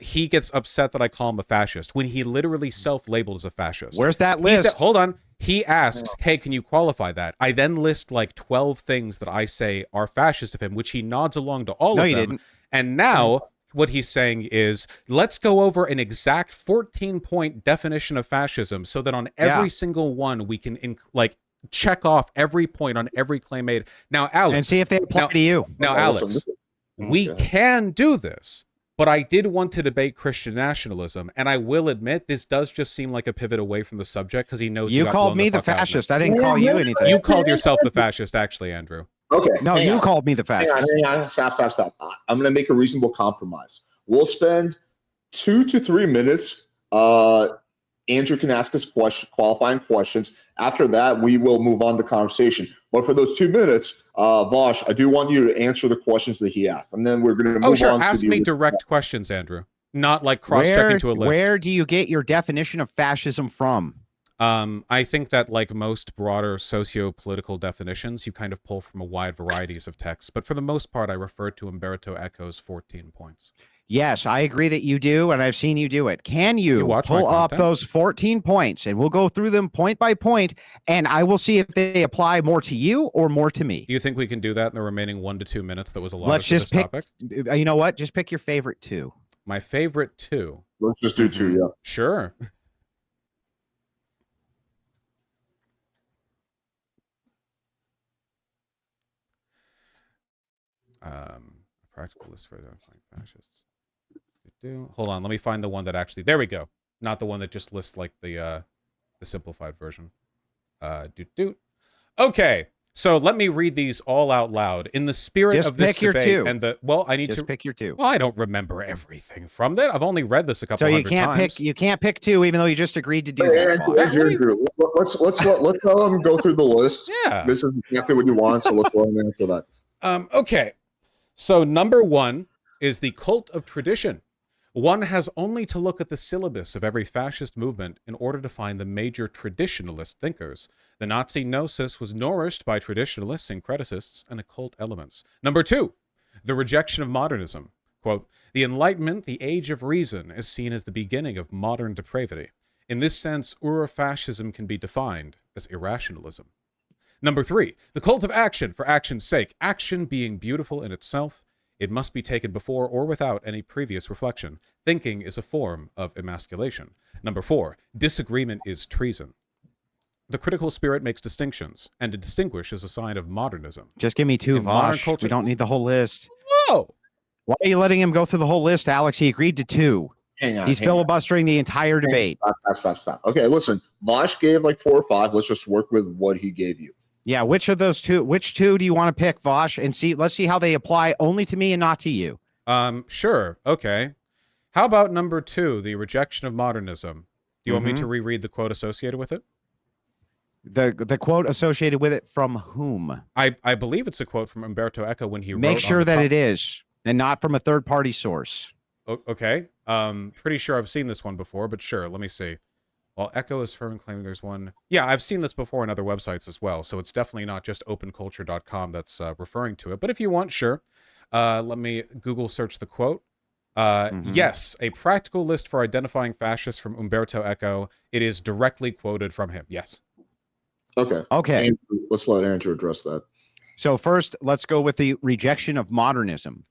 Speaker 3: He gets upset that I call him a fascist when he literally self-labeled as a fascist.
Speaker 2: Where's that
Speaker 3: He
Speaker 2: list?
Speaker 3: said, hold on. He asks, hey, can you qualify that? I then list like 12 things that I say are fascist of him, which he nods along to all
Speaker 2: No,
Speaker 3: of
Speaker 2: you
Speaker 3: them.
Speaker 2: didn't.
Speaker 3: And now what he's saying is, let's go over an exact 14-point definition of fascism so that on every single one we can check off every point on every claim made. Now, Alex.
Speaker 2: And see if they apply to you.
Speaker 3: Now, Alex, we can do this. But I did want to debate Christian nationalism, and I will admit this does just seem like a pivot away from the subject because he knows
Speaker 2: You
Speaker 3: got
Speaker 2: called
Speaker 3: blown
Speaker 2: me the
Speaker 3: fuck out of it.
Speaker 2: fascist. I didn't call you anything.
Speaker 3: You called yourself the fascist, actually, Andrew.
Speaker 1: Okay.
Speaker 2: No, you called me the
Speaker 1: Hang
Speaker 2: fascist.
Speaker 1: on. Stop. I'm going to make a reasonable compromise. We'll spend 2 to 3 minutes. Andrew can ask us qualifying questions. After that, we will move on to conversation. But for those 2 minutes, Vaush, I do want you to answer the questions that he asked. And then we're going to move on to
Speaker 3: Ask me direct questions, Andrew. Not like cross-checking to a list.
Speaker 2: Where do you get your definition of fascism from?
Speaker 3: I think that like most broader socio-political definitions, you kind of pull from a wide varieties of texts. But for the most part, I refer to Umberto Eco's 14 points.
Speaker 2: Yes, I agree that you do, and I've seen you do it. Can you
Speaker 3: watch my
Speaker 2: pull up
Speaker 3: content?
Speaker 2: those 14 points, and we'll go through them point by point, and I will see if they apply more to you or more to me.
Speaker 3: Do you think we can do that in the remaining 1 to 2 minutes that was allotted
Speaker 2: Let's
Speaker 3: for
Speaker 2: just
Speaker 3: this
Speaker 2: pick.
Speaker 3: topic?
Speaker 2: You know what? Just pick your favorite two.
Speaker 3: My favorite two.
Speaker 1: Let's just do 2, yeah.
Speaker 3: Sure. Practical list for identifying fascists. Hold on, let me find the one that actually. There we go. Not the one that just lists like the simplified version. Okay, so let me read these all out loud in the spirit
Speaker 2: Just
Speaker 3: of this
Speaker 2: pick your
Speaker 3: debate.
Speaker 2: two.
Speaker 3: And I need
Speaker 2: Just
Speaker 3: to
Speaker 2: pick your two.
Speaker 3: Well, I don't remember everything from that. I've only read this a couple
Speaker 2: So you
Speaker 3: hundred
Speaker 2: can't
Speaker 3: times.
Speaker 2: pick. You can't pick two, even though you just agreed to do that.
Speaker 1: Andrew, let's let him go through the list.
Speaker 3: Yeah.
Speaker 1: This is exactly what you want, so let's go ahead and answer that.
Speaker 3: Okay, so number 1 is the cult of tradition. One has only to look at the syllabus of every fascist movement in order to find the major traditionalist thinkers. The Nazi gnosis was nourished by traditionalists, syncreticists, and occult elements. Number 2, the rejection of modernism. Quote, the Enlightenment, the age of reason, is seen as the beginning of modern depravity. In this sense, Urfascism can be defined as irrationalism. Number 3, the cult of action for action's sake. Action being beautiful in itself, it must be taken before or without any previous reflection. Thinking is a form of emasculation. Number 4, disagreement is treason. The critical spirit makes distinctions, and to distinguish is a sign of modernism.
Speaker 2: Just give me two,
Speaker 3: In modern
Speaker 2: Vaush.
Speaker 3: culture-
Speaker 2: We don't need the whole list.
Speaker 3: Whoa!
Speaker 2: Why are you letting him go through the whole list, Alex? He agreed to 2.
Speaker 1: Hang on.
Speaker 2: He's filibustering the entire debate.
Speaker 1: Stop. Okay, listen. Vaush gave like 4 or 5. Let's just work with what he gave you.
Speaker 2: Yeah, which of those two? Which two do you want to pick, Vaush? And see, let's see how they apply only to me and not to you.
Speaker 3: Sure. Okay. How about number 2, the rejection of modernism? Do you want me to reread the quote associated with it?
Speaker 2: The quote associated with it from whom?
Speaker 3: I believe it's a quote from Umberto Eco when he wrote.
Speaker 2: Make sure that it is, and not from a third-party source.
Speaker 3: Okay. Pretty sure I've seen this one before, but sure. Let me see. While Echo is firm in claiming there's one. Yeah, I've seen this before in other websites as well, so it's definitely not just openculture.com that's referring to it. But if you want, sure. Let me Google search the quote. Yes, a practical list for identifying fascists from Umberto Eco. It is directly quoted from him. Yes.
Speaker 1: Okay. Andrew, let's let Andrew address that.
Speaker 2: So first, let's go with the rejection of modernism.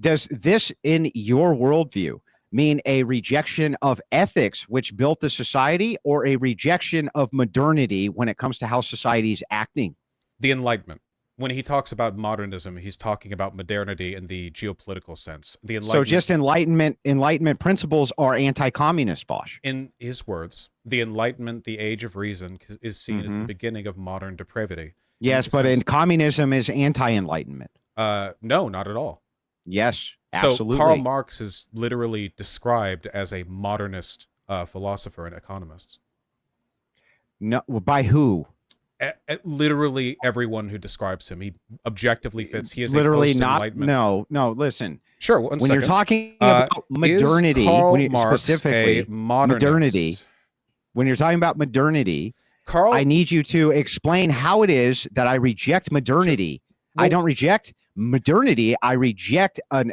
Speaker 2: Does this, in your worldview, mean a rejection of ethics which built the society, or a rejection of modernity when it comes to how society is acting?
Speaker 3: The Enlightenment. When he talks about modernism, he's talking about modernity in the geopolitical sense. The Enlightenment,
Speaker 2: So just enlightenment principles are anti-communist, Vaush.
Speaker 3: in his words, the Enlightenment, the age of reason, is seen as the beginning of modern depravity.
Speaker 2: Yes, but in communism is anti-enlightenment.
Speaker 3: No, not at all.
Speaker 2: Yes. Absolutely.
Speaker 3: So Karl Marx is literally described as a modernist philosopher and economist.
Speaker 2: No, by who?
Speaker 3: Literally everyone who describes him, he objectively fits. He is
Speaker 2: Literally
Speaker 3: a
Speaker 2: not.
Speaker 3: post-enlightenment.
Speaker 2: No. Listen.
Speaker 3: Sure.
Speaker 2: When you're talking about modernity,
Speaker 3: is Karl
Speaker 2: when you,
Speaker 3: Marx
Speaker 2: specifically
Speaker 3: a modernist?
Speaker 2: modernity, when you're talking about modernity,
Speaker 3: Karl,
Speaker 2: I need you to explain how it is that I reject modernity.
Speaker 3: Well,
Speaker 2: I don't reject modernity. I reject an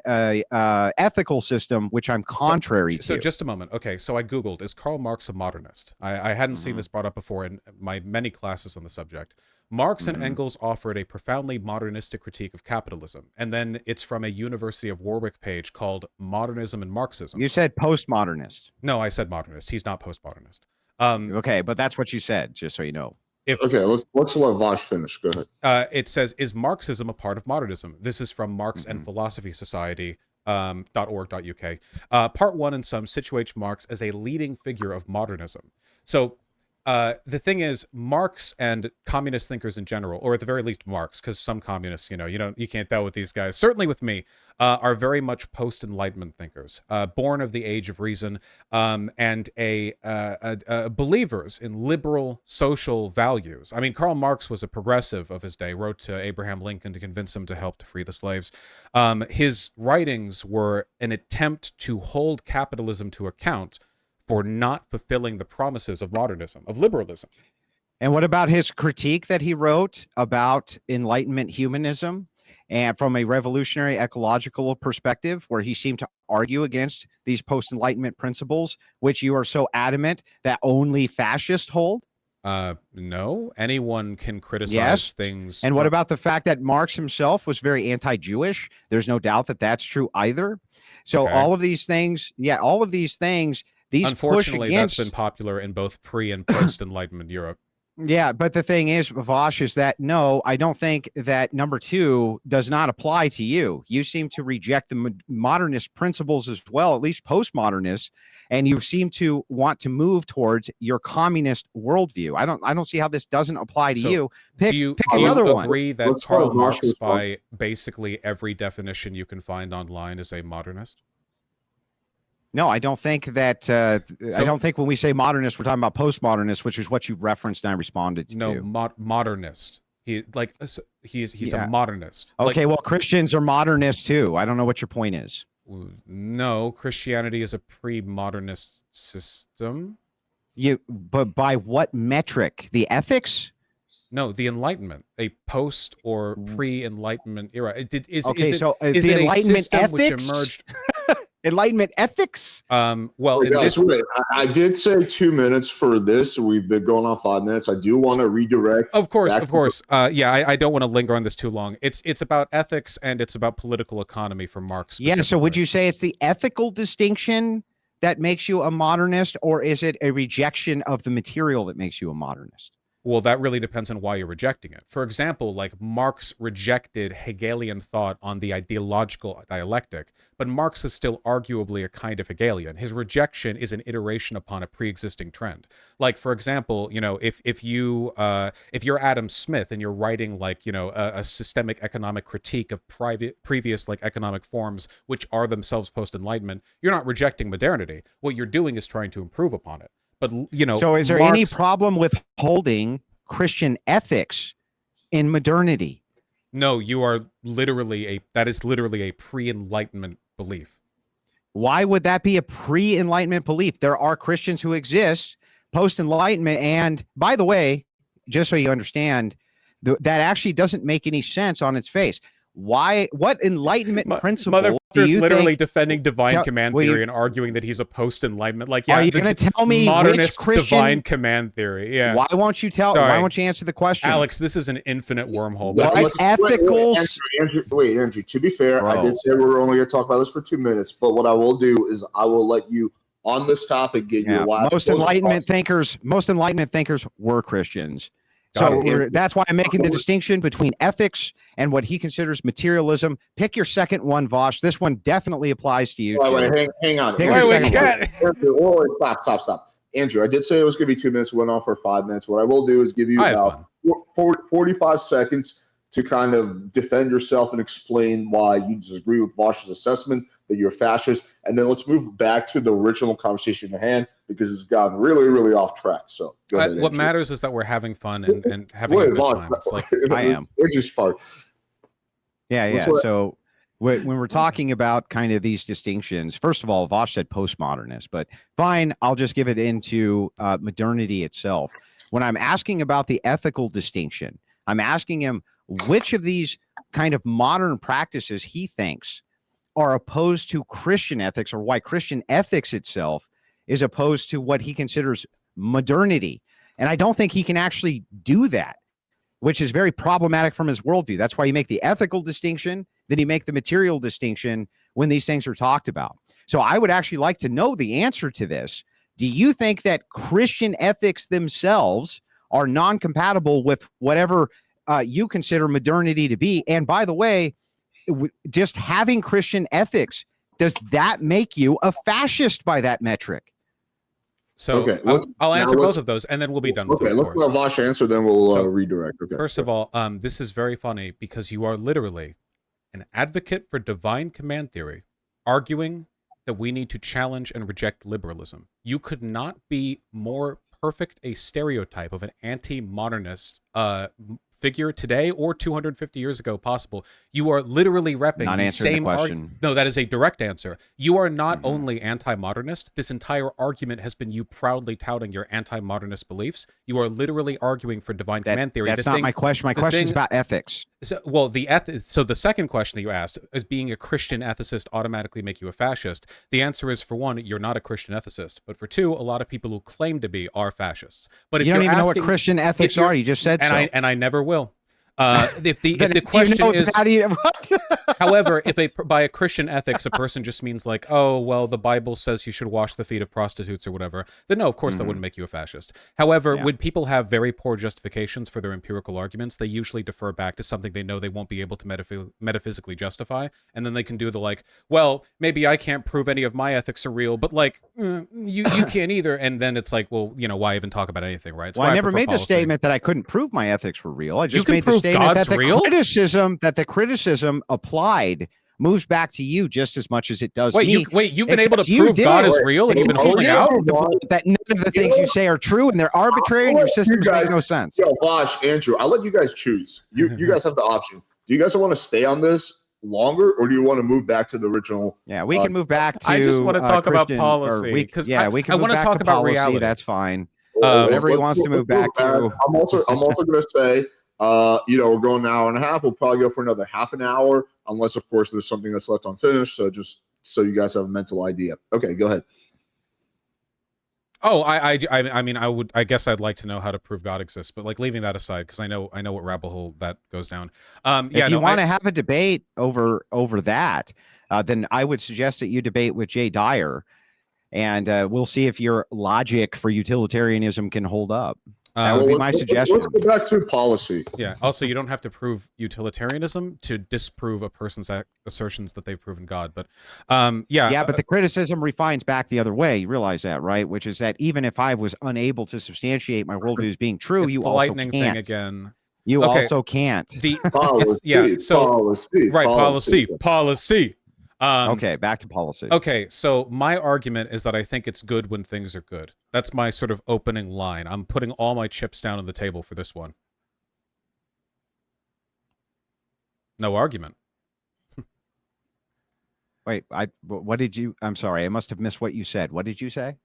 Speaker 2: ethical system which I'm contrary to.
Speaker 3: So just a moment. Okay, so I Googled, is Karl Marx a modernist? I hadn't seen this brought up before in my many classes on the subject. Marx and Engels offered a profoundly modernistic critique of capitalism. And then it's from a University of Warwick page called Modernism and Marxism.
Speaker 2: You said postmodernist.
Speaker 3: No, I said modernist. He's not postmodernist.
Speaker 2: Okay, but that's what you said, just so you know.
Speaker 1: Okay, let's let Vaush finish. Go ahead.
Speaker 3: It says, is Marxism a part of modernism? This is from Marx and Philosophy Society. .org.uk. Part 1 in sum situates Marx as a leading figure of modernism. So the thing is, Marx and communist thinkers in general, or at the very least Marx, because some communists, you can't deal with these guys, certainly with me, are very much post-enlightenment thinkers, born of the age of reason, and believers in liberal social values. I mean, Karl Marx was a progressive of his day, wrote to Abraham Lincoln to convince him to help to free the slaves. His writings were an attempt to hold capitalism to account for not fulfilling the promises of modernism, of liberalism.
Speaker 2: And what about his critique that he wrote about Enlightenment humanism and from a revolutionary ecological perspective, where he seemed to argue against these post-Enlightenment principles, which you are so adamant that only fascists hold?
Speaker 3: No, anyone can criticize things.
Speaker 2: And what about the fact that Marx himself was very anti-Jewish? There's no doubt that that's true either. So all of these things, these
Speaker 3: unfortunately,
Speaker 2: that's
Speaker 3: been popular in both pre and post Enlightenment Europe.
Speaker 2: Yeah, but the thing is, Vaush, is that no, I don't think that number 2 does not apply to you. You seem to reject the modernist principles as well, at least postmodernists, and you seem to want to move towards your communist worldview. I don't see how this doesn't apply to you. Pick
Speaker 3: do you
Speaker 2: another one.
Speaker 3: Agree that Karl Marx, by basically every definition you can find online, is a modernist?
Speaker 2: No, I don't think that. I don't think when we say modernist, we're talking about postmodernist, which is what you referenced and I responded to.
Speaker 3: No, modernist. He's a modernist.
Speaker 2: Okay, well, Christians are modernists too. I don't know what your point is.
Speaker 3: No, Christianity is a pre-modernist system.
Speaker 2: But by what metric? The ethics?
Speaker 3: No, the Enlightenment, a post or pre-Enlightenment era.
Speaker 2: The
Speaker 3: it
Speaker 2: Enlightenment
Speaker 3: a system
Speaker 2: ethics?
Speaker 3: which emerged?
Speaker 2: Enlightenment ethics?
Speaker 1: Well, I did say 2 minutes for this. We've been going on 5 minutes. I do want to redirect.
Speaker 3: Of course. I don't want to linger on this too long. It's about ethics and it's about political economy for Marx.
Speaker 2: Yeah. So would you say it's the ethical distinction that makes you a modernist, or is it a rejection of the material that makes you a modernist?
Speaker 3: Well, that really depends on why you're rejecting it. For example, like Marx rejected Hegelian thought on the ideological dialectic, but Marx is still arguably a kind of Hegelian. His rejection is an iteration upon a pre-existing trend. Like, for example, if you're Adam Smith and you're writing a systemic economic critique of previous economic forms which are themselves post-Enlightenment, you're not rejecting modernity. What you're doing is trying to improve upon it. But
Speaker 2: so is there any problem with holding Christian ethics in modernity?
Speaker 3: No, you are that is literally a pre-Enlightenment belief.
Speaker 2: Why would that be a pre-Enlightenment belief? There are Christians who exist post-Enlightenment, and by the way, just so you understand, that actually doesn't make any sense on its face. Why? What Enlightenment principle do you
Speaker 3: literally
Speaker 2: think,
Speaker 3: divending divine command theory and arguing that he's a post-Enlightenment?
Speaker 2: Are you going to tell me
Speaker 3: modernist
Speaker 2: which Christian
Speaker 3: divine command theory? Yeah.
Speaker 2: Why won't you tell? Why won't you answer the question,
Speaker 3: Alex? This is an infinite wormhole.
Speaker 1: Wait, Andrew. To be fair, I did say we were only going to talk about this for 2 minutes, but what I will do is I will let you on this topic get your last. Most Enlightenment
Speaker 2: thinkers were Christians. So that's why I'm making the distinction between ethics and what he considers materialism. Pick your second one, Vaush. This one definitely applies to you.
Speaker 1: Wait, hang on. Stop. Andrew, I did say it was going to be 2 minutes. We went on for 5 minutes. What I will do is give you about 45 seconds to kind of defend yourself and explain why you disagree with Vaush's assessment that you're a fascist. And then let's move back to the original conversation at hand because it's gotten really, really off track. So go ahead.
Speaker 3: What matters is that we're having fun and having a good time. It's like
Speaker 2: I am.
Speaker 1: Which is part.
Speaker 2: Yeah. So when we're talking about kind of these distinctions, first of all, Vaush said postmodernist, but fine, I'll just give it into modernity itself. When I'm asking about the ethical distinction, I'm asking him which of these kind of modern practices he thinks are opposed to Christian ethics, or why Christian ethics itself is opposed to what he considers modernity. And I don't think he can actually do that, which is very problematic from his worldview. That's why you make the ethical distinction, then you make the material distinction when these things are talked about. So I would actually like to know the answer to this. Do you think that Christian ethics themselves are non-compatible with whatever you consider modernity to be? And by the way, just having Christian ethics, does that make you a fascist by that metric?
Speaker 3: So okay, I'll answer both of those, and then we'll be done with it.
Speaker 1: Okay, let's let Vaush answer, then we'll redirect. Okay.
Speaker 3: First of all, this is very funny because you are literally an advocate for divine command theory, arguing that we need to challenge and reject liberalism. You could not be more perfect a stereotype of an anti-modernist figure today or 250 years ago possible. You are literally repping the same question. No, that is a direct answer. You are not only anti-modernist. This entire argument has been you proudly touting your anti-modernist beliefs. You are literally arguing for divine command theory.
Speaker 2: That's not my question. My question is about ethics.
Speaker 3: So, well, so the second question that you asked is, being a Christian ethicist automatically make you a fascist? The answer is, for one, you're not a Christian ethicist. But for two, a lot of people who claim to be are fascists. But if
Speaker 2: you don't even know what Christian ethics are. You just said so.
Speaker 3: And I never will. If the question is, however, if by a Christian ethics a person just means like, oh well, the Bible says you should wash the feet of prostitutes or whatever, then no, of course that wouldn't make you a fascist. However, when people have very poor justifications for their empirical arguments, they usually defer back to something they know they won't be able to metaphysically justify, and then they can do the like, well, maybe I can't prove any of my ethics are real, but like you can't either, and then it's like, well, you know, why even talk about anything, right?
Speaker 2: Well, I never made the statement that I couldn't prove my ethics were real. I just made the statement
Speaker 3: God's
Speaker 2: that
Speaker 3: real?
Speaker 2: the criticism applied moves back to you just as much as it does me.
Speaker 3: You've been able to prove God is real, and you've been holding out?
Speaker 2: That none of the things you say are true, and they're arbitrary, and your systems make no sense.
Speaker 1: Yo, Vaush, Andrew, I'll let you guys choose. You guys have the option. Do you guys want to stay on this longer, or do you want to move back to the original?
Speaker 2: Yeah, we can move back to.
Speaker 3: I just want to talk about policy.
Speaker 2: We can I want to talk about policy. Reality. That's fine. Whatever he wants to move back to.
Speaker 1: I'm also going to say, we're going an hour and a half. We'll probably go for another half an hour, unless, of course, there's something that's left unfinished. So just so you guys have a mental idea. Okay, go ahead.
Speaker 3: Oh, I mean, I guess I'd like to know how to prove God exists, but like leaving that aside, because I know what rabbit hole that goes down.
Speaker 2: If you want to have a debate over that, then I would suggest that you debate with Jay Dyer, and we'll see if your logic for utilitarianism can hold up. That would be my suggestion.
Speaker 1: Let's go back to policy.
Speaker 3: Yeah. Also, you don't have to prove utilitarianism to disprove a person's assertions that they've proven God. But
Speaker 2: yeah, but the criticism refines back the other way. You realize that, right? Which is that even if I was unable to substantiate my worldview as being true,
Speaker 3: you
Speaker 2: also
Speaker 3: lightning
Speaker 2: can't.
Speaker 3: Thing again.
Speaker 2: You also can't.
Speaker 3: Policy.
Speaker 2: Okay, back to policy.
Speaker 3: Okay, so my argument is that I think it's good when things are good. That's my sort of opening line. I'm putting all my chips down on the table for this one. No argument.
Speaker 2: Wait, what did you? I'm sorry, I must have missed what you said. What did you say?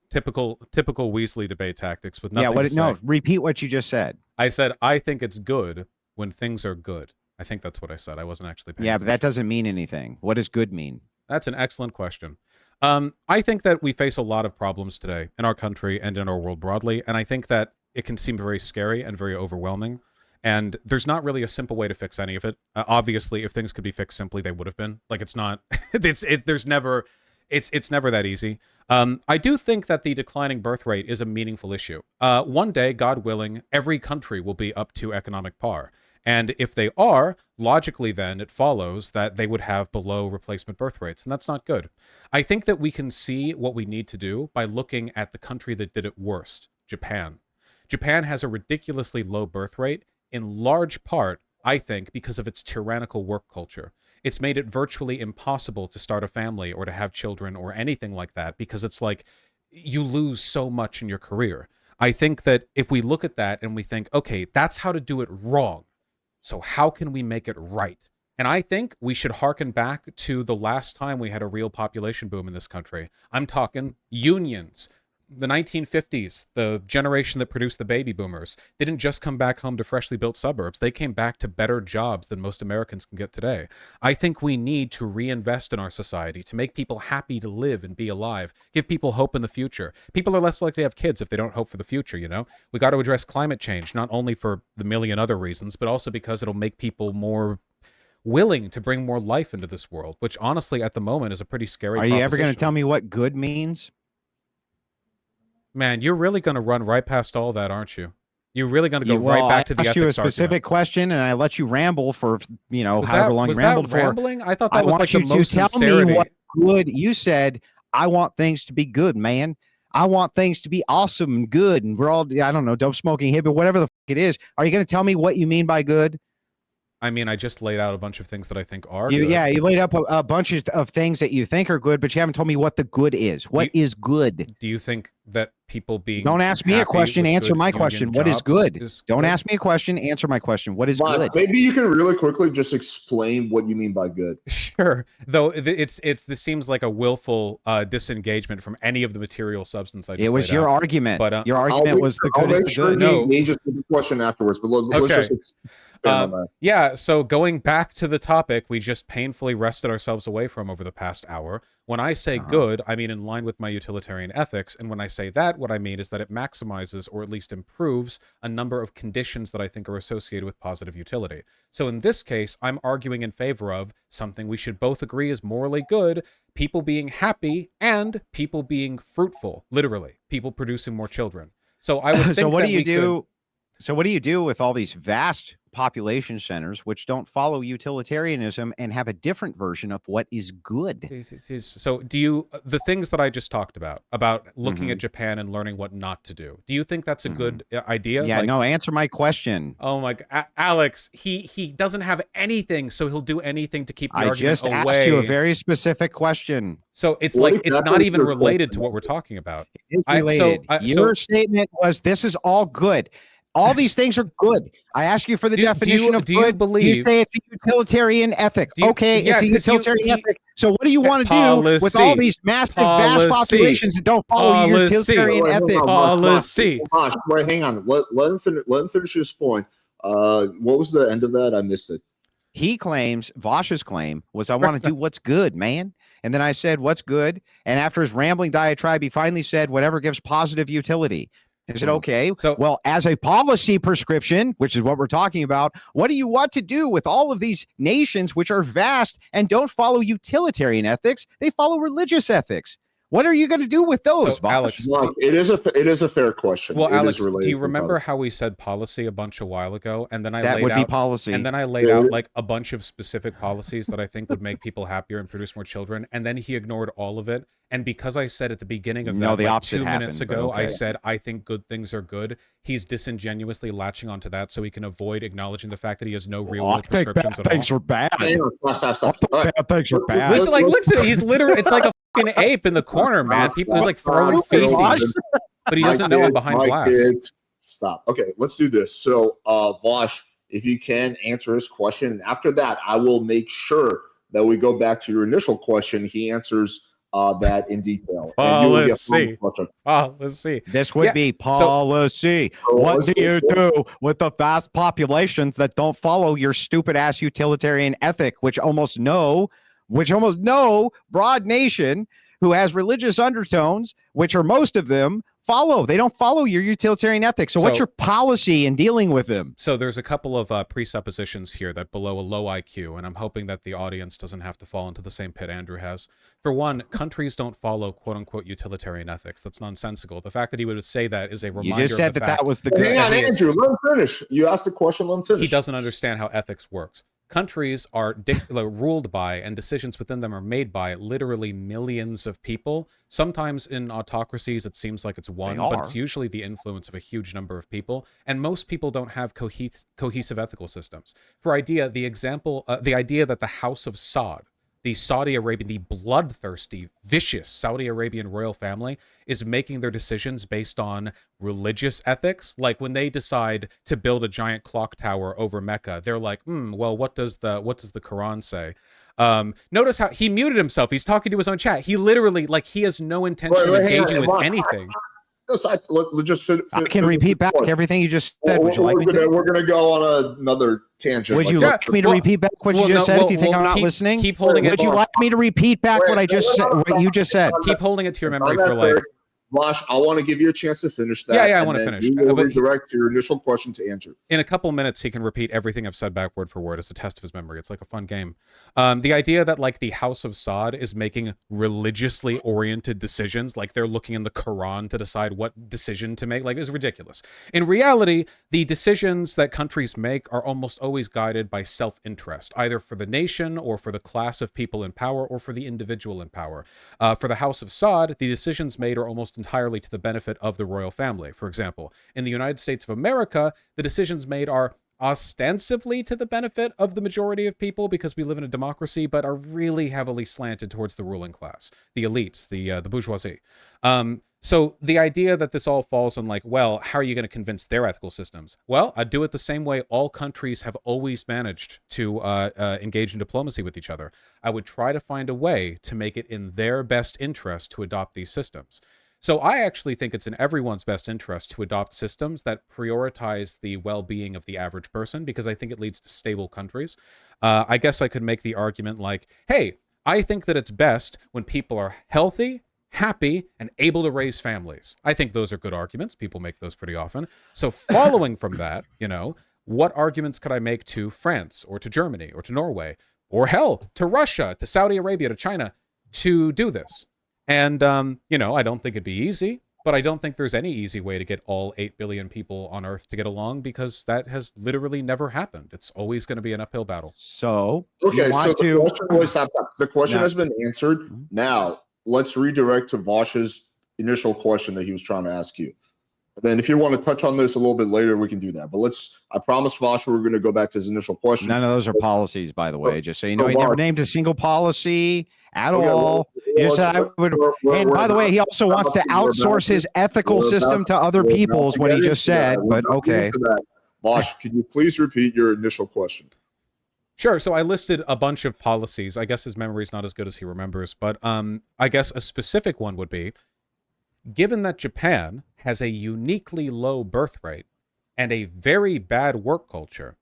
Speaker 3: Typical Weasley debate tactics with nothing to say.
Speaker 2: No, repeat what you just said.
Speaker 3: I said I think it's good when things are good. I think that's what I said. I wasn't actually paying attention.
Speaker 2: But that doesn't mean anything. What does good mean?
Speaker 3: That's an excellent question. I think that we face a lot of problems today in our country and in our world broadly, and I think that it can seem very scary and very overwhelming, and there's not really a simple way to fix any of it. Obviously, if things could be fixed simply, they would have been. Like, it's not... it's never that easy. I do think that the declining birth rate is a meaningful issue. One day, God willing, every country will be up to economic par. And if they are, logically then, it follows that they would have below replacement birth rates, and that's not good. I think that we can see what we need to do by looking at the country that did it worst, Japan. Japan has a ridiculously low birth rate, in large part, I think, because of its tyrannical work culture. It's made it virtually impossible to start a family or to have children or anything like that, because it's like you lose so much in your career. I think that if we look at that and we think, okay, that's how to do it wrong, so how can we make it right? And I think we should hearken back to the last time we had a real population boom in this country. I'm talking unions. The 1950s, the generation that produced the baby boomers, didn't just come back home to freshly built suburbs. They came back to better jobs than most Americans can get today. I think we need to reinvest in our society to make people happy to live and be alive, give people hope in the future. People are less likely to have kids if they don't hope for the future, you know? We got to address climate change, not only for the million other reasons, but also because it'll make people more willing to bring more life into this world, which honestly at the moment is a pretty scary
Speaker 2: Are you ever going
Speaker 3: proposition.
Speaker 2: to tell me what good means?
Speaker 3: Man, you're really going to run right past all that, aren't you? You're really going to go right back to the
Speaker 2: I asked
Speaker 3: ethics
Speaker 2: you a specific
Speaker 3: argument.
Speaker 2: question, and I let you ramble for,
Speaker 3: Was
Speaker 2: however
Speaker 3: that,
Speaker 2: long
Speaker 3: was
Speaker 2: you rambled
Speaker 3: that
Speaker 2: for.
Speaker 3: rambling? I thought that
Speaker 2: I
Speaker 3: was
Speaker 2: want
Speaker 3: like
Speaker 2: you
Speaker 3: the
Speaker 2: to
Speaker 3: most
Speaker 2: tell
Speaker 3: sincerity.
Speaker 2: me what good. You said, I want things to be good, man. I want things to be awesome and good. And we're all, I don't know, dope smoking hippie, whatever the fuck it is. Are you going to tell me what you mean by good?
Speaker 3: I mean, I just laid out a bunch of things that I think are
Speaker 2: You,
Speaker 3: good.
Speaker 2: yeah, you laid up a bunch of things that you think are good, but you haven't told me what the good is. What is good?
Speaker 3: Do you think that people being
Speaker 2: Don't ask me a
Speaker 3: happy
Speaker 2: question.
Speaker 3: with
Speaker 2: Answer
Speaker 3: good
Speaker 2: my
Speaker 3: union
Speaker 2: question. What is
Speaker 3: jobs
Speaker 2: good?
Speaker 3: is
Speaker 2: Don't
Speaker 3: good?
Speaker 2: ask me a question. Answer my question. What is
Speaker 1: Mike,
Speaker 2: good?
Speaker 1: maybe you can really quickly just explain what you mean by good.
Speaker 3: Sure. Though this seems like a willful disengagement from any of the material substance I just
Speaker 2: It was
Speaker 3: laid
Speaker 2: your
Speaker 3: out.
Speaker 2: argument.
Speaker 3: But
Speaker 2: Your argument was the good is the good.
Speaker 3: No.
Speaker 1: He just did the question afterwards, but let's
Speaker 3: Okay.
Speaker 1: just expand on that.
Speaker 3: Yeah, so going back to the topic we just painfully wrested ourselves away from over the past hour, when I say good, I mean in line with my utilitarian ethics, and when I say that, what I mean is that it maximizes or at least improves a number of conditions that I think are associated with positive utility. So in this case, I'm arguing in favor of something we should both agree is morally good, people being happy and people being fruitful, literally, people producing more children. So I would think
Speaker 2: So what
Speaker 3: that
Speaker 2: do you
Speaker 3: we
Speaker 2: do? So what do you do with all these vast population centers which don't follow utilitarianism and have a different version of what is good?
Speaker 3: So do you, the things that I just talked about looking at Japan and learning what not to do, do you think that's a good idea?
Speaker 2: Yeah, no, answer my question.
Speaker 3: Oh my God, Alex, he doesn't have anything, so he'll do anything to keep the
Speaker 2: I
Speaker 3: argument
Speaker 2: just
Speaker 3: away.
Speaker 2: asked you a very specific question.
Speaker 3: So it's
Speaker 1: What
Speaker 3: like, it's
Speaker 1: exactly
Speaker 3: not
Speaker 1: is
Speaker 3: even
Speaker 1: your
Speaker 3: related
Speaker 1: question?
Speaker 3: to what we're talking about.
Speaker 2: It's
Speaker 3: I- so-
Speaker 2: related.
Speaker 3: I- so-
Speaker 2: Your statement was this is all good. All these things are good. I ask you for the definition of
Speaker 3: do you
Speaker 2: good.
Speaker 3: believe-
Speaker 2: You say it's a utilitarian ethic.
Speaker 3: Do you-
Speaker 2: Okay,
Speaker 3: yeah,
Speaker 2: it's a
Speaker 3: 'cause you-
Speaker 2: utilitarian ethic. So what do you want to do with
Speaker 3: Policy.
Speaker 2: all these massive, vast
Speaker 3: Policy.
Speaker 2: populations that don't follow your
Speaker 3: Policy.
Speaker 2: utilitarian
Speaker 1: Wait, hold
Speaker 2: ethic?
Speaker 1: on,
Speaker 3: Policy.
Speaker 1: Wait, hang on. Let him finish his point. What was the end of that? I missed it.
Speaker 2: He claims, Vaush's claim was, I want to do what's good, man. And then I said, what's good? And after his rambling diatribe, he finally said, whatever gives positive utility. I said, okay,
Speaker 3: So-
Speaker 2: well, as a policy prescription, which is what we're talking about, what do you want to do with all of these nations which are vast and don't follow utilitarian ethics? They follow religious ethics. What are you going to do with those,
Speaker 3: So,
Speaker 2: Vaush?
Speaker 3: Alex,
Speaker 1: Mike, it is a fair question.
Speaker 3: well,
Speaker 1: It is
Speaker 3: Alex,
Speaker 1: related
Speaker 3: do you
Speaker 1: to
Speaker 3: remember how we said policy a bunch a while ago, and then I
Speaker 2: That
Speaker 3: laid
Speaker 2: would be
Speaker 3: out
Speaker 2: policy.
Speaker 3: And then I laid
Speaker 1: Yeah.
Speaker 3: out like a bunch of specific policies that I think would make people happier and produce more children. And then he ignored all of it. And because I said at the beginning of
Speaker 2: No,
Speaker 3: that,
Speaker 2: the
Speaker 3: like
Speaker 2: opposite
Speaker 3: 2 minutes
Speaker 2: happened, but
Speaker 3: ago, I
Speaker 2: okay.
Speaker 3: said, I think good things are good. He's disingenuously latching onto that so he can avoid acknowledging the fact that he has no real
Speaker 4: I
Speaker 3: world
Speaker 4: think bad
Speaker 3: prescriptions at all.
Speaker 4: things are bad.
Speaker 1: Hang on, stop. All right.
Speaker 4: Bad things are bad.
Speaker 3: Listen, like, listen, he's literally, it's like a fucking ape in the corner, man. People is like throwing feces, but he doesn't know I'm behind glass.
Speaker 1: Stop. Okay, let's do this. So, Vaush, if you can answer his question, and after that, I will make sure that we go back to your initial question. He answers that in detail. And you will get
Speaker 3: Policy.
Speaker 1: one question.
Speaker 3: Let's see.
Speaker 2: This would
Speaker 3: Yeah,
Speaker 2: be policy. What do you do with the vast populations that don't follow your stupid ass utilitarian ethic, which almost no broad nation who has religious undertones, which are most of them, follow? They don't follow your utilitarian ethics. So what's
Speaker 3: So-
Speaker 2: your policy in dealing with them?
Speaker 3: So there's a couple of presuppositions here that below a low IQ, and I'm hoping that the audience doesn't have to fall into the same pit Andrew has. For one, countries don't follow quote-unquote utilitarian ethics. That's nonsensical. The fact that he would say that is a reminder
Speaker 2: You just said
Speaker 3: of the
Speaker 2: that
Speaker 3: fact
Speaker 2: that was the
Speaker 3: that
Speaker 2: good.
Speaker 1: Hang on,
Speaker 3: he is-
Speaker 1: Andrew. Let him finish. You asked a question. Let him finish.
Speaker 3: He doesn't understand how ethics works. countries are ruled by, and decisions within them are made by, literally millions of people. Sometimes in autocracies, it seems like it's one, but it's usually the influence of a huge number of people. And most people don't have cohesive ethical systems. The idea that the House of Saud, the Saudi Arabian, the bloodthirsty, vicious Saudi Arabian royal family, is making their decisions based on religious ethics. Like when they decide to build a giant clock tower over Mecca, they're like, well, what does the Quran say? Notice how he muted himself. He's talking to his own chat. He literally, like, he has no intention of engaging with anything.
Speaker 2: I can repeat back everything you just said. Would you like me to?
Speaker 1: We're going to go on another tangent.
Speaker 2: Would you like me to repeat back what you just said if you think I'm not listening?
Speaker 3: Keep holding it.
Speaker 2: Would you like me to repeat back what I just said, what you just said?
Speaker 3: Keep holding it to your memory for like...
Speaker 1: Vaush, I want to give you a chance to finish that.
Speaker 3: Yeah, I want to finish.
Speaker 1: You will redirect your initial question to Andrew.
Speaker 3: In a couple minutes, he can repeat everything I've said back word for word as a test of his memory. It's like a fun game. The idea that like the House of Saud is making religiously oriented decisions, like they're looking in the Quran to decide what decision to make, like, is ridiculous. In reality, the decisions that countries make are almost always guided by self-interest, either for the nation or for the class of people in power or for the individual in power. For the House of Saud, the decisions made are almost entirely to the benefit of the royal family. For example, in the United States of America, the decisions made are ostensibly to the benefit of the majority of people because we live in a democracy, but are really heavily slanted towards the ruling class, the elites, the bourgeoisie. So the idea that this all falls on like, well, how are you going to convince their ethical systems? Well, I'd do it the same way all countries have always managed to engage in diplomacy with each other. I would try to find a way to make it in their best interest to adopt these systems. So I actually think it's in everyone's best interest to adopt systems that prioritize the well-being of the average person, because I think it leads to stable countries. I guess I could make the argument like, hey, I think that it's best when people are healthy, happy, and able to raise families. I think those are good arguments. People make those pretty often. So following from that, you know, what arguments could I make to France or to Germany or to Norway or hell, to Russia, to Saudi Arabia, to China to do this? And, you know, I don't think it'd be easy, but I don't think there's any easy way to get all 8 billion people on Earth to get along, because that has literally never happened. It's always going to be an uphill battle.
Speaker 2: So,
Speaker 1: okay, so the question has been answered. Now, let's redirect to Vaush's initial question that he was trying to ask you. And then if you want to touch on this a little bit later, we can do that. But I promised Vaush we're going to go back to his initial question.
Speaker 2: None of those are policies, by the way, just so you know. He never named a single policy at all. And by the way, he also wants to outsource his ethical system to other people, is what he just said. But okay.
Speaker 1: Vaush, can you please repeat your initial question?
Speaker 3: Sure. So I listed a bunch of policies. I guess his memory is not as good as he remembers, but I guess a specific one would be, given that Japan has a uniquely low birth rate and a very bad work culture,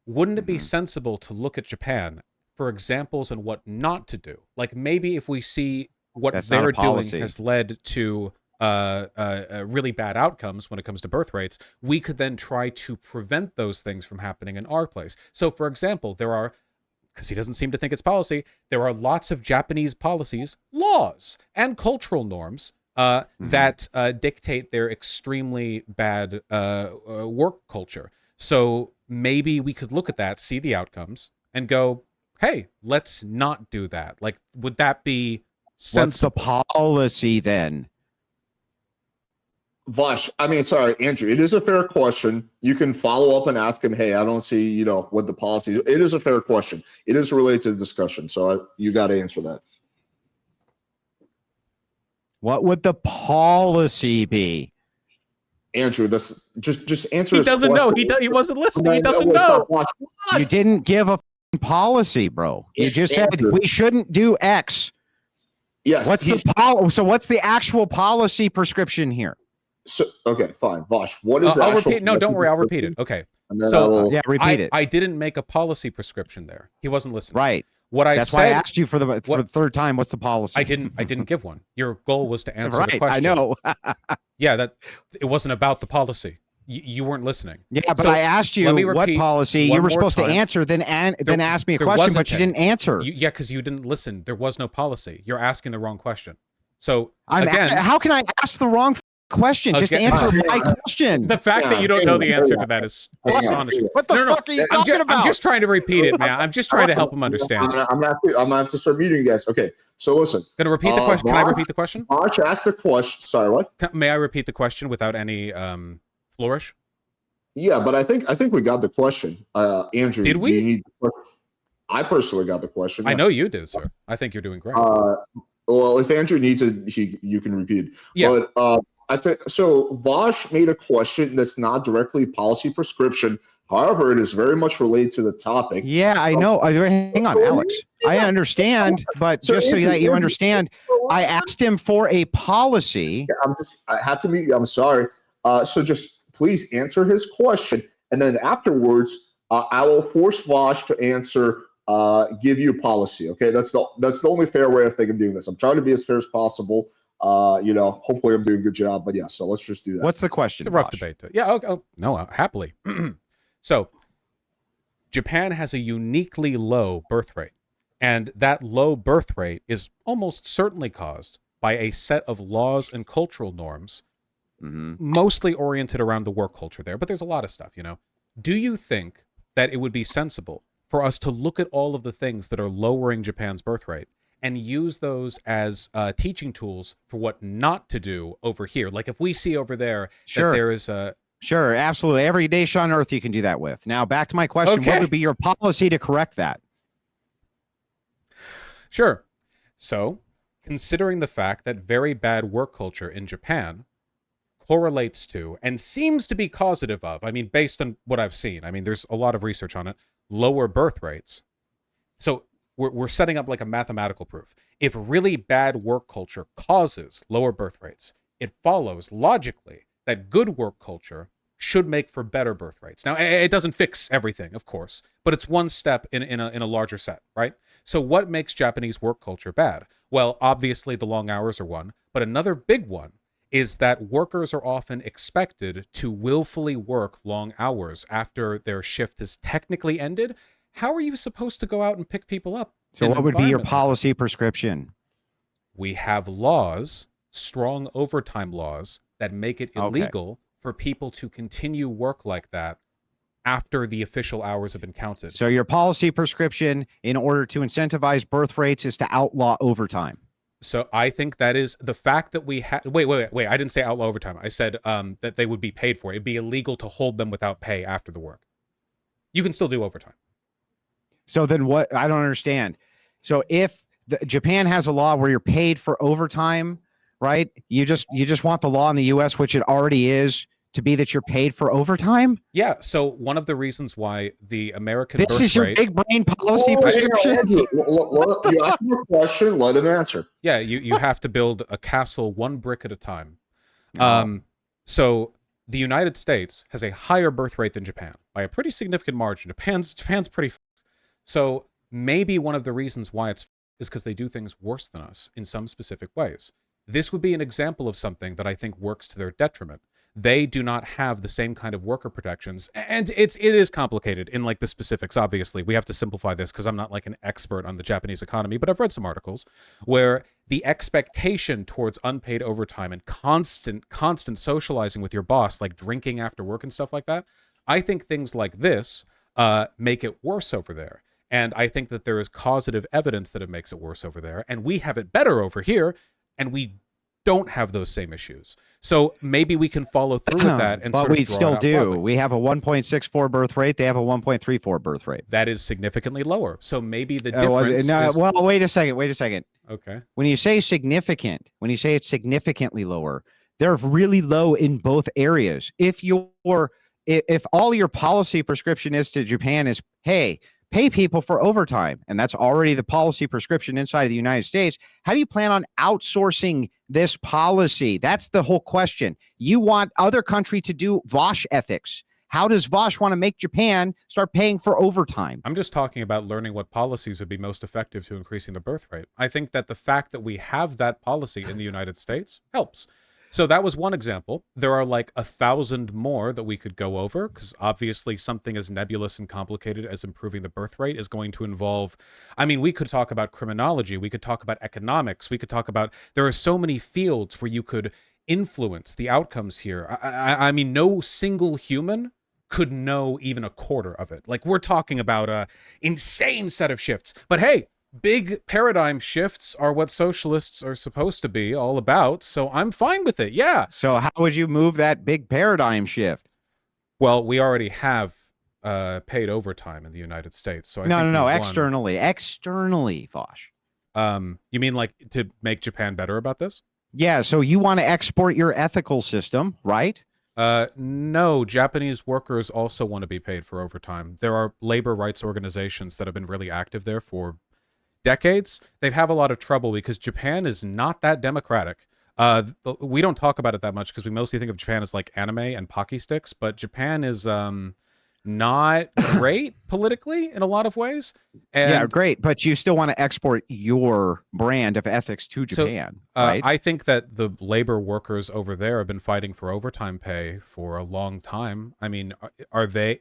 Speaker 3: wouldn't it be sensible to look at Japan for examples on what not to do? Like maybe if we see what they're doing has led to really bad outcomes when it comes to birth rates, we could then try to prevent those things from happening in our place. So for example, there are, because he doesn't seem to think it's policy, there are lots of Japanese policies, laws, and cultural norms that dictate their extremely bad work culture. So maybe we could look at that, see the outcomes, and go, hey, let's not do that. Like, would that be sensible?
Speaker 2: What's the policy then?
Speaker 1: Vaush, sorry, Andrew, it is a fair question. You can follow up and ask him, hey, I don't see, what the policy is. It is a fair question. It is related to the discussion. So you got to answer that.
Speaker 2: What would the policy be?
Speaker 1: Andrew, this just answer.
Speaker 3: He doesn't know. He wasn't listening. He doesn't know.
Speaker 2: You didn't give a policy, bro. You just said we shouldn't do X.
Speaker 1: Yes.
Speaker 2: What's the actual policy prescription here?
Speaker 1: So okay, fine, Vaush. What is
Speaker 3: I'll repeat? No, don't worry. I'll repeat it. Okay. So
Speaker 2: repeat it.
Speaker 3: I didn't make a policy prescription there. He wasn't listening.
Speaker 2: Right.
Speaker 3: That's
Speaker 2: why I asked you for the third time. What's the policy?
Speaker 3: I didn't give one. Your goal was to answer the question.
Speaker 2: I know.
Speaker 3: Yeah, that it wasn't about the policy. You weren't listening.
Speaker 2: Yeah, but I asked you what policy. You were supposed to answer, then ask me a question, but you didn't answer.
Speaker 3: Yeah, because you didn't listen. There was no policy. You're asking the wrong question. So
Speaker 2: how can I ask the wrong question. Just
Speaker 3: Okay.
Speaker 2: answer my question.
Speaker 3: The fact that you don't know the answer to that is astonishing.
Speaker 2: What the
Speaker 3: No.
Speaker 2: fuck are you talking about?
Speaker 3: I'm just trying to repeat it, man. I'm just trying to help him understand.
Speaker 1: I'm gonna have to start muting you guys. Okay, so listen.
Speaker 3: Gonna repeat the question. Can I repeat the question?
Speaker 1: Vaush asked the question. Sorry, what?
Speaker 3: May I repeat the question without any flourish?
Speaker 1: Yeah, but I think we got the question. Andrew,
Speaker 3: Did we?
Speaker 1: do you need the question? I personally got the question.
Speaker 3: I know you did, sir. I think you're doing great.
Speaker 1: Well, if Andrew needs it, you can repeat it.
Speaker 3: Yeah.
Speaker 1: But I think so. Vaush made a question that's not directly policy prescription. However, it is very much related to the topic.
Speaker 2: Yeah, I know. Hang on, Alex. I understand, but
Speaker 1: So
Speaker 2: just so
Speaker 1: Andrew,
Speaker 2: that you
Speaker 1: Andrew,
Speaker 2: understand, I asked him for a policy.
Speaker 1: I have to meet you. I'm sorry. So just please answer his question, and then afterwards, I will force Vaush to answer. Give you a policy. Okay, that's the only fair way I think of doing this. I'm trying to be as fair as possible. Hopefully I'm doing a good job. But yeah, so let's just do that.
Speaker 2: What's the question?
Speaker 3: It's a rough
Speaker 2: Vaush?
Speaker 3: debate. Yeah. Okay. No, happily. So, Japan has a uniquely low birth rate, and that low birth rate is almost certainly caused by a set of laws and cultural norms, mostly oriented around the work culture there. But there's a lot of stuff, Do you think that it would be sensible for us to look at all of the things that are lowering Japan's birth rate and use those as teaching tools for what not to do over here? Like if we see over there that there is a...
Speaker 2: Sure, absolutely. Every nation on earth you can do that with. Now, back to my question.
Speaker 3: Okay.
Speaker 2: What would be your policy to correct that?
Speaker 3: Sure. So, considering the fact that very bad work culture in Japan correlates to and seems to be causative of, based on what I've seen, there's a lot of research on it, lower birth rates. So we're setting up like a mathematical proof. If really bad work culture causes lower birth rates, it follows logically that good work culture should make for better birth rates. Now, it doesn't fix everything, of course, but it's one step in a larger set, right? So what makes Japanese work culture bad? Well, obviously the long hours are one, but another big one is that workers are often expected to willfully work long hours after their shift is technically ended. How are you supposed to go out and pick people up?
Speaker 2: So what would be your policy prescription?
Speaker 3: We have laws, strong overtime laws, that make it illegal for people to continue work like that after the official hours have been counted.
Speaker 2: So your policy prescription in order to incentivize birth rates is to outlaw overtime.
Speaker 3: So I think that is the fact that we have... Wait. I didn't say outlaw overtime. I said that they would be paid for it. It'd be illegal to hold them without pay after the work. You can still do overtime.
Speaker 2: So then what? I don't understand. So if Japan has a law where you're paid for overtime, right? You just want the law in the U.S., which it already is, to be that you're paid for overtime?
Speaker 3: Yeah. So one of the reasons why the American
Speaker 2: This
Speaker 3: birth
Speaker 2: is your
Speaker 3: rate...
Speaker 2: big brain policy prescription?
Speaker 1: Andrew, you asked me a question, let him answer.
Speaker 3: Yeah, you have to build a castle one brick at a time. So the United States has a higher birth rate than Japan by a pretty significant margin. Japan's pretty... So maybe one of the reasons why it's is because they do things worse than us in some specific ways. This would be an example of something that I think works to their detriment. They do not have the same kind of worker protections, and it is complicated in like the specifics. Obviously, we have to simplify this because I'm not like an expert on the Japanese economy, but I've read some articles where the expectation towards unpaid overtime and constant socializing with your boss, like drinking after work and stuff like that, I think things like this make it worse over there. And I think that there is causative evidence that it makes it worse over there, and we have it better over here, and we don't have those same issues. So maybe we can follow through with that. And
Speaker 2: but
Speaker 3: sort of
Speaker 2: we
Speaker 3: draw
Speaker 2: still
Speaker 3: it out
Speaker 2: do.
Speaker 3: broadly.
Speaker 2: We have a 1.64 birth rate. They have a 1.34 birth rate.
Speaker 3: That is significantly lower. So maybe the difference is...
Speaker 2: Well, wait a second.
Speaker 3: Okay.
Speaker 2: When you say significant, when you say it's significantly lower, they're really low in both areas. If all your policy prescription is to Japan is, hey, pay people for overtime, and that's already the policy prescription inside of the United States, how do you plan on outsourcing this policy? That's the whole question. You want other country to do Vaush ethics. How does Vaush want to make Japan start paying for overtime?
Speaker 3: I'm just talking about learning what policies would be most effective to increasing the birth rate. I think that the fact that we have that policy in the United States helps. So that was one example. There are like 1,000 more that we could go over, because obviously something as nebulous and complicated as improving the birth rate is going to involve, we could talk about criminology, we could talk about economics, we could talk about, there are so many fields where you could influence the outcomes here. I mean, no single human could know even a quarter of it. Like, we're talking about a insane set of shifts. But hey, big paradigm shifts are what socialists are supposed to be all about, so I'm fine with it. Yeah.
Speaker 2: So how would you move that big paradigm shift?
Speaker 3: Well, we already have paid overtime in the United States. So
Speaker 2: No, externally, Vaush.
Speaker 3: You mean like to make Japan better about this?
Speaker 2: Yeah, so you want to export your ethical system, right?
Speaker 3: No, Japanese workers also want to be paid for overtime. There are labor rights organizations that have been really active there for decades. They have a lot of trouble because Japan is not that democratic. We don't talk about it that much because we mostly think of Japan as like anime and Pocky sticks, but Japan is not great politically in a lot of ways. And
Speaker 2: yeah, great, but you still want to export your brand of ethics to Japan, right?
Speaker 3: I think that the labor workers over there have been fighting for overtime pay for a long time. I mean,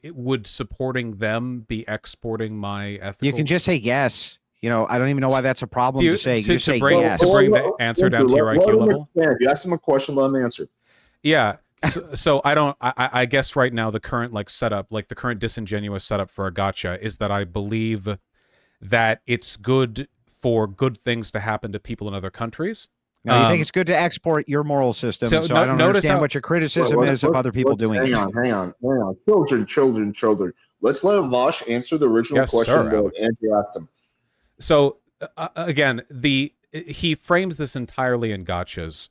Speaker 3: would supporting them be exporting my ethical?
Speaker 2: You can just say yes. You know, I don't even know why that's a problem to say. You say
Speaker 3: bring,
Speaker 2: yes.
Speaker 3: To bring the answer down to your IQ level?
Speaker 1: You ask them a question, let them answer.
Speaker 3: Yeah. So I guess right now the current setup, like the current disingenuous setup for a gotcha is that I believe that it's good for good things to happen to people in other countries.
Speaker 2: No, you think it's good to export your moral system. So I don't understand what your criticism is of other people doing it.
Speaker 1: Hang on. Children. Let's let Vaush answer the original question that Andrew asked him.
Speaker 3: So again, he frames this entirely in gotchas.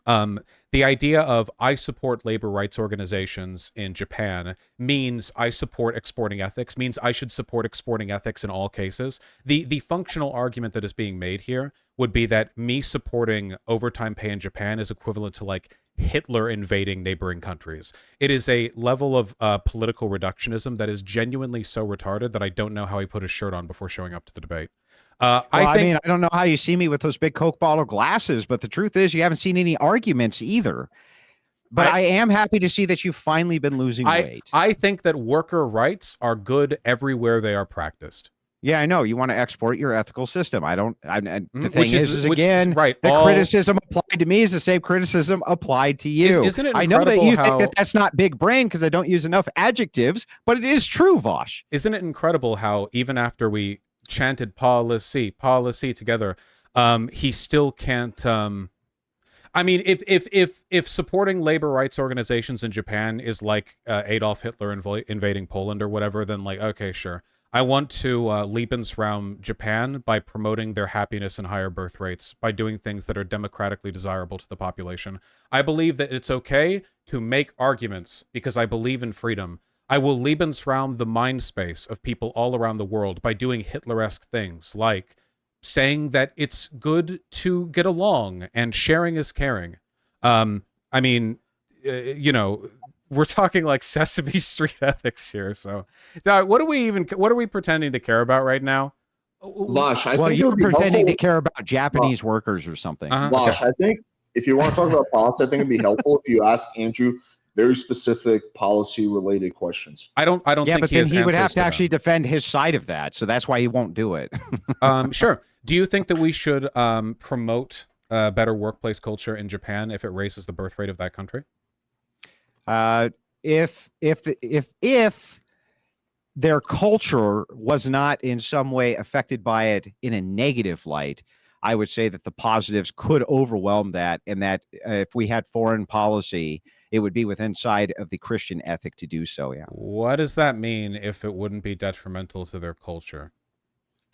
Speaker 3: The idea of I support labor rights organizations in Japan means I support exporting ethics, means I should support exporting ethics in all cases. The functional argument that is being made here would be that me supporting overtime pay in Japan is equivalent to like Hitler invading neighboring countries. It is a level of political reductionism that is genuinely so retarded that I don't know how he put his shirt on before showing up to the debate.
Speaker 2: I mean, I don't know how you see me with those big Coke bottle glasses, but the truth is you haven't seen any arguments either. But I am happy to see that you've finally been losing weight.
Speaker 3: I think that worker rights are good everywhere they are practiced.
Speaker 2: Yeah, I know. You want to export your ethical system. The thing is again,
Speaker 3: right,
Speaker 2: the criticism applied to me is the same criticism applied to you.
Speaker 3: Isn't it
Speaker 2: I know that you think that that's not big brain because I don't use enough adjectives, but it is true, Vaush.
Speaker 3: Isn't it incredible how even after we chanted policy together, he still can't I mean, if supporting labor rights organizations in Japan is like Adolf Hitler invading Poland or whatever, then like, okay, sure. I want to Lebensraum Japan by promoting their happiness and higher birth rates, by doing things that are democratically desirable to the population. I believe that it's okay to make arguments because I believe in freedom. I will Lebensraum the mind space of people all around the world by doing Hitler-esque things, like saying that it's good to get along and sharing is caring. I mean, we're talking like Sesame Street ethics here. So, what are we pretending to care about right now?
Speaker 1: Vaush,
Speaker 2: you're pretending to care about Japanese workers or something.
Speaker 1: Vaush, okay. I think if you want to talk about policy, I think it'd be helpful if you ask Andrew very specific policy-related questions.
Speaker 3: I don't think
Speaker 2: but then he would have to actually defend his side of that, so that's why he won't do it.
Speaker 3: Sure. Do you think that we should promote better workplace culture in Japan if it raises the birth rate of that country?
Speaker 2: If their culture was not in some way affected by it in a negative light, I would say that the positives could overwhelm that, and that if we had foreign policy, it would be within side of the Christian ethic to do so. Yeah.
Speaker 3: What does that mean if it wouldn't be detrimental to their culture?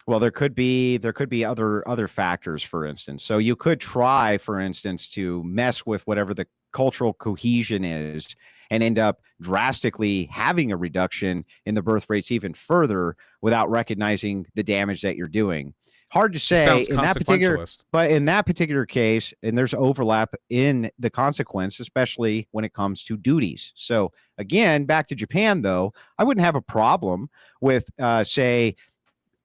Speaker 2: Well, there could be other factors, for instance. So you could try, for instance, to mess with whatever the cultural cohesion is and end up drastically having a reduction in the birth rates even further without recognizing the damage that you're doing. Hard to say in that particular case, and there's overlap in the consequence, especially when it comes to duties. So again, back to Japan, though, I wouldn't have a problem with say,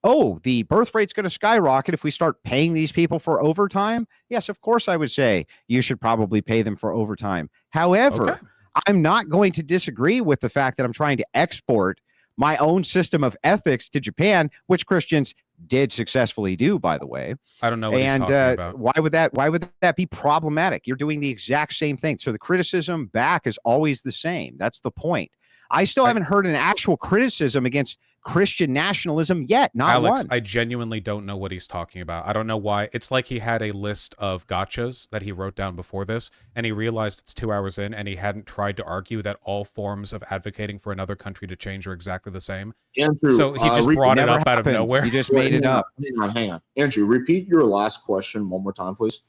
Speaker 2: oh, the birth rate's going to skyrocket if we start paying these people for overtime. Yes, of course, I would say you should probably pay them for overtime. However, I'm not going to disagree with the fact that I'm trying to export my own system of ethics to Japan, which Christians did successfully do, by the way.
Speaker 3: I don't know what he's
Speaker 2: And
Speaker 3: talking about.
Speaker 2: why would that be problematic? You're doing the exact same thing. So the criticism back is always the same. That's the point. I still haven't heard an actual criticism against Christian nationalism yet. Not
Speaker 3: Alex,
Speaker 2: one.
Speaker 3: I genuinely don't know what he's talking about. I don't know why. It's like he had a list of gotchas that he wrote down before this, and he realized it's 2 hours in, and he hadn't tried to argue that all forms of advocating for another country to change are exactly the same.
Speaker 1: Andrew,
Speaker 3: So he just brought it
Speaker 2: Never
Speaker 3: up out of
Speaker 2: happened.
Speaker 3: nowhere.
Speaker 2: You just made it up.
Speaker 1: Hang on. Andrew, repeat your last question one more time, please.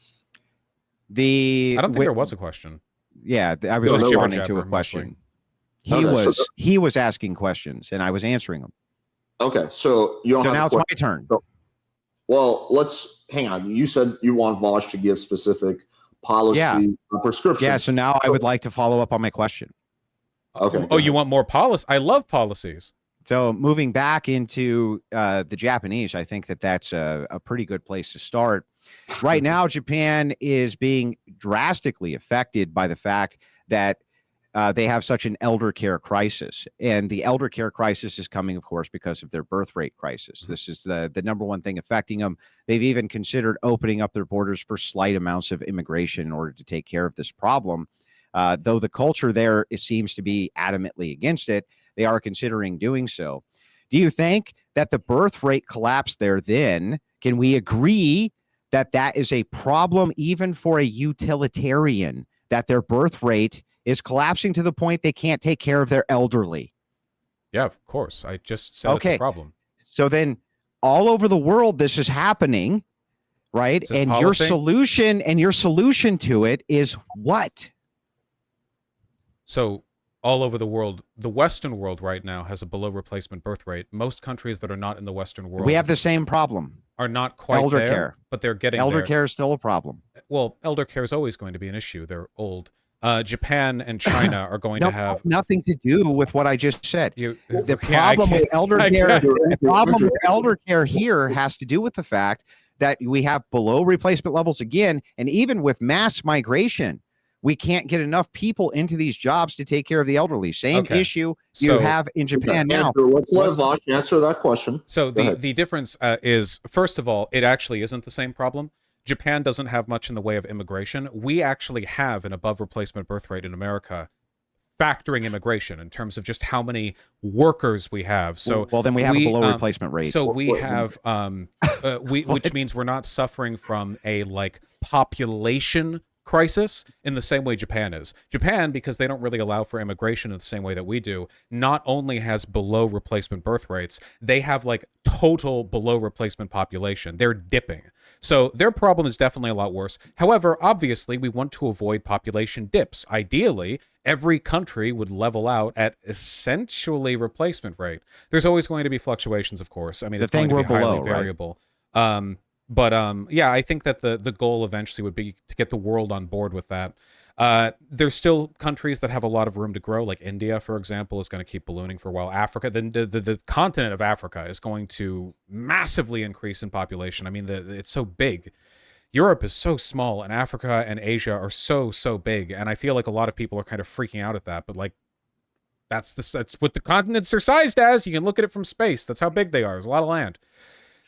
Speaker 2: I
Speaker 3: don't think there was a question.
Speaker 2: Yeah, I was
Speaker 1: No, no,
Speaker 2: responding to
Speaker 3: jabber,
Speaker 2: a question.
Speaker 3: mostly.
Speaker 2: He was asking questions, and I was answering them.
Speaker 1: Okay, so you don't
Speaker 2: So
Speaker 1: have
Speaker 2: now
Speaker 1: a
Speaker 2: it's my
Speaker 1: question.
Speaker 2: turn.
Speaker 1: Well, let's hang on. You said you want Vaush to give specific policy prescriptions.
Speaker 2: Yeah, so now I would like to follow up on my question.
Speaker 1: Okay,
Speaker 3: Oh, you want more policy? I love policies.
Speaker 2: So moving back into the Japanese, I think that's a pretty good place to start. Right now, Japan is being drastically affected by the fact that they have such an elder care crisis. And the elder care crisis is coming, of course, because of their birth rate crisis. This is the number one thing affecting them. They've even considered opening up their borders for slight amounts of immigration in order to take care of this problem. Though the culture there seems to be adamantly against it, they are considering doing so. Do you think that the birth rate collapse there then, can we agree that that is a problem even for a utilitarian, that their birth rate is collapsing to the point they can't take care of their elderly?
Speaker 3: Yeah, of course. I just said it's a problem.
Speaker 2: So then all over the world, this is happening, right? And your solution to it is what?
Speaker 3: So all over the world, the Western world right now has a below replacement birth rate. Most countries that are not in the Western world,
Speaker 2: We have the same problem.
Speaker 3: are not quite
Speaker 2: Elder
Speaker 3: there,
Speaker 2: care.
Speaker 3: but they're getting
Speaker 2: Elder
Speaker 3: there.
Speaker 2: care is still a problem.
Speaker 3: Well, elder care is always going to be an issue. They're old. Japan and China are going to have
Speaker 2: nothing to do with what I just said.
Speaker 3: the
Speaker 2: The problem with elder care, the problem with elder care here has to do with the fact that we have below replacement levels again, and even with mass migration, we can't get enough people into these jobs to take care of the elderly. Same issue you have in Japan now.
Speaker 1: Andrew, let's let Vaush answer that question.
Speaker 3: So the difference is, first of all, it actually isn't the same problem. Japan doesn't have much in the way of immigration. We actually have an above replacement birth rate in America, factoring immigration in terms of just how many workers we have. So
Speaker 2: well, then we have a below replacement rate.
Speaker 3: So we have which means we're not suffering from a population crisis in the same way Japan is. Japan, because they don't really allow for immigration in the same way that we do, not only has below replacement birth rates, they have total below replacement population. They're dipping. So their problem is definitely a lot worse. However, obviously, we want to avoid population dips. Ideally, every country would level out at essentially replacement rate. There's always going to be fluctuations, of course. I mean, it's going to be highly variable. Right? But yeah, I think that the goal eventually would be to get the world on board with that. There's still countries that have a lot of room to grow, like India, for example, is going to keep ballooning for a while. Africa, the continent of Africa is going to massively increase in population. I mean, it's so big. Europe is so small, and Africa and Asia are so big. And I feel like a lot of people are kind of freaking out at that. But that's what the continents are sized as. You can look at it from space. That's how big they are. There's a lot of land.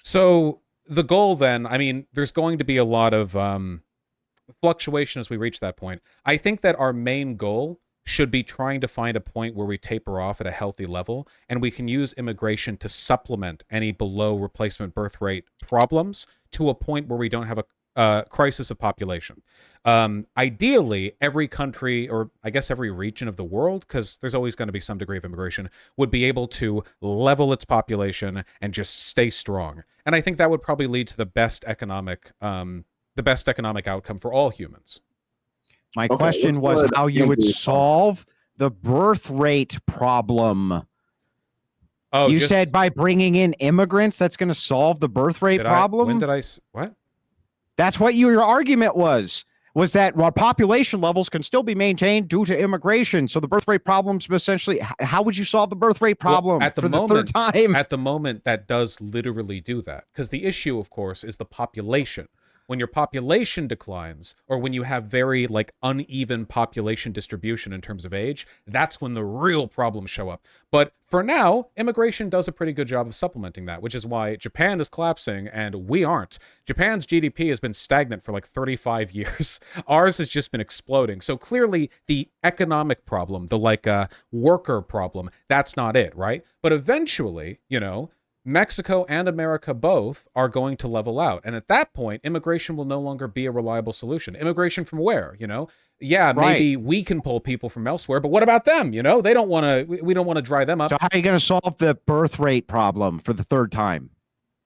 Speaker 3: So the goal then, I mean, there's going to be a lot of fluctuation as we reach that point. I think that our main goal should be trying to find a point where we taper off at a healthy level, and we can use immigration to supplement any below replacement birth rate problems to a point where we don't have a crisis of population. Ideally, every country, or I guess every region of the world, because there's always going to be some degree of immigration, would be able to level its population and just stay strong. And I think that would probably lead to the best economic outcome for all humans.
Speaker 2: My question was how you would solve the birth rate problem. Oh, you said by bringing in immigrants, that's going to solve the birth rate problem?
Speaker 3: When did I... What?
Speaker 2: That's what your argument was that while population levels can still be maintained due to immigration, so the birth rate problems essentially, how would you solve the birth rate problem
Speaker 3: at the
Speaker 2: third time?
Speaker 3: At the moment, that does literally do that. Because the issue, of course, is the population. When your population declines, or when you have very like uneven population distribution in terms of age, that's when the real problems show up. But for now, immigration does a pretty good job of supplementing that, which is why Japan is collapsing and we aren't. Japan's GDP has been stagnant for like 35 years. Ours has just been exploding. So clearly the economic problem, the like worker problem, that's not it, right? But eventually, you know, Mexico and America both are going to level out. And at that point, immigration will no longer be a reliable solution. Immigration from where, you know? Yeah, maybe we can pull people from elsewhere, but what about them? You know, they don't want to, we don't want to dry them up.
Speaker 2: So how are you going to solve the birth rate problem for the third time?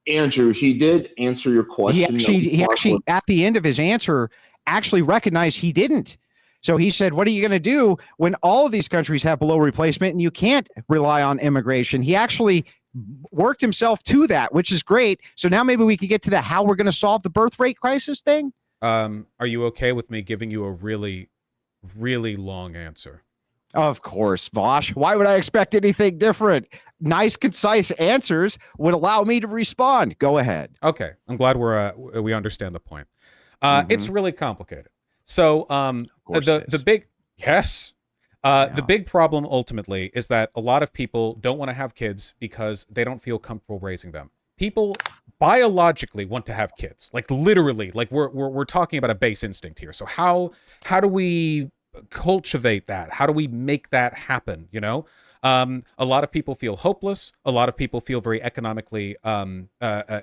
Speaker 1: Andrew, he did answer your question.
Speaker 2: He actually, at the end of his answer, actually recognized he didn't. So he said, what are you going to do when all of these countries have below replacement and you can't rely on immigration? He actually worked himself to that, which is great. So now maybe we could get to the how we're going to solve the birth rate crisis thing.
Speaker 3: Are you okay with me giving you a really, really long answer?
Speaker 2: Of course, Vaush. Why would I expect anything different? Nice, concise answers would allow me to respond. Go ahead.
Speaker 3: Okay, I'm glad we understand the point. It's really complicated. So the big the big problem ultimately is that a lot of people don't want to have kids because they don't feel comfortable raising them. People biologically want to have kids, like literally, like we're talking about a base instinct here. So how do we cultivate that? How do we make that happen? You know, a lot of people feel hopeless. A lot of people feel very economically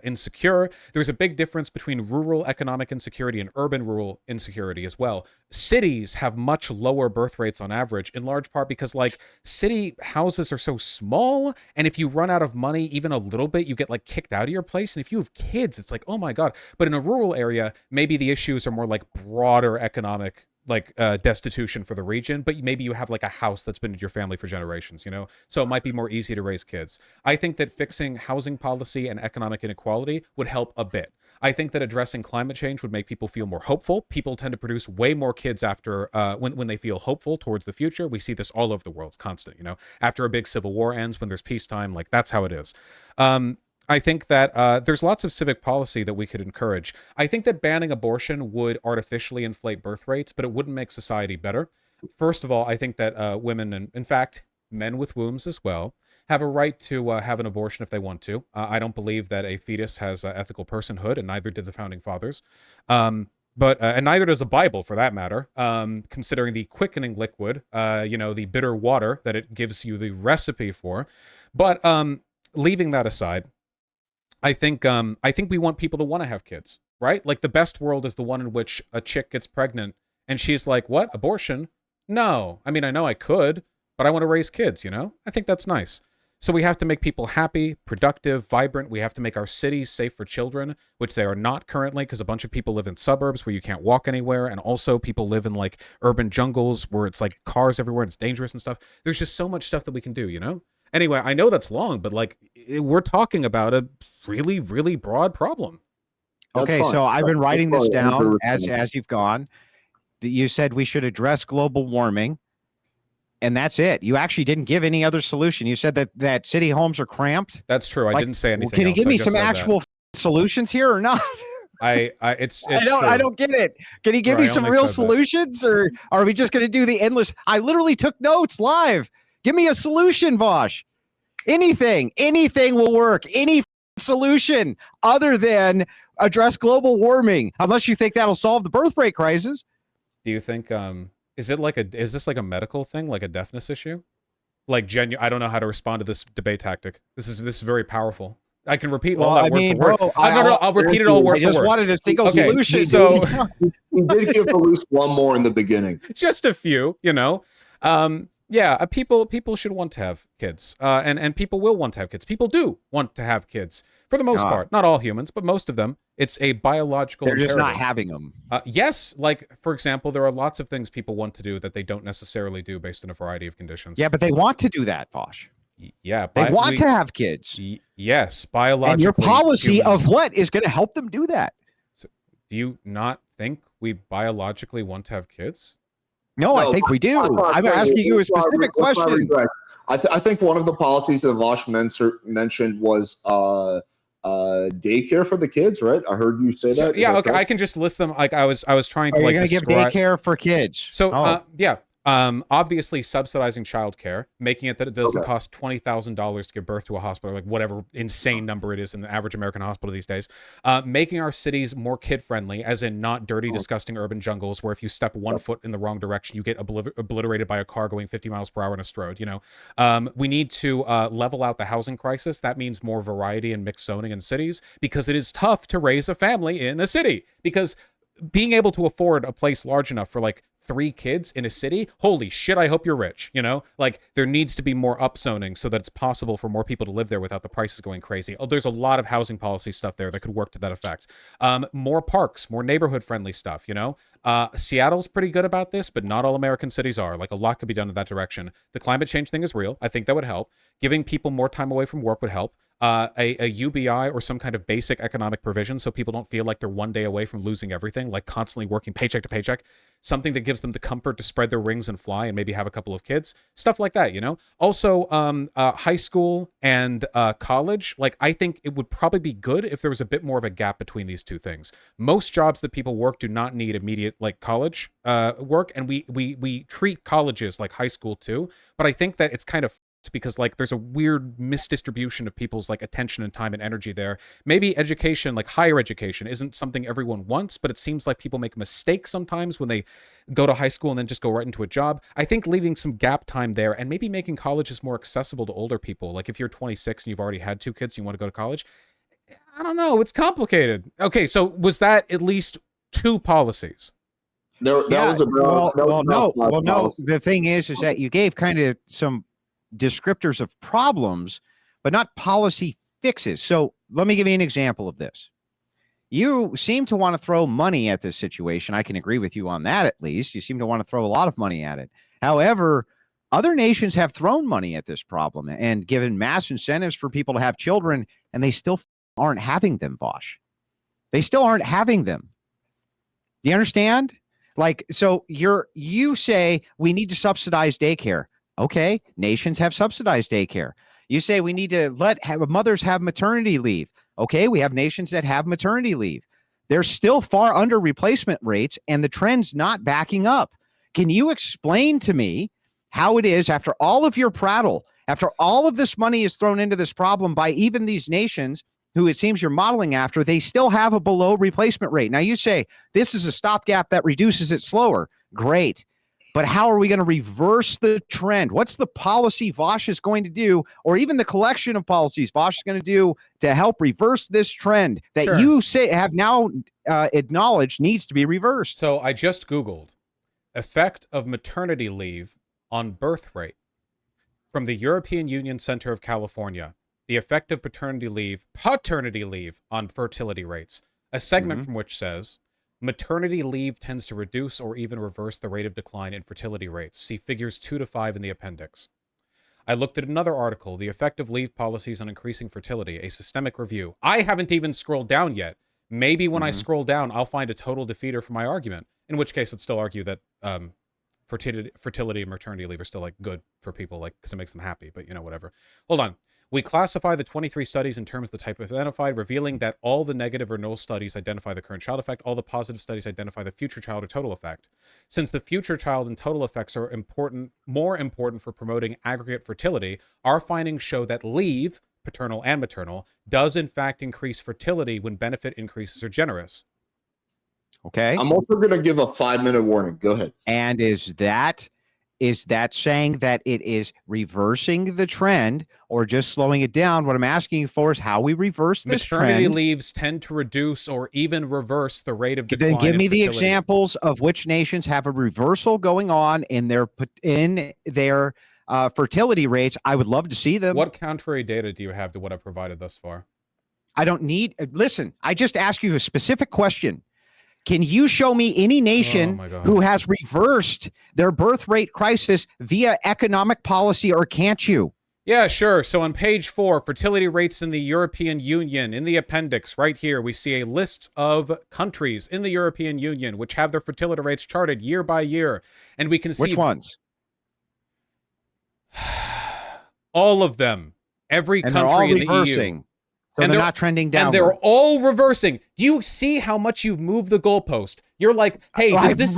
Speaker 3: insecure. There's a big difference between rural economic insecurity and urban rural insecurity as well. Cities have much lower birth rates on average, in large part because like city houses are so small, and if you run out of money even a little bit, you get like kicked out of your place. And if you have kids, it's like, oh my God. But in a rural area, maybe the issues are more like broader economic like destitution for the region, but maybe you have like a house that's been in your family for generations, you know? So it might be more easy to raise kids. I think that fixing housing policy and economic inequality would help a bit. I think that addressing climate change would make people feel more hopeful. People tend to produce way more kids after when they feel hopeful towards the future. We see this all over the world. It's constant, you know? After a big civil war ends, when there's peacetime, like that's how it is. I think that there's lots of civic policy that we could encourage. I think that banning abortion would artificially inflate birth rates, but it wouldn't make society better. First of all, I think that women, and in fact, men with wombs as well, have a right to have an abortion if they want to. I don't believe that a fetus has ethical personhood, and neither did the founding fathers. And neither does the Bible, for that matter, considering the quickening liquid, you know, the bitter water that it gives you the recipe for. But leaving that aside, I think we want people to want to have kids, right? Like the best world is the one in which a chick gets pregnant and she's like, what? Abortion? No. I mean, I know I could, but I want to raise kids, you know? I think that's nice. So we have to make people happy, productive, vibrant. We have to make our cities safe for children, which they are not currently because a bunch of people live in suburbs where you can't walk anywhere. And also people live in like urban jungles where it's like cars everywhere and it's dangerous and stuff. There's just so much stuff that we can do, you know? Anyway, I know that's long, but like we're talking about a really, really broad problem.
Speaker 2: Okay, so I've been writing this down as you've gone. You said we should address global warming, and that's it. You actually didn't give any other solution. You said that city homes are cramped.
Speaker 3: That's true. I didn't say anything.
Speaker 2: Can you give me some actual solutions here or not?
Speaker 3: I
Speaker 2: don't get it. Can you give me some real solutions, or are we just going to do the endless? I literally took notes live. Give me a solution, Vaush. Anything will work. Any solution other than address global warming, unless you think that'll solve the birth rate crisis.
Speaker 3: Do you think is this like a medical thing, like a deafness issue? Like I don't know how to respond to this debate tactic. This is very powerful. I can repeat all that word for word. I'll repeat it all word for word. I just
Speaker 2: wanted a single solution.
Speaker 3: So
Speaker 1: we did give at least one more in the beginning.
Speaker 3: Just a few, you know. Yeah, people should want to have kids, and people will want to have kids. People do want to have kids for the most part. Not all humans, but most of them. It's a biological
Speaker 2: They're
Speaker 3: imperative.
Speaker 2: Just not having them.
Speaker 3: Yes, like, for example, there are lots of things people want to do that they don't necessarily do based on a variety of conditions.
Speaker 2: Yeah, but they want to do that, Vaush.
Speaker 3: Yeah.
Speaker 2: They want to have kids.
Speaker 3: Yes, biologically.
Speaker 2: And your policy of what is going to help them do that?
Speaker 3: So, do you not think we biologically want to have kids?
Speaker 2: No, I think we do. I'm asking you a specific question.
Speaker 1: I think one of the policies that Vaush mentioned was daycare for the kids, right? I heard you say
Speaker 3: So,
Speaker 1: that. Is
Speaker 3: yeah,
Speaker 1: that
Speaker 3: okay, I
Speaker 1: correct?
Speaker 3: can just list them. Like I was trying to
Speaker 2: Are you
Speaker 3: like
Speaker 2: going to give
Speaker 3: describe.
Speaker 2: daycare for kids?
Speaker 3: So,
Speaker 2: Oh.
Speaker 3: yeah, obviously subsidizing childcare, making it that it doesn't
Speaker 1: Okay.
Speaker 3: cost $20,000 to give birth to a hospital, like whatever insane number it is in the average American hospital these days. Making our cities more kid-friendly, as in not dirty, disgusting urban jungles where if you step one foot in the wrong direction, you get obliterated by a car going 50 miles per hour in a strode. You know, we need to level out the housing crisis. That means more variety and mixed zoning in cities, because it is tough to raise a family in a city, because being able to afford a place large enough for like 3 kids in a city, holy shit, I hope you're rich. You know, like there needs to be more upzoning so that it's possible for more people to live there without the prices going crazy. Oh, there's a lot of housing policy stuff there that could work to that effect. More parks, more neighborhood friendly stuff. You know, Seattle's pretty good about this, but not all American cities are. Like a lot could be done in that direction. The climate change thing is real. I think that would help. Giving people more time away from work would help. A UBI or some kind of basic economic provision so people don't feel like they're one day away from losing everything, like constantly working paycheck to paycheck. Something that gives them the comfort to spread their wings and fly and maybe have a couple of kids. Stuff like that, you know? Also, high school and college, like I think it would probably be good if there was a bit more of a gap between these two things. Most jobs that people work do not need immediate like college work, and we treat colleges like high school too. But I think that it's kind of because like there's a weird misdistribution of people's like attention and time and energy there. Maybe education, like higher education, isn't something everyone wants, but it seems like people make mistakes sometimes when they go to high school and then just go right into a job. I think leaving some gap time there and maybe making colleges more accessible to older people. Like if you're 26 and you've already had 2 kids and you want to go to college, I don't know, it's complicated. Okay, so was that at least 2 policies?
Speaker 1: That was about,
Speaker 2: no. The thing is that you gave kind of some descriptors of problems, but not policy fixes. So let me give you an example of this. You seem to want to throw money at this situation. I can agree with you on that, at least. You seem to want to throw a lot of money at it. However, other nations have thrown money at this problem and given mass incentives for people to have children, and they still aren't having them, Vaush. They still aren't having them. Do you understand? Like, so you say we need to subsidize daycare. Okay, nations have subsidized daycare. You say we need to mothers have maternity leave. Okay, we have nations that have maternity leave. They're still far under replacement rates, and the trend's not backing up. Can you explain to me how it is, after all of your prattle, after all of this money is thrown into this problem by even these nations who it seems you're modeling after, they still have a below replacement rate? Now you say this is a stopgap that reduces it slower. Great. But how are we going to reverse the trend? What's the policy Vaush is going to do, or even the collection of policies Vaush is going to do to help reverse this trend that you say have now acknowledged needs to be reversed?
Speaker 3: So I just Googled effect of maternity leave on birth rate from the European Union Center of California. The effect of paternity leave on fertility rates. A segment from which says, maternity leave tends to reduce or even reverse the rate of decline in fertility rates. See figures 2 to 5 in the appendix. I looked at another article, The Effect of Leave Policies on Increasing Fertility, a systemic review. I haven't even scrolled down yet. Maybe when I scroll down, I'll find a total defeater for my argument, in which case I'd still argue that fertility and maternity leave are still like good for people, like because it makes them happy, but you know, whatever. Hold on. We classify the 23 studies in terms of the type identified, revealing that all the negative or null studies identify the current child effect, all the positive studies identify the future child or total effect. Since the future child and total effects are more important for promoting aggregate fertility, our findings show that leave, paternal and maternal, does in fact increase fertility when benefit increases are generous.
Speaker 2: Okay.
Speaker 1: I'm also going to give a 5-minute warning. Go ahead.
Speaker 2: And is that saying that it is reversing the trend or just slowing it down? What I'm asking you for is how we reverse this
Speaker 3: Maternity
Speaker 2: trend.
Speaker 3: leaves tend to reduce or even reverse the rate of decline.
Speaker 2: Then give me the
Speaker 3: fertility.
Speaker 2: examples of which nations have a reversal going on in their fertility rates. I would love to see them.
Speaker 3: What contrary data do you have to what I've provided thus far?
Speaker 2: I don't need. Listen, I just asked you a specific question. Can you show me any nation who has reversed their birth rate crisis via economic policy, or can't you?
Speaker 3: Yeah, sure. So on page 4, fertility rates in the European Union, in the appendix right here, we see a list of countries in the European Union which have their fertility rates charted year by year. And we can see...
Speaker 2: Which ones?
Speaker 3: All of them. Every
Speaker 2: And
Speaker 3: country
Speaker 2: they're all
Speaker 3: in
Speaker 2: reversing.
Speaker 3: the EU.
Speaker 2: So they're not trending downward.
Speaker 5: And they're all reversing. Do you see how much you've moved the goalpost? You're like, hey, does this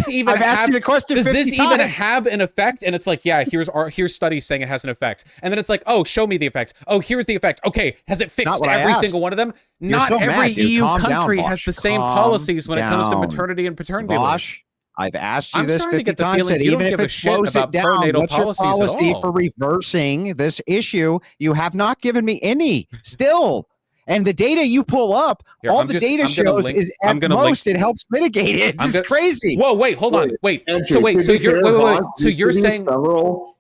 Speaker 5: even
Speaker 2: I've asked you the question
Speaker 5: does
Speaker 2: 50
Speaker 5: this even
Speaker 2: times.
Speaker 5: have an effect? And it's like, yeah, here's studies saying it has an effect. And then it's like, oh, show me the effects. Oh, here's the effect. Okay, has it fixed every single one of them? Not
Speaker 2: so
Speaker 5: every
Speaker 2: mad, dude.
Speaker 5: EU
Speaker 2: Calm
Speaker 5: country
Speaker 2: down,
Speaker 5: has
Speaker 2: Vaush.
Speaker 5: the same
Speaker 2: Calm
Speaker 5: policies when it comes to
Speaker 2: down.
Speaker 5: maternity and paternity leave.
Speaker 2: Vaush, I've asked you
Speaker 5: I'm
Speaker 2: this
Speaker 5: starting to
Speaker 2: 50
Speaker 5: get the
Speaker 2: times,
Speaker 5: feeling
Speaker 2: that
Speaker 5: you don't
Speaker 2: even if
Speaker 5: give a
Speaker 2: it
Speaker 5: shit
Speaker 2: slows
Speaker 5: about
Speaker 2: it down,
Speaker 5: perinatal
Speaker 2: what's your
Speaker 5: policies at
Speaker 2: policy
Speaker 5: all.
Speaker 2: for reversing this issue? You have not given me any still. And the data you pull up,
Speaker 5: Here,
Speaker 2: all the data shows is at most it helps mitigate it. It's crazy.
Speaker 5: Whoa, wait, hold on. Wait.
Speaker 1: Andrew,
Speaker 5: So you're
Speaker 1: Vaush,
Speaker 5: so you're
Speaker 1: he's
Speaker 5: saying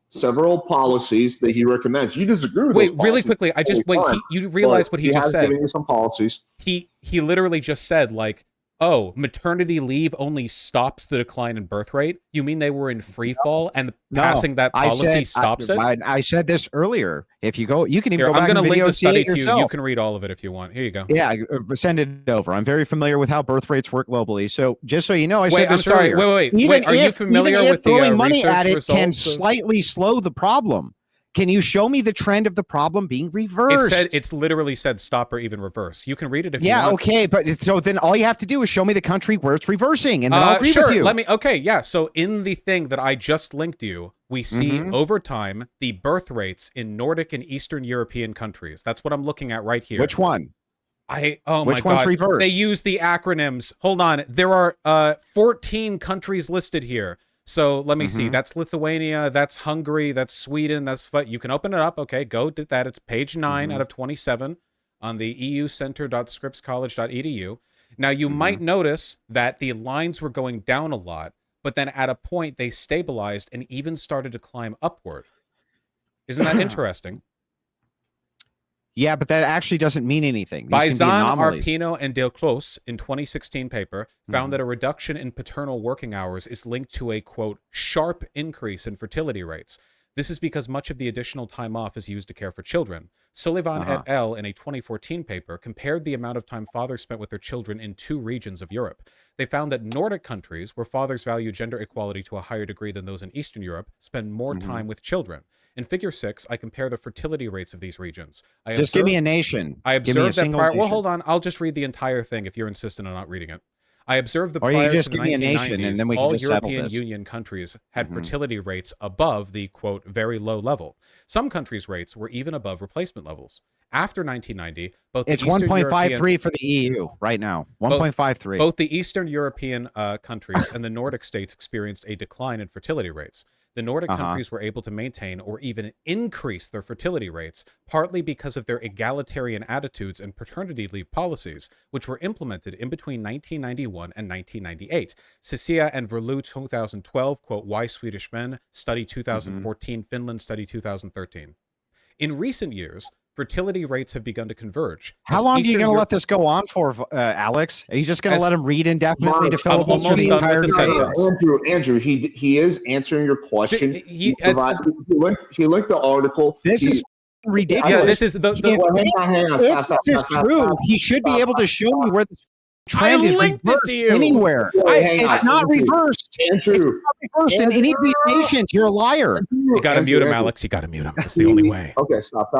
Speaker 1: several policies that he recommends. You disagree with
Speaker 5: wait,
Speaker 1: those
Speaker 5: really
Speaker 1: policies
Speaker 5: quickly. I just
Speaker 1: all the
Speaker 5: wait.
Speaker 1: time,
Speaker 5: You realize
Speaker 1: but
Speaker 5: what he just
Speaker 1: has
Speaker 5: said?
Speaker 1: given you some policies.
Speaker 5: He literally just said like, oh, maternity leave only stops the decline in birth rate. You mean they were in free fall and passing that policy stops it?
Speaker 2: I said this earlier. If you go, you can even go
Speaker 5: I'm
Speaker 2: back
Speaker 5: going
Speaker 2: and
Speaker 5: to link
Speaker 2: video
Speaker 5: the study
Speaker 2: see it
Speaker 5: to you.
Speaker 2: yourself.
Speaker 5: You can read all of it if you want. Here you go.
Speaker 2: Yeah, send it over. I'm very familiar with how birth rates work globally. So just so you know, I
Speaker 5: Wait,
Speaker 2: said
Speaker 5: I'm
Speaker 2: this
Speaker 5: sorry.
Speaker 2: earlier.
Speaker 5: Wait. Are you familiar with
Speaker 2: throwing
Speaker 5: the
Speaker 2: money
Speaker 5: research
Speaker 2: at it can
Speaker 5: results of-
Speaker 2: slightly slow the problem? Can you show me the trend of the problem being reversed?
Speaker 5: It's literally said stop or even reverse. You can read it if you want.
Speaker 2: Yeah, okay, but so then all you have to do is show me the country where it's reversing, and then I'll agree
Speaker 5: sure,
Speaker 2: with you.
Speaker 5: Okay, yeah. So in the thing that I just linked you, we see over time the birth rates in Nordic and Eastern European countries. That's what I'm looking at right here.
Speaker 2: Which one?
Speaker 5: Which
Speaker 2: one's
Speaker 5: God.
Speaker 2: reversed?
Speaker 5: They use the acronyms. Hold on. There are 14 countries listed here. So let me see. That's Lithuania. That's Hungary. That's Sweden. You can open it up. Okay, go do that. It's page 9 out of 27 on the eucenter.scripscollege.edu. Now, you might notice that the lines were going down a lot, but then at a point they stabilized and even started to climb upward. Isn't that interesting?
Speaker 2: Yeah, but that actually doesn't mean anything.
Speaker 5: Baizan, Arpino, and Delclos in 2016 paper found that a reduction in paternal working hours is linked to a, quote, sharp increase in fertility rates. This is because much of the additional time off is used to care for children. Sullivan et al. In a 2014 paper compared the amount of time fathers spent with their children in 2 regions of Europe. They found that Nordic countries, where fathers value gender equality to a higher degree than those in Eastern Europe, spend more time with children. In Figure 6, I compare the fertility rates of these regions.
Speaker 2: Just give me a nation.
Speaker 5: I
Speaker 2: Give me a
Speaker 5: observed that
Speaker 2: single
Speaker 5: prior. Well,
Speaker 2: nation.
Speaker 5: hold on. I'll just read the entire thing if you're insistent on not reading it. I observed that
Speaker 2: Or you
Speaker 5: prior
Speaker 2: just
Speaker 5: to the
Speaker 2: give me a
Speaker 5: 1990s,
Speaker 2: nation, and then we can
Speaker 5: all
Speaker 2: just settle
Speaker 5: European
Speaker 2: this.
Speaker 5: Union countries had fertility rates above the, quote, very low level. Some countries' rates were even above replacement levels. After 1990, both the
Speaker 2: It's
Speaker 5: Eastern
Speaker 2: 1.53
Speaker 5: European,
Speaker 2: for the EU right now. 1.53.
Speaker 5: both the Eastern European countries and the Nordic states experienced a decline in fertility rates. The Nordic countries were able to maintain or even increase their fertility rates, partly because of their egalitarian attitudes and paternity leave policies, which were implemented in between 1991 and 1998. Cecilia and Verlu 2012, quote, Why Swedish Men, Study 2014, Finland Study 2013. In recent years, fertility rates have begun to converge.
Speaker 2: How long are you going to let this go on for, Alex? Are you just going to let him read indefinitely to filibuster the entire
Speaker 5: sentence?
Speaker 1: Andrew, he is answering your question. He linked the article.
Speaker 2: This is ridiculous.
Speaker 5: Yeah, this is the
Speaker 2: If this is true, he should be able to show me where this trend is
Speaker 5: linked it
Speaker 2: reversed
Speaker 5: to you.
Speaker 2: anywhere. It's not reversed. It's not reversed in any of these nations. You're a liar.
Speaker 5: You got to mute him, Alex. You got to mute him. That's the only way.
Speaker 1: Okay, stop.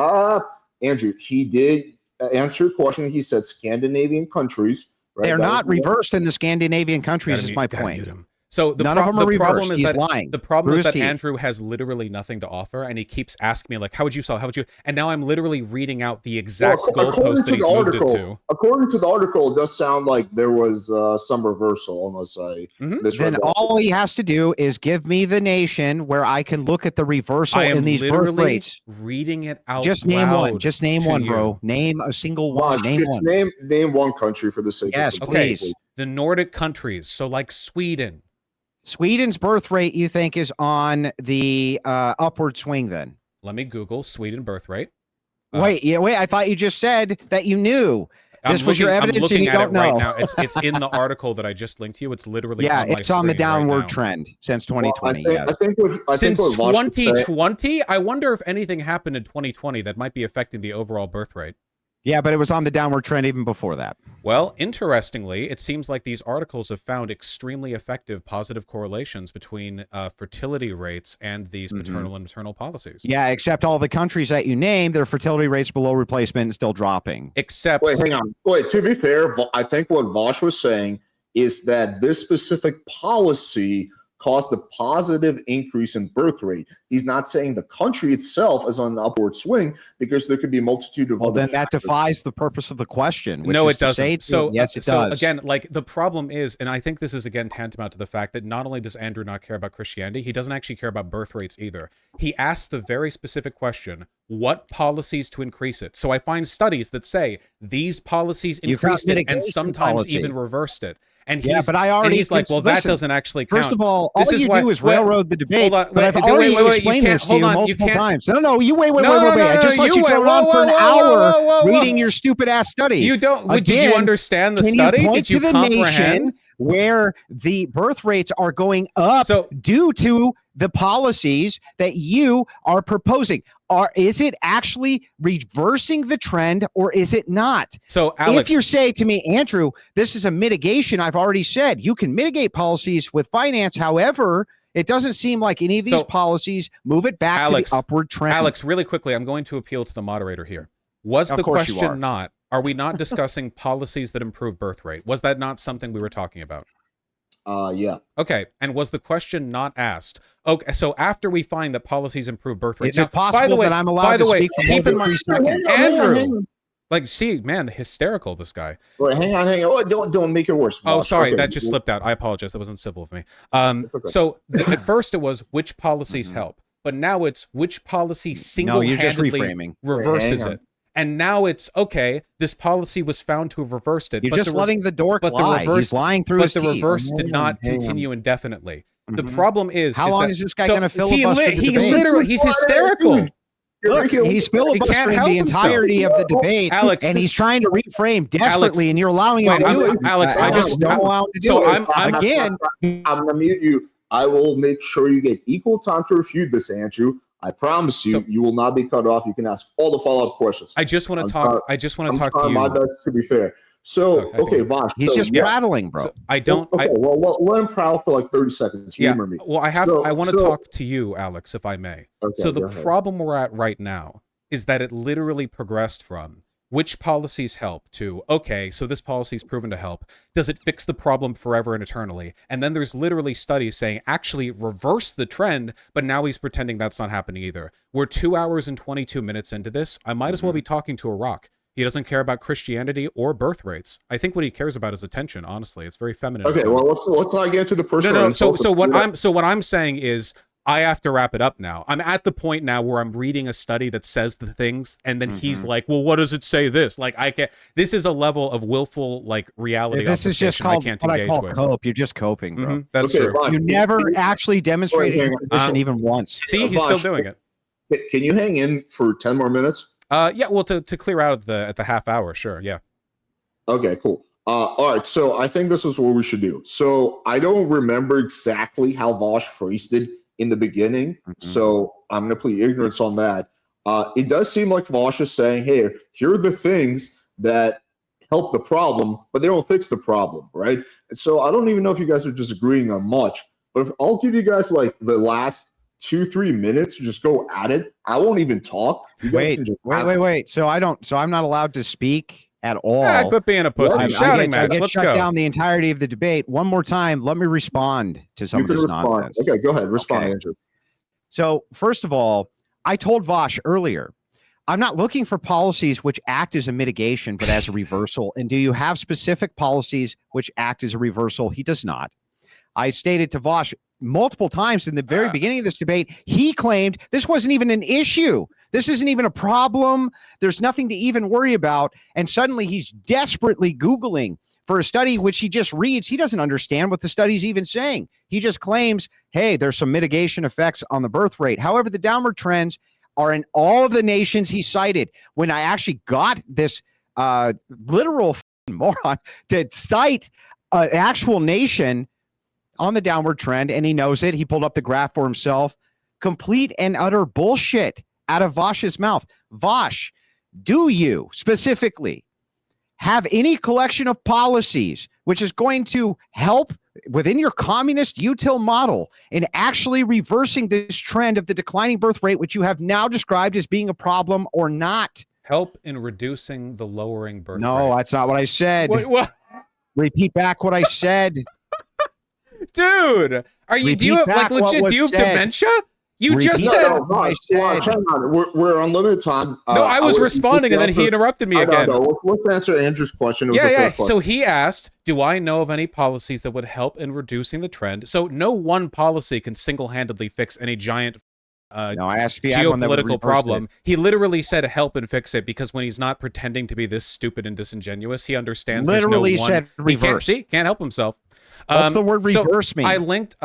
Speaker 1: Andrew, he did answer your question. He said Scandinavian countries. Right?
Speaker 2: They're not reversed in the Scandinavian countries, is my point.
Speaker 5: So the
Speaker 2: None of them are
Speaker 5: the problem
Speaker 2: reversed.
Speaker 5: is
Speaker 2: He's
Speaker 5: that
Speaker 2: lying.
Speaker 5: the problem is
Speaker 2: Bruce
Speaker 5: that
Speaker 2: Teeth.
Speaker 5: Andrew has literally nothing to offer, and he keeps asking me like, "How would you solve? How would you?" And now I'm literally reading out the exact goalpost that he's moved it to.
Speaker 1: According to the article, it does sound like there was some reversal, unless I misread
Speaker 2: Then
Speaker 1: that.
Speaker 2: all he has to do is give me the nation where I can look at the reversal
Speaker 5: I am
Speaker 2: in these birth
Speaker 5: literally
Speaker 2: rates.
Speaker 5: reading it out.
Speaker 2: Just name one.
Speaker 5: loud
Speaker 2: Just name
Speaker 5: to
Speaker 2: one,
Speaker 5: you.
Speaker 2: bro. Name a single one.
Speaker 1: Vaush,
Speaker 2: Name
Speaker 1: just
Speaker 2: one.
Speaker 1: name one country for the sake
Speaker 2: Yes,
Speaker 1: of simplicity.
Speaker 2: please.
Speaker 5: The Nordic countries, so like Sweden.
Speaker 2: Sweden's birth rate, you think, is on the upward swing then?
Speaker 5: Let me Google Sweden birth rate.
Speaker 2: Wait, I thought you just said that you knew. This was your evidence and you don't know.
Speaker 5: Right now. It's in the article that I just linked to you. It's literally
Speaker 2: Yeah,
Speaker 5: on my
Speaker 2: it's on the
Speaker 5: screen right
Speaker 2: downward
Speaker 5: now.
Speaker 2: trend since 2020.
Speaker 1: Well, I think
Speaker 5: Since
Speaker 1: what Vaush would say-
Speaker 5: 2020, I wonder if anything happened in 2020 that might be affecting the overall birth rate.
Speaker 2: Yeah, but it was on the downward trend even before that.
Speaker 5: Well, interestingly, it seems like these articles have found extremely effective positive correlations between fertility rates and these paternal and maternal policies.
Speaker 2: Yeah, except all the countries that you named, their fertility rates below replacement and still dropping.
Speaker 5: Except,
Speaker 1: Wait, hang on. Wait, to be fair, I think what Vaush was saying is that this specific policy caused a positive increase in birth rate. He's not saying the country itself is on an upward swing, because there could be a multitude of
Speaker 2: Well,
Speaker 1: other
Speaker 2: then that
Speaker 1: factors.
Speaker 2: defies the purpose of the question. Which
Speaker 5: no,
Speaker 2: is
Speaker 5: it
Speaker 2: to
Speaker 5: doesn't.
Speaker 2: say
Speaker 5: So
Speaker 2: yes, it
Speaker 5: so
Speaker 2: does.
Speaker 5: again, like the problem is, and I think this is again tantamount to the fact that not only does Andrew not care about Christianity, he doesn't actually care about birth rates either. He asked the very specific question, what policies to increase it? So I find studies that say these policies
Speaker 2: You found
Speaker 5: increased it and
Speaker 2: mitigation
Speaker 5: sometimes
Speaker 2: policy.
Speaker 5: even reversed it. And
Speaker 2: Yeah,
Speaker 5: he's,
Speaker 2: but I
Speaker 5: and
Speaker 2: already
Speaker 5: he's like, well, that
Speaker 2: listen,
Speaker 5: doesn't actually count.
Speaker 2: First of all
Speaker 5: This
Speaker 2: you
Speaker 5: why-
Speaker 2: do is
Speaker 5: wait,
Speaker 2: railroad the debate.
Speaker 5: hold on,
Speaker 2: but I've
Speaker 5: wait,
Speaker 2: already
Speaker 5: wait,
Speaker 2: explained
Speaker 5: you
Speaker 2: this to
Speaker 5: can't-
Speaker 2: you
Speaker 5: hold on, you
Speaker 2: multiple
Speaker 5: can't-
Speaker 2: times. No, you wait.
Speaker 5: No,
Speaker 2: I just let you drone on for an hour
Speaker 5: whoa,
Speaker 2: reading your stupid ass study.
Speaker 5: You don't. Did you
Speaker 2: Again,
Speaker 5: understand the
Speaker 2: Can
Speaker 5: study?
Speaker 2: you point
Speaker 5: Did you
Speaker 2: to the
Speaker 5: comprehend?
Speaker 2: nation where the birth rates are going up
Speaker 5: So-
Speaker 2: due to the policies that you are proposing? Is it actually reversing the trend, or is it not?
Speaker 5: So, Alex,
Speaker 2: If you're saying to me, Andrew, this is a mitigation, I've already said you can mitigate policies with finance. However, it doesn't seem like any of these
Speaker 5: So,
Speaker 2: policies move it back
Speaker 5: Alex,
Speaker 2: to the upward trend.
Speaker 5: Alex, really quickly, I'm going to appeal to the moderator here. Was
Speaker 2: Of
Speaker 5: the
Speaker 2: course you are.
Speaker 5: question not, are we not discussing policies that improve birth rate? Was that not something we were talking about?
Speaker 1: Yeah.
Speaker 5: Okay, and was the question not asked? Okay, so after we find that policies improve birth rate,
Speaker 2: Is it possible
Speaker 5: by the way,
Speaker 2: that I'm allowed to speak for more
Speaker 5: keep
Speaker 2: than
Speaker 5: in
Speaker 2: 3
Speaker 5: mind,
Speaker 2: seconds?
Speaker 5: Andrew, like, see, man, hysterical, this guy.
Speaker 1: Wait, hang on. Oh, don't make it worse.
Speaker 5: Oh,
Speaker 1: Vaush.
Speaker 5: sorry,
Speaker 1: Okay.
Speaker 5: that just slipped out. I apologize. That wasn't civil of me.
Speaker 1: okay.
Speaker 5: So at first it was which policies help, but now it's which policy
Speaker 2: No, you're just
Speaker 5: single-handedly
Speaker 2: reframing.
Speaker 5: reverses
Speaker 1: Hang on.
Speaker 5: it. And now it's, okay, this policy was found to have reversed it.
Speaker 2: You're
Speaker 5: but
Speaker 2: just
Speaker 5: the re-
Speaker 2: letting the dork
Speaker 5: but the
Speaker 2: lie.
Speaker 5: reverse-
Speaker 2: He's lying through
Speaker 5: but
Speaker 2: his
Speaker 5: the
Speaker 2: teeth.
Speaker 5: reverse did not
Speaker 1: Hang on.
Speaker 5: continue indefinitely. The
Speaker 2: Mhm.
Speaker 5: problem is,
Speaker 2: How
Speaker 5: is
Speaker 2: long
Speaker 5: that,
Speaker 2: is this guy
Speaker 5: so
Speaker 2: gonna filibuster the
Speaker 5: he
Speaker 2: debate?
Speaker 5: literally, he's hysterical.
Speaker 2: Look, he's filibustering
Speaker 5: help
Speaker 2: the
Speaker 5: himself.
Speaker 2: entirety of the debate,
Speaker 5: Alex,
Speaker 2: and he's trying to reframe desperately, and you're allowing him
Speaker 5: wait,
Speaker 2: to do it.
Speaker 5: Alex, I just-
Speaker 2: don't allow him to do
Speaker 5: so
Speaker 2: it.
Speaker 5: I'm
Speaker 2: Again,
Speaker 1: I'm gonna mute you. I will make sure you get equal time to refute this, Andrew. I promise you,
Speaker 5: So-
Speaker 1: you will not be cut off. You can ask all the follow-up questions.
Speaker 5: I just want
Speaker 1: I'm
Speaker 5: to talk.
Speaker 1: try-
Speaker 5: I just want
Speaker 1: I'm
Speaker 5: to talk to
Speaker 1: trying my
Speaker 5: you.
Speaker 1: best to be fair. So,
Speaker 5: Okay.
Speaker 1: okay, Vaush.
Speaker 2: he's
Speaker 1: so
Speaker 2: just
Speaker 1: yeah.
Speaker 2: prattling, bro.
Speaker 5: So I don't.
Speaker 1: Okay, well, let him prowl for like 30 seconds.
Speaker 5: Yeah.
Speaker 1: Humor me.
Speaker 5: Well, I have.
Speaker 1: So-
Speaker 5: I want to
Speaker 1: so-
Speaker 5: talk to you, Alex, if I may.
Speaker 1: Okay,
Speaker 5: So the
Speaker 1: go ahead.
Speaker 5: problem we're at right now is that it literally progressed from which policies help to, okay, so this policy's proven to help. Does it fix the problem forever and eternally? And then there's literally studies saying actually reverse the trend, but now he's pretending that's not happening either. We're 2 hours and 22 minutes into this. I might as well be talking to a rock. He doesn't care about Christianity or birth rates. I think what he cares about is attention, honestly. It's very feminine.
Speaker 1: Okay, well, let's not get into the personal.
Speaker 5: No. So
Speaker 1: insults.
Speaker 5: what I'm saying is I have to wrap it up now. I'm at the point now where I'm reading a study that says the things, and then he's like, "Well, what does it say?" This I can't. This is a level of willful like reality.
Speaker 2: This is just
Speaker 5: obfuscation
Speaker 2: called
Speaker 5: I can't
Speaker 2: what I
Speaker 5: engage
Speaker 2: call
Speaker 5: with.
Speaker 2: cope. You're just coping, bro.
Speaker 5: Mhm, that's
Speaker 1: Okay,
Speaker 5: true.
Speaker 1: fine.
Speaker 2: You never actually demonstrated
Speaker 1: Wait,
Speaker 2: your
Speaker 1: hang on.
Speaker 2: position even once.
Speaker 5: See, he's still
Speaker 1: Vaush,
Speaker 5: doing it.
Speaker 1: Can you hang in for 10 more minutes?
Speaker 5: Yeah. Well, to clear out at the half hour, sure. Yeah.
Speaker 1: Okay, cool. All right, so I think this is what we should do. So I don't remember exactly how Vaush phrased it in the beginning, so I'm going to plead ignorance on that. It does seem like Vaush is saying, hey, here are the things that help the problem, but they don't fix the problem, right? And so I don't even know if you guys are disagreeing on much, but I'll give you guys like the last 2-3 minutes to just go at it. I won't even talk. You guys can just
Speaker 2: Wait. So I'm not allowed to speak at all.
Speaker 5: Yeah, quit being a pussy.
Speaker 1: Well,
Speaker 5: Shouting
Speaker 2: I
Speaker 5: match.
Speaker 2: get
Speaker 5: Let's
Speaker 2: shut
Speaker 5: go.
Speaker 2: down the entirety of the debate. One more time, let me respond to some
Speaker 1: You
Speaker 2: of
Speaker 1: can
Speaker 2: this
Speaker 1: respond.
Speaker 2: nonsense.
Speaker 1: Okay, go ahead. Respond,
Speaker 2: Okay.
Speaker 1: Andrew.
Speaker 2: So first of all, I told Vaush earlier, I'm not looking for policies which act as a mitigation, but as a reversal. And do you have specific policies which act as a reversal? He does not. I stated to Vaush multiple times in the very beginning of this debate, he claimed this wasn't even an issue. This isn't even a problem. There's nothing to even worry about. And suddenly he's desperately Googling for a study which he just reads. He doesn't understand what the study's even saying. He just claims, hey, there's some mitigation effects on the birth rate. However, the downward trends are in all of the nations he cited. When I actually got this literal moron to cite an actual nation on the downward trend, and he knows it. He pulled up the graph for himself. Complete and utter bullshit out of Vaush's mouth. Vaush, do you specifically have any collection of policies which is going to help within your communist util model in actually reversing this trend of the declining birth rate, which you have now described as being a problem, or not?
Speaker 5: Help in reducing the lowering birth rate.
Speaker 2: No, that's not what I said.
Speaker 5: What?
Speaker 2: Repeat back what I said.
Speaker 5: Dude, are you, do you have, like, legit, do you have dementia? You just said,
Speaker 1: we're on limited time.
Speaker 5: No, I was responding and then he interrupted me again.
Speaker 1: Let's answer Andrew's question.
Speaker 5: Yeah. So he asked, do I know of any policies that would help in reducing the trend? So no one policy can single-handedly fix any giant
Speaker 2: no, I asked if he had one that would
Speaker 5: geopolitical problem. He literally said help and fix it, because when he's not pretending to be this stupid and disingenuous, he understands
Speaker 2: literally
Speaker 5: there's no
Speaker 2: said
Speaker 5: one.
Speaker 2: reverse.
Speaker 5: Can't help himself.
Speaker 2: What's the word reverse mean?
Speaker 5: I linked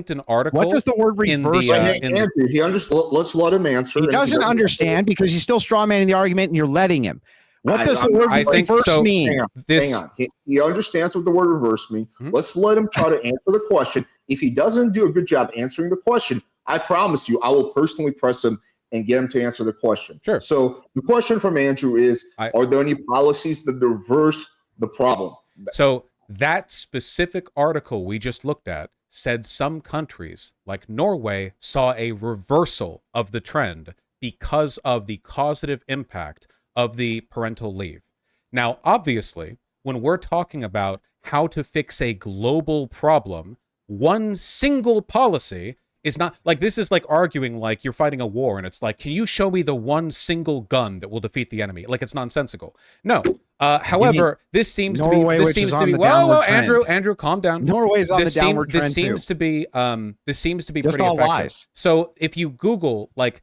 Speaker 5: an article.
Speaker 2: What does the word reverse mean?
Speaker 1: Andrew, let's let him answer.
Speaker 2: He doesn't understand because he's still strawmanning the argument and you're letting him. What does the word reverse mean?
Speaker 1: Hang on. He understands what the word reverse means. Let's let him try to answer the question. If he doesn't do a good job answering the question, I promise you, I will personally press him and get him to answer the question.
Speaker 5: Sure.
Speaker 1: So the question from Andrew is, are there any policies that reverse the problem?
Speaker 5: So that specific article we just looked at said some countries, like Norway, saw a reversal of the trend because of the causative impact of the parental leave. Now, obviously, when we're talking about how to fix a global problem, one single policy is not, like, this is like arguing like you're fighting a war and it's like, can you show me the one single gun that will defeat the enemy? Like, it's nonsensical. No. However, this seems to be well, Andrew, calm down.
Speaker 2: Norway's on the downward trend.
Speaker 5: This seems to be
Speaker 2: just
Speaker 5: pretty
Speaker 2: all
Speaker 5: effective.
Speaker 2: lies.
Speaker 5: So if you Google like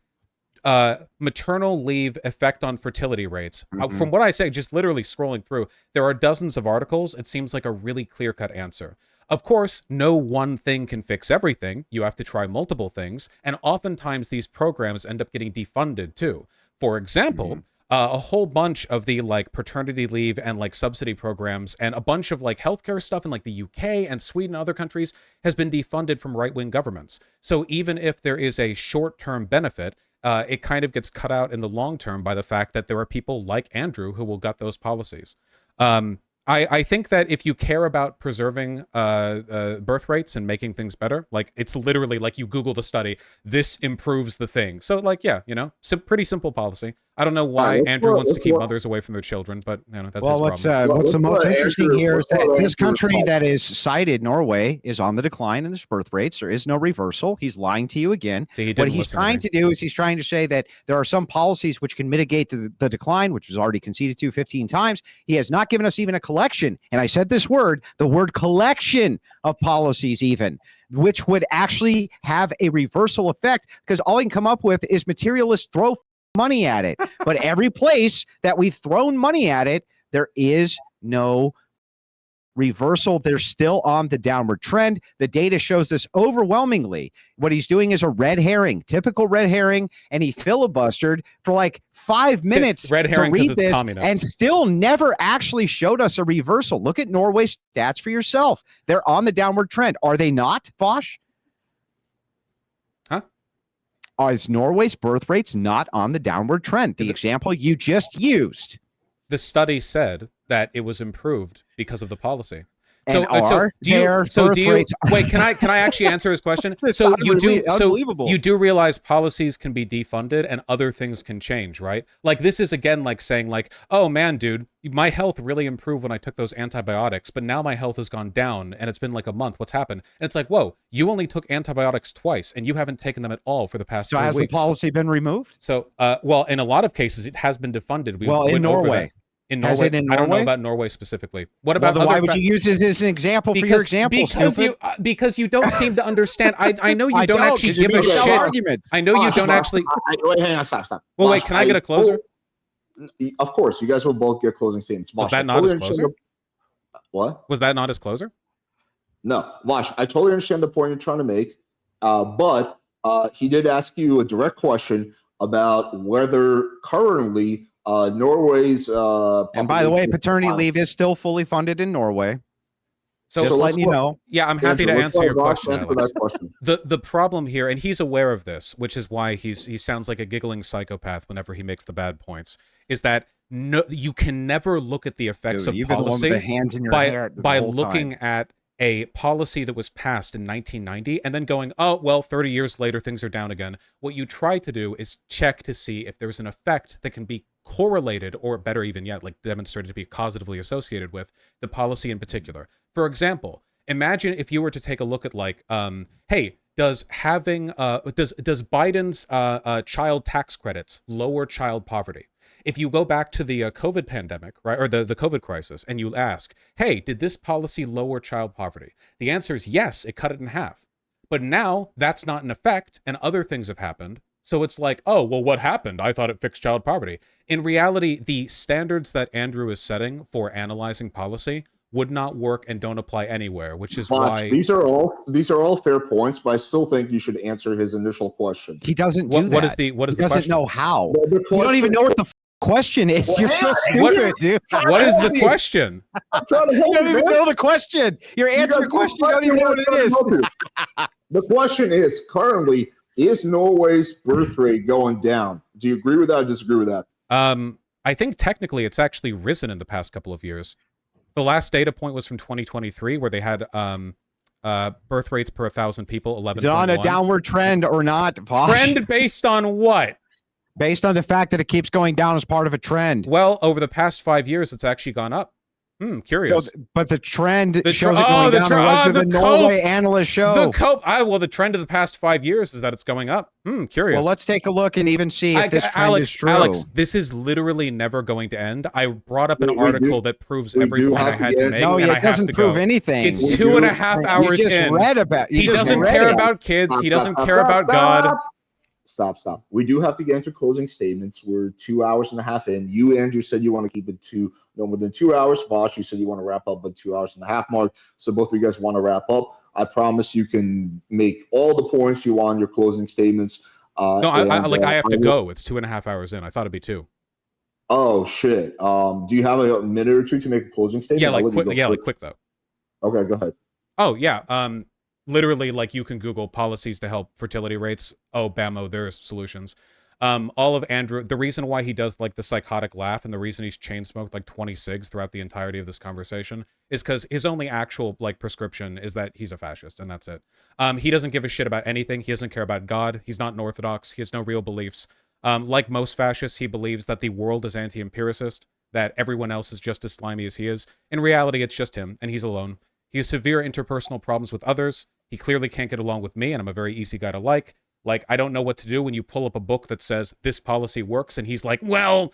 Speaker 5: maternal leave effect on fertility rates, from what I say, just literally scrolling through, there are dozens of articles. It seems like a really clear-cut answer. Of course, no one thing can fix everything. You have to try multiple things, and oftentimes these programs end up getting defunded too. For example, a whole bunch of the like paternity leave and like subsidy programs and a bunch of like healthcare stuff in like the UK and Sweden and other countries has been defunded from right-wing governments. So even if there is a short-term benefit, it kind of gets cut out in the long term by the fact that there are people like Andrew who will gut those policies. I think that if you care about preserving birth rates and making things better, like, it's literally like you Google the study, this improves the thing. So, like, yeah, you know, pretty simple policy. I don't know why Andrew wants to keep mothers away from their children, but, you know, that's his problem.
Speaker 2: What's the most interesting here is that this country that is cited, Norway, is on the decline in its birth rates. There is no reversal. He's lying to you again. What he's trying to do is he's trying to say that there are some policies which can mitigate the decline, which was already conceded to 15 times. He has not given us even a collection, and I said this word, the word collection of policies even, which would actually have a reversal effect, because all he can come up with is materialists throw money at it. But every place that we've thrown money at it, there is no reversal. They're still on the downward trend. The data shows this overwhelmingly. What he's doing is a red herring, typical red herring, and he filibustered for like 5 minutes
Speaker 5: red herring
Speaker 2: to read
Speaker 5: it's
Speaker 2: this
Speaker 5: communist.
Speaker 2: and still never actually showed us a reversal. Look at Norway's stats for yourself. They're on the downward trend. Are they not, Vaush?
Speaker 5: Huh?
Speaker 2: Is Norway's birth rates not on the downward trend? The example you just used.
Speaker 5: The study said that it was improved because of the policy.
Speaker 2: And
Speaker 5: do you wait, can I actually answer his question? So you do realize policies can be defunded and other things can change, right? Like, this is again like saying like, oh man, dude, my health really improved when I took those antibiotics, but now my health has gone down and it's been like a month. What's happened? And it's like, whoa, you only took antibiotics twice and you haven't taken them at all for the past 3 weeks.
Speaker 2: So has the policy been removed?
Speaker 5: So well, in a lot of cases it has been defunded.
Speaker 2: In Norway.
Speaker 5: In Norway, I don't know about Norway specifically. What about
Speaker 2: why would you use this as an example for your example?
Speaker 5: Because you don't seem to understand. I know you don't actually give a shit.
Speaker 2: Arguments.
Speaker 5: I know you don't actually.
Speaker 1: Wait, hang on, stop.
Speaker 5: Well, wait, can I get a closer?
Speaker 1: Of course, you guys will both get closing statements.
Speaker 5: Was that not his closer?
Speaker 1: What?
Speaker 5: Was that not his closer?
Speaker 1: No, Vaush, I totally understand the point you're trying to make, but he did ask you a direct question about whether currently Norway's
Speaker 2: and by the way, paternity leave is still fully funded in Norway.
Speaker 5: So,
Speaker 2: Just
Speaker 1: let's
Speaker 2: letting you
Speaker 1: go-
Speaker 2: know.
Speaker 5: yeah, I'm happy to
Speaker 1: Andrew, let's
Speaker 5: answer
Speaker 1: let
Speaker 5: your
Speaker 1: Vaush
Speaker 5: question,
Speaker 1: answer
Speaker 5: Alex.
Speaker 1: that question.
Speaker 5: The problem here, and he's aware of this, which is why he sounds like a giggling psychopath whenever he makes the bad points, is that no, you can never look at the effects
Speaker 2: Dude,
Speaker 5: of
Speaker 2: you've been the one with the
Speaker 5: policy
Speaker 2: hands in your
Speaker 5: by
Speaker 2: hair the
Speaker 5: by
Speaker 2: whole
Speaker 5: looking
Speaker 2: time.
Speaker 5: at a policy that was passed in 1990 and then going, oh, well, 30 years later, things are down again. What you try to do is check to see if there's an effect that can be correlated, or better even yet, like demonstrated to be causatively associated with the policy in particular. For example, imagine if you were to take a look at like, hey, does Biden's child tax credits lower child poverty? If you go back to the COVID pandemic, right, or the COVID crisis, and you ask, hey, did this policy lower child poverty? The answer is yes, it cut it in half. But now that's not in effect, and other things have happened. So it's like, oh, well, what happened? I thought it fixed child poverty. In reality, the standards that Andrew is setting for analyzing policy would not work and don't apply anywhere, which is
Speaker 1: Vaush,
Speaker 5: why...
Speaker 1: these are all fair points, but I still think you should answer his initial question.
Speaker 2: He doesn't do that.
Speaker 5: What is the
Speaker 2: he doesn't
Speaker 5: question?
Speaker 2: know how.
Speaker 1: The
Speaker 2: You don't even
Speaker 1: question-
Speaker 2: know what the question is.
Speaker 1: Well,
Speaker 2: You're so
Speaker 1: what-
Speaker 2: stupid, dude.
Speaker 5: What is the question?
Speaker 1: I'm trying to help
Speaker 2: You don't
Speaker 1: you,
Speaker 2: even
Speaker 1: man.
Speaker 2: know the question. You're answering a question. You don't even know what it is.
Speaker 1: The question is, currently, is Norway's birth rate going down? Do you agree with that or disagree with that?
Speaker 5: I think technically it's actually risen in the past couple of years. The last data point was from 2023, where they had birth rates per 1,000 people, 11.1.
Speaker 2: Is it on a downward trend or not, Vaush?
Speaker 5: Trend based on what?
Speaker 2: Based on the fact that it keeps going down as part of a trend.
Speaker 5: Well, over the past 5 years, it's actually gone up. Curious.
Speaker 2: So, but the trend
Speaker 5: The
Speaker 2: shows
Speaker 5: tr-
Speaker 2: it going
Speaker 5: oh, the
Speaker 2: down.
Speaker 5: tr-
Speaker 2: or what
Speaker 5: oh,
Speaker 2: did the
Speaker 5: the
Speaker 2: Norway
Speaker 5: cope.
Speaker 2: analysts show?
Speaker 5: Well, the trend of the past 5 years is that it's going up. Curious.
Speaker 2: Well, let's take a look and even see if this trend is true.
Speaker 5: Alex, this is literally never going to end. I brought up an
Speaker 1: We
Speaker 5: article
Speaker 1: do-
Speaker 5: that proves
Speaker 1: we
Speaker 5: every
Speaker 1: do
Speaker 5: point I
Speaker 1: have to
Speaker 5: had to
Speaker 1: get-
Speaker 5: make,
Speaker 2: No,
Speaker 5: and I
Speaker 2: it
Speaker 5: have
Speaker 2: doesn't
Speaker 5: to
Speaker 2: prove
Speaker 5: go.
Speaker 2: anything.
Speaker 5: It's
Speaker 1: We
Speaker 5: 2.5
Speaker 1: do-
Speaker 5: hours
Speaker 2: you just
Speaker 5: in.
Speaker 2: read about. You
Speaker 5: He
Speaker 2: just
Speaker 5: doesn't
Speaker 2: read
Speaker 5: care
Speaker 2: it.
Speaker 5: about kids. He doesn't care about God.
Speaker 1: Stop. We do have to get into closing statements. We're 2 hours and a half in. You, Andrew, said you want to keep it to no more than 2 hours. Vaush, you said you want to wrap up at 2 hours and a half mark. So both of you guys want to wrap up. I promise you can make all the points you want in your closing statements.
Speaker 5: No, I have to
Speaker 1: will-
Speaker 5: go. It's 2.5 hours in. I thought it'd be 2.
Speaker 1: Oh shit. Do you have a minute or two to make a closing statement?
Speaker 5: Yeah,
Speaker 1: I'll
Speaker 5: like
Speaker 1: let you
Speaker 5: quick.
Speaker 1: go
Speaker 5: Yeah, like
Speaker 1: first.
Speaker 5: quick though.
Speaker 1: Okay, go ahead.
Speaker 5: Oh yeah. Literally, like you can Google policies to help fertility rates. Oh, bammo, there's solutions. All of Andrew, the reason why he does like the psychotic laugh and the reason he's chain smoked like 20 cigs throughout the entirety of this conversation is because his only actual like prescription is that he's a fascist, and that's it. He doesn't give a shit about anything. He doesn't care about God. He's not an orthodox. He has no real beliefs. Like most fascists, he believes that the world is anti-empiricist, that everyone else is just as slimy as he is. In reality, it's just him, and he's alone. He has severe interpersonal problems with others. He clearly can't get along with me, and I'm a very easy guy to like. Like, I don't know what to do when you pull up a book that says this policy works, and he's like, well.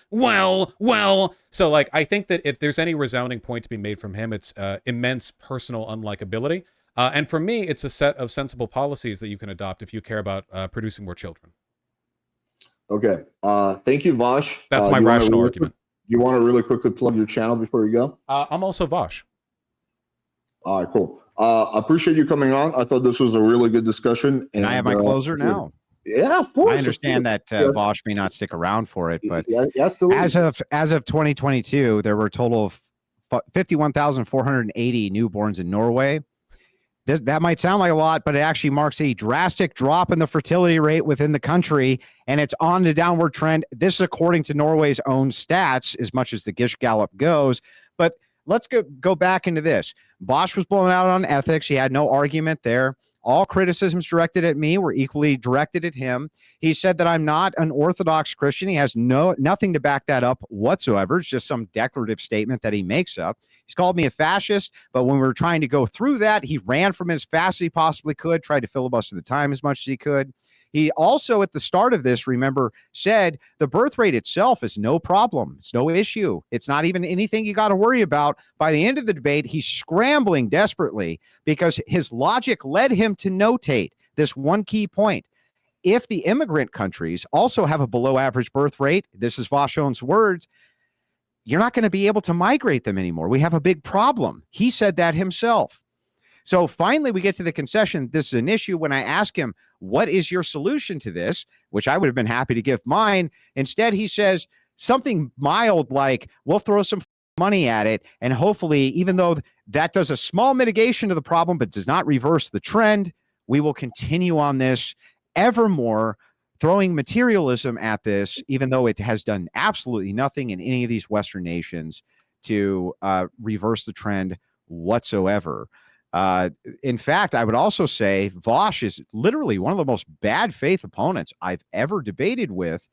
Speaker 5: So, like, I think that if there's any resounding point to be made from him, it's immense personal unlikability. And for me, it's a set of sensible policies that you can adopt if you care about producing more children.
Speaker 1: Okay. Thank you, Vaush.
Speaker 5: That's my rational argument.
Speaker 1: You want to really quickly plug your channel before you go?
Speaker 5: I'm also Vaush.
Speaker 1: All right, cool. I appreciate you coming on. I thought this was a really good discussion.
Speaker 2: And I have my closer now.
Speaker 1: Yeah, of course.
Speaker 2: I understand that Vaush may not stick around for it, but
Speaker 1: absolutely.
Speaker 2: as of 2022, there were a total of 51,480 newborns in Norway. That might sound like a lot, but it actually marks a drastic drop in the fertility rate within the country, and it's on the downward trend. This is according to Norway's own stats, as much as the Gish Gallop goes. But let's go back into this. Vaush was blown out on ethics. He had no argument there. All criticisms directed at me were equally directed at him. He said that I'm not an Orthodox Christian. He has nothing to back that up whatsoever. It's just some declarative statement that he makes up. He's called me a fascist, but when we were trying to go through that, he ran from it as fast as he possibly could, tried to filibuster the time as much as he could. He also, at the start of this, remember, said the birth rate itself is no problem. It's no issue. It's not even anything you got to worry about. By the end of the debate, he's scrambling desperately because his logic led him to notate this one key point. If the immigrant countries also have a below average birth rate, this is Vaush's words, you're not going to be able to migrate them anymore. We have a big problem. He said that himself. So finally, we get to the concession. This is an issue. When I ask him, what is your solution to this? Which I would have been happy to give mine. Instead, he says something mild like, we'll throw some money at it. And hopefully, even though that does a small mitigation to the problem, but does not reverse the trend, we will continue on this evermore, throwing materialism at this, even though it has done absolutely nothing in any of these Western nations to reverse the trend whatsoever. In fact, I would also say Vaush is literally one of the most bad faith opponents I've ever debated with.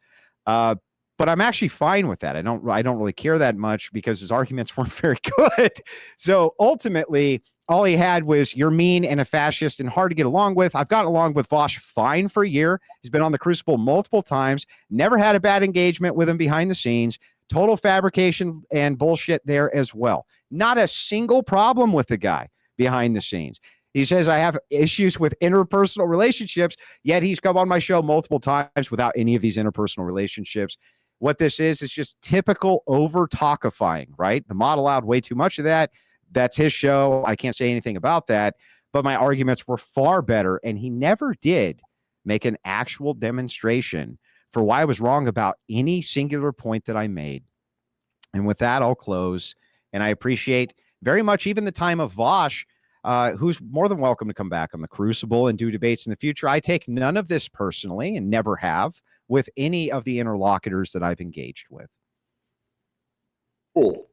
Speaker 2: But I'm actually fine with that. I don't really care that much because his arguments weren't very good. So ultimately, all he had was you're mean and a fascist and hard to get along with. I've gotten along with Vaush fine for a year. He's been on the Crucible multiple times. Never had a bad engagement with him behind the scenes. Total fabrication and bullshit there as well. Not a single problem with the guy behind the scenes. He says I have issues with interpersonal relationships, yet he's come on my show multiple times without any of these interpersonal relationships. What this is just typical over-talkifying, right? The mod allowed way too much of that. That's his show. I can't say anything about that. But my arguments were far better, and he never did make an actual demonstration for why I was wrong about any singular point that I made. And with that, I'll close. And I appreciate very much even the time of Vaush, who's more than welcome to come back on the Crucible and do debates in the future. I take none of this personally and never have with any of the interlocutors that I've engaged with.
Speaker 1: Cool.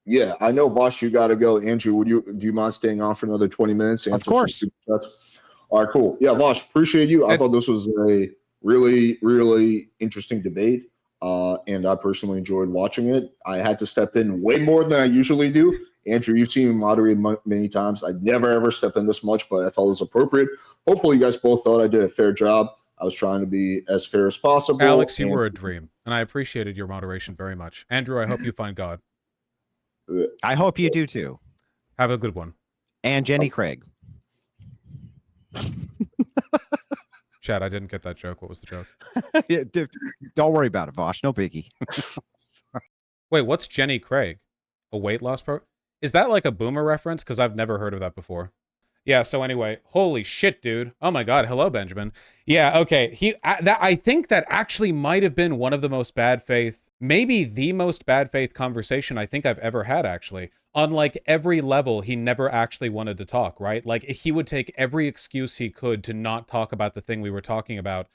Speaker 1: Yeah, I know, Vaush, you got to go. Andrew, do you mind staying on for another 20 minutes?
Speaker 2: Of course.
Speaker 1: All right, cool. Yeah, Vaush, appreciate you. I thought this was a really, really interesting debate, and I personally enjoyed watching it. I had to step in way more than I usually do. Andrew, you've seen me moderate many times. I never, ever step in this much, but I felt it was appropriate. Hopefully, you guys both thought I did a fair job. I was trying to be as fair as possible.
Speaker 5: Alex, you were a dream, and I appreciated your moderation very much. Andrew, I hope you find God.
Speaker 2: I hope you do too.
Speaker 5: Have a good one.
Speaker 2: And Jenny Craig.
Speaker 5: Chad, I didn't get that joke. What was the joke?
Speaker 2: Yeah, don't worry about it, Vaush. No biggie.
Speaker 5: Wait, what's Jenny Craig? A weight loss pro? Is that like a boomer reference? Because I've never heard of that before. Yeah, so anyway, holy shit, dude. Oh my God, hello, Benjamin. Yeah, okay. I think that actually might have been one of the most bad faith, maybe the most bad faith conversation I think I've ever had, actually. On like every level, he never actually wanted to talk, right? Like he would take every excuse he could to not talk about the thing we were talking about.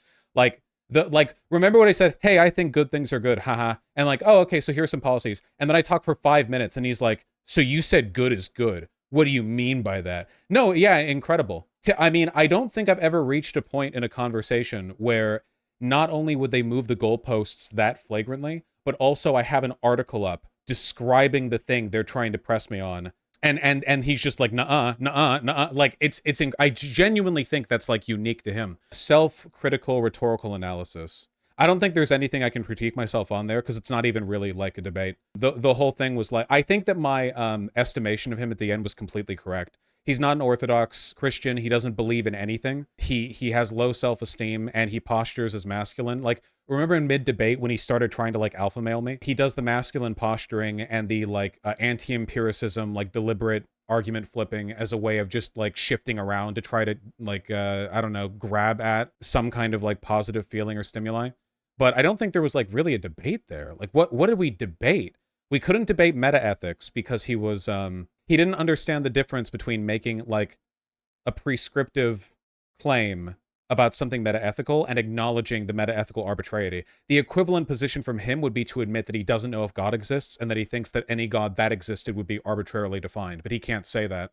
Speaker 5: Remember what I said? Hey, I think good things are good, haha. And like, oh, okay, so here's some policies. And then I talk for 5 minutes and he's like, so you said good is good. What do you mean by that? No, yeah, incredible. I mean, I don't think I've ever reached a point in a conversation where not only would they move the goalposts that flagrantly, but also I have an article up describing the thing they're trying to press me on. And he's just like, nuh-uh. Like, I genuinely think that's like unique to him. Self-critical rhetorical analysis. I don't think there's anything I can critique myself on there because it's not even really like a debate. The whole thing was like, I think that my estimation of him at the end was completely correct. He's not an Orthodox Christian. He doesn't believe in anything. He has low self-esteem and he postures as masculine. Like, remember in mid-debate when he started trying to like alpha male me? He does the masculine posturing and the like anti-empiricism, like deliberate argument flipping as a way of just like shifting around to try to like, I don't know, grab at some kind of like positive feeling or stimuli. But I don't think there was like really a debate there. Like what did we debate? We couldn't debate meta-ethics because he was, he didn't understand the difference between making like a prescriptive claim about something meta-ethical and acknowledging the meta-ethical arbitrarity. The equivalent position from him would be to admit that he doesn't know if God exists and that he thinks that any God that existed would be arbitrarily defined, but he can't say that.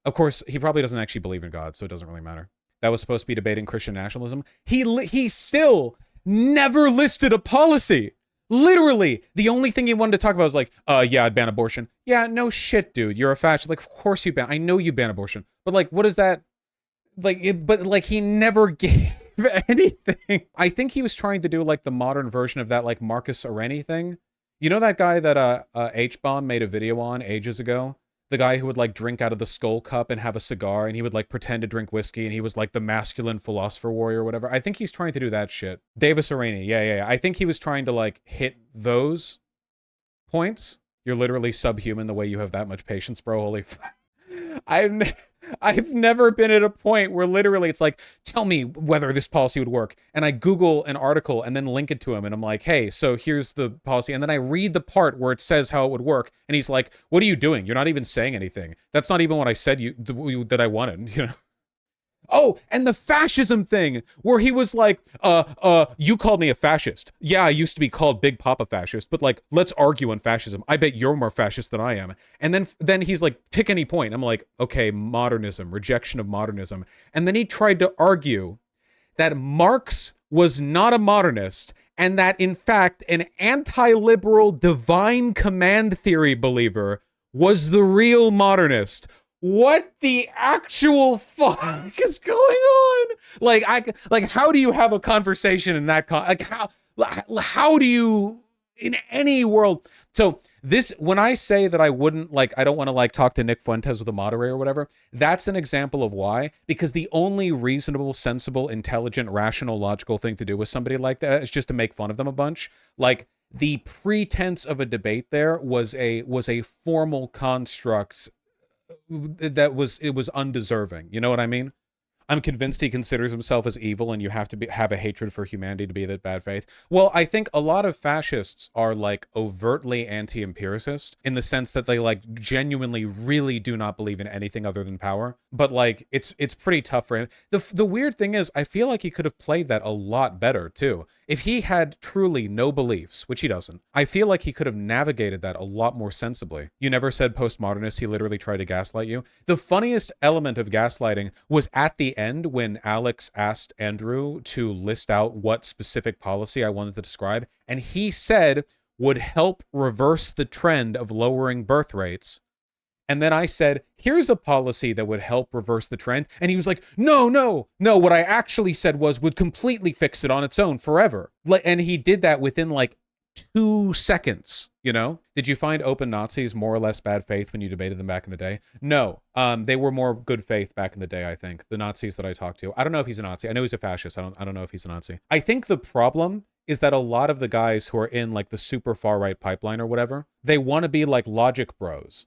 Speaker 5: Of course, he probably doesn't actually believe in God, so it doesn't really matter. That was supposed to be debating Christian nationalism. He still never listed a policy. Literally, the only thing he wanted to talk about was like, yeah, I'd ban abortion. Yeah, no shit, dude. You're a fascist. Like, of course you ban. I know you ban abortion. But like, what is that? Like, but like, he never gave anything. I think he was trying to do like the modern version of that, like Marcus Aureli thing. You know that guy that H-Bomb made a video on ages ago? The guy who would like drink out of the skull cup and have a cigar, and he would like pretend to drink whiskey, and he was like the masculine philosopher warrior or whatever. I think he's trying to do that shit. Davis Aureli, yeah. I think he was trying to like hit those points. You're literally subhuman the way you have that much patience, bro. Holy I've never been at a point where literally it's like, tell me whether this policy would work. And I Google an article and then link it to him. And I'm like, hey, so here's the policy. And then I read the part where it says how it would work. And he's like, what are you doing? You're not even saying anything. That's not even what I said that I wanted, you know? Oh, and the fascism thing, where he was like, you called me a fascist. Yeah, I used to be called Big Papa fascist, but like, let's argue on fascism. I bet you're more fascist than I am. And then he's like, pick any point. I'm like, okay, modernism, rejection of modernism. And then he tried to argue that Marx was not a modernist, and that in fact, an anti-liberal divine command theory believer was the real modernist. What the actual fuck is going on? Like, how do you have a conversation in that how do you, in any world? So this, when I say that I wouldn't, like, I don't want to like talk to Nick Fuentes with a moderator or whatever, that's an example of why, because the only reasonable, sensible, intelligent, rational, logical thing to do with somebody like that is just to make fun of them a bunch. Like, the pretense of a debate there was a formal construct that was undeserving. You know what I mean? I'm convinced he considers himself as evil, and you have to have a hatred for humanity to be that bad faith. Well, I think a lot of fascists are like overtly anti-empiricist in the sense that they like genuinely really do not believe in anything other than power. But like, it's pretty tough for him. The weird thing is, I feel like he could have played that a lot better too. If he had truly no beliefs, which he doesn't, I feel like he could have navigated that a lot more sensibly. You never said postmodernist, he literally tried to gaslight you. The funniest element of gaslighting was at the end when Alex asked Andrew to list out what specific policy I wanted to describe, and he said would help reverse the trend of lowering birth rates. And then I said, here's a policy that would help reverse the trend. And he was like, no, what I actually said would completely fix it on its own forever. And he did that within like 2 seconds, you know? Did you find open Nazis more or less bad faith when you debated them back in the day? No, they were more good faith back in the day, I think. The Nazis that I talked to. I don't know if he's a Nazi. I know he's a fascist. I don't know if he's a Nazi. I think the problem is that a lot of the guys who are in like the super far right pipeline or whatever, they want to be like logic bros.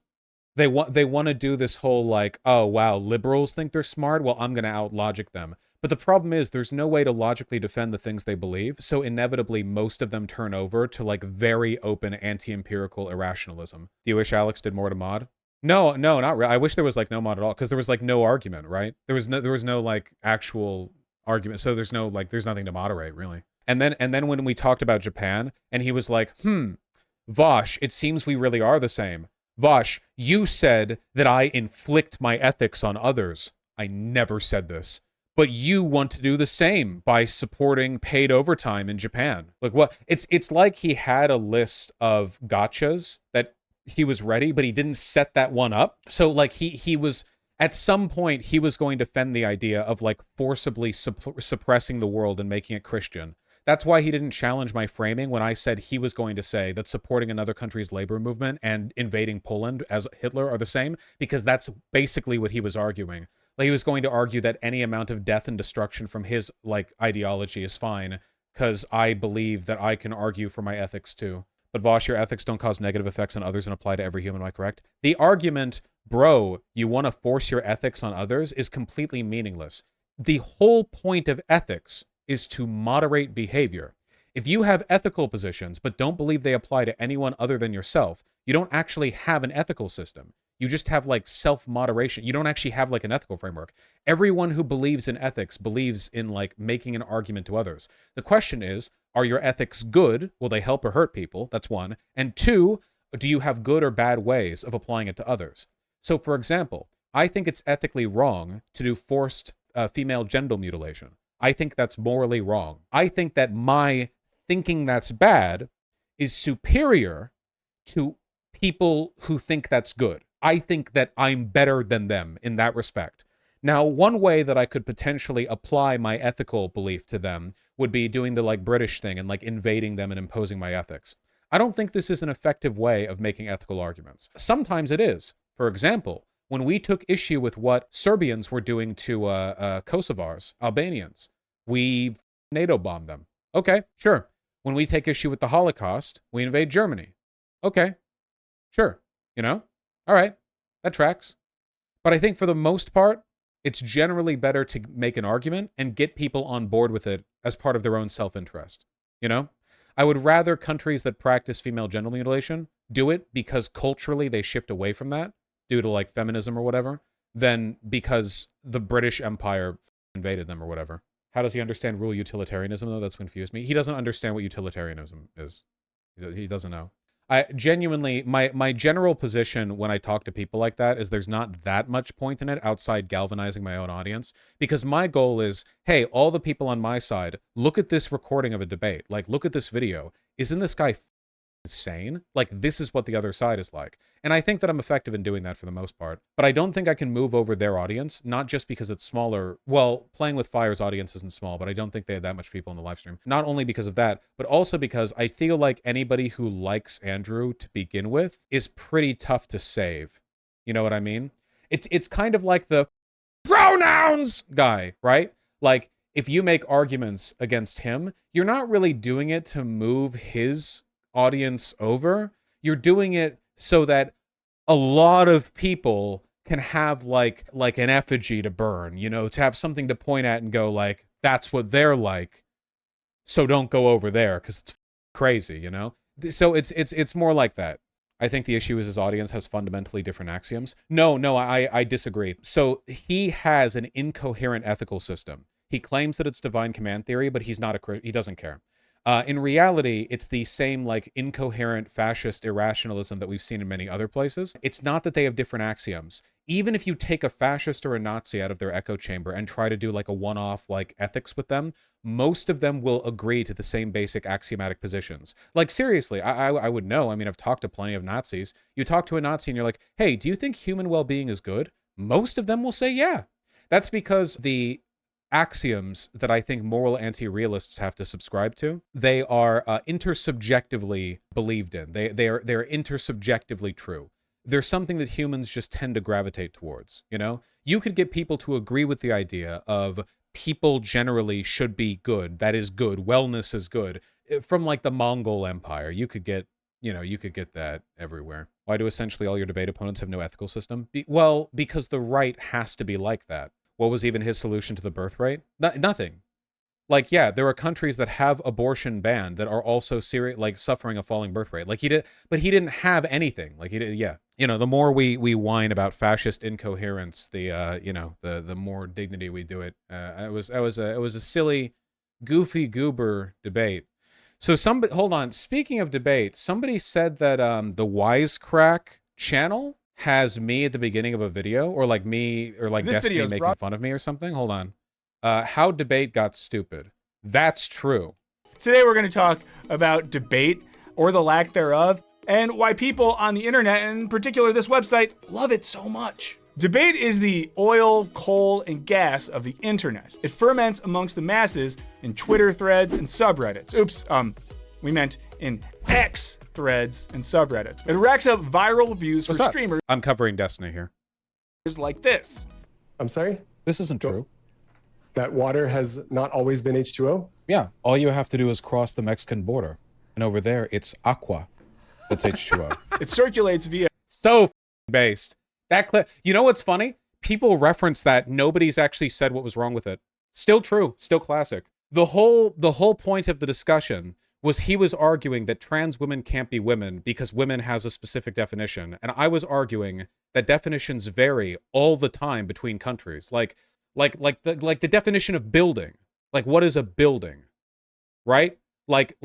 Speaker 5: They want to do this whole like, oh wow, liberals think they're smart, well I'm gonna out logic them. But the problem is there's no way to logically defend the things they believe, so inevitably most of them turn over to like very open anti-empirical irrationalism. Do you wish Alex did more to mod? No, not really. I wish there was like no mod at all, because there was like no argument, right? There was no like actual argument, so there's nothing to moderate really. And then when we talked about Japan, and he was like, Vaush, it seems we really are the same. Vaush, you said that I inflict my ethics on others. I never said this. But you want to do the same by supporting paid overtime in Japan. Like what? It's like he had a list of gotchas that he was ready, but he didn't set that one up. So like he was, at some point, he was going to defend the idea of like forcibly suppressing the world and making it Christian. That's why he didn't challenge my framing when I said he was going to say that supporting another country's labor movement and invading Poland as Hitler are the same, because that's basically what he was arguing. Like, he was going to argue that any amount of death and destruction from his like ideology is fine, because I believe that I can argue for my ethics too. But Vaush, your ethics don't cause negative effects on others and apply to every human, am I correct? The argument, bro, you want to force your ethics on others is completely meaningless. The whole point of ethics is to moderate behavior. If you have ethical positions but don't believe they apply to anyone other than yourself, you don't actually have an ethical system. You just have like self-moderation. You don't actually have like an ethical framework. Everyone who believes in ethics believes in like making an argument to others. The question is, are your ethics good? Will they help or hurt people? That's one. And two, do you have good or bad ways of applying it to others? So for example, I think it's ethically wrong to do forced female genital mutilation. I think that's morally wrong. I think that my thinking that's bad is superior to people who think that's good. I think that I'm better than them in that respect. Now, one way that I could potentially apply my ethical belief to them would be doing the like British thing and like invading them and imposing my ethics. I don't think this is an effective way of making ethical arguments. Sometimes it is. For example, when we took issue with what Serbians were doing to Kosovars, Albanians, we NATO bombed them. Okay, sure. When we take issue with the Holocaust, we invade Germany. Okay, sure. You know? All right, that tracks. But I think for the most part, it's generally better to make an argument and get people on board with it as part of their own self-interest. You know? I would rather countries that practice female genital mutilation do it because culturally they shift away from that due to like feminism or whatever, than because the British Empire invaded them or whatever. How does he understand rule utilitarianism, though? That's confused me. He doesn't understand what utilitarianism is. He doesn't know. I genuinely, my general position when I talk to people like that is there's not that much point in it outside galvanizing my own audience, because my goal is, hey, all the people on my side, look at this recording of a debate. Like, look at this video. Isn't this guy insane? Like, this is what the other side is like. And I think that I'm effective in doing that for the most part. But I don't think I can move over their audience, not just because it's smaller. Well, Playing with Fire's audience isn't small, but I don't think they had that much people in the live stream. Not only because of that, but also because I feel like anybody who likes Andrew to begin with is pretty tough to save. You know what I mean? It's kind of like the pronouns guy, right? Like, if you make arguments against him, you're not really doing it to move his audience over. You're doing it so that a lot of people can have like an effigy to burn, you know, to have something to point at and go like, that's what they're like, so don't go over there because it's crazy, you know? So it's more like that. I think the issue is his audience has fundamentally different axioms. No, I disagree. So he has an incoherent ethical system. He claims that it's divine command theory, but he's not he doesn't care. In reality, it's the same like incoherent fascist irrationalism that we've seen in many other places. It's not that they have different axioms. Even if you take a fascist or a Nazi out of their echo chamber and try to do like a one-off like ethics with them, most of them will agree to the same basic axiomatic positions. Like seriously, I would know. I mean, I've talked to plenty of Nazis. You talk to a Nazi and you're like, hey, do you think human well-being is good? Most of them will say yeah. That's because the axioms that I think moral anti-realists have to subscribe to, they are intersubjectively believed in. They're intersubjectively true. There's something that humans just tend to gravitate towards, you know? You could get people to agree with the idea of people generally should be good. That is good. Wellness is good. From like the Mongol Empire, you could get that everywhere. Why do essentially all your debate opponents have no ethical system? Well, because the right has to be like that. What was even his solution to the birth rate? Nothing. Like, yeah, there are countries that have abortion banned that are also like suffering a falling birth rate. Like he didn't have anything. Like he did, yeah. You know, the more we whine about fascist incoherence, the more dignity we do it. It was a silly, goofy goober debate. So hold on. Speaking of debate, somebody said that the Wisecrack channel has me at the beginning of a video, or like me, or like Destiny making fun of me or something. Hold on. How debate got stupid. That's true.
Speaker 6: Today we're going to talk about debate, or the lack thereof, and why people on the internet, and in particular this website, love it so much. Debate is the oil, coal, and gas of the internet. It ferments amongst the masses in Twitter threads and subreddits. Oops, we meant in X threads and subreddits. It racks up viral views for streamers.
Speaker 5: I'm covering Destiny here.
Speaker 6: Like this.
Speaker 7: I'm sorry?
Speaker 5: This isn't true.
Speaker 7: That water has not always been H2O?
Speaker 5: Yeah, all you have to do is cross the Mexican border. And over there, it's aqua. That's H2O.
Speaker 6: It circulates via...
Speaker 5: So based. That clip. You know what's funny? People reference that. Nobody's actually said what was wrong with it. Still true. Still classic. The whole point of the discussion was he was arguing that trans women can't be women because women has a specific definition. And I was arguing that definitions vary all the time between countries. Like the definition of building. Like, what is a building? Right? Like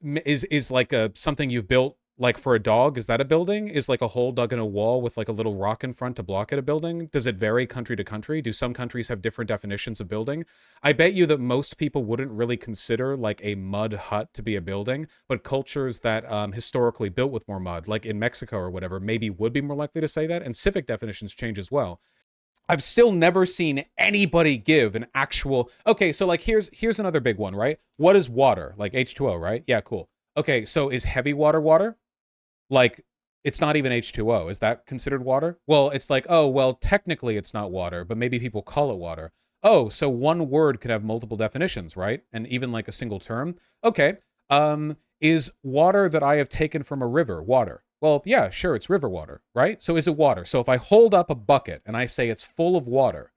Speaker 5: is like something you've built like for a dog, is that a building? Is like a hole dug in a wall with like a little rock in front to block it a building? Does it vary country to country? Do some countries have different definitions of building? I bet you that most people wouldn't really consider like a mud hut to be a building, but cultures that historically built with more mud, like in Mexico or whatever, maybe would be more likely to say that, and civic definitions change as well. I've still never seen anybody give an actual... Okay, so like here's another big one, right? What is water? Like H2O, right? Yeah, cool. Okay, so is heavy water water? Like, it's not even H2O. Is that considered water? Well, it's like, oh, well, technically it's not water, but maybe people call it water. Oh, so one word could have multiple definitions, right? And even like a single term. Okay, is water that I have taken from a river water? Well, yeah, sure, it's river water, right? So is it water? So if I hold up a bucket and I say it's full of water,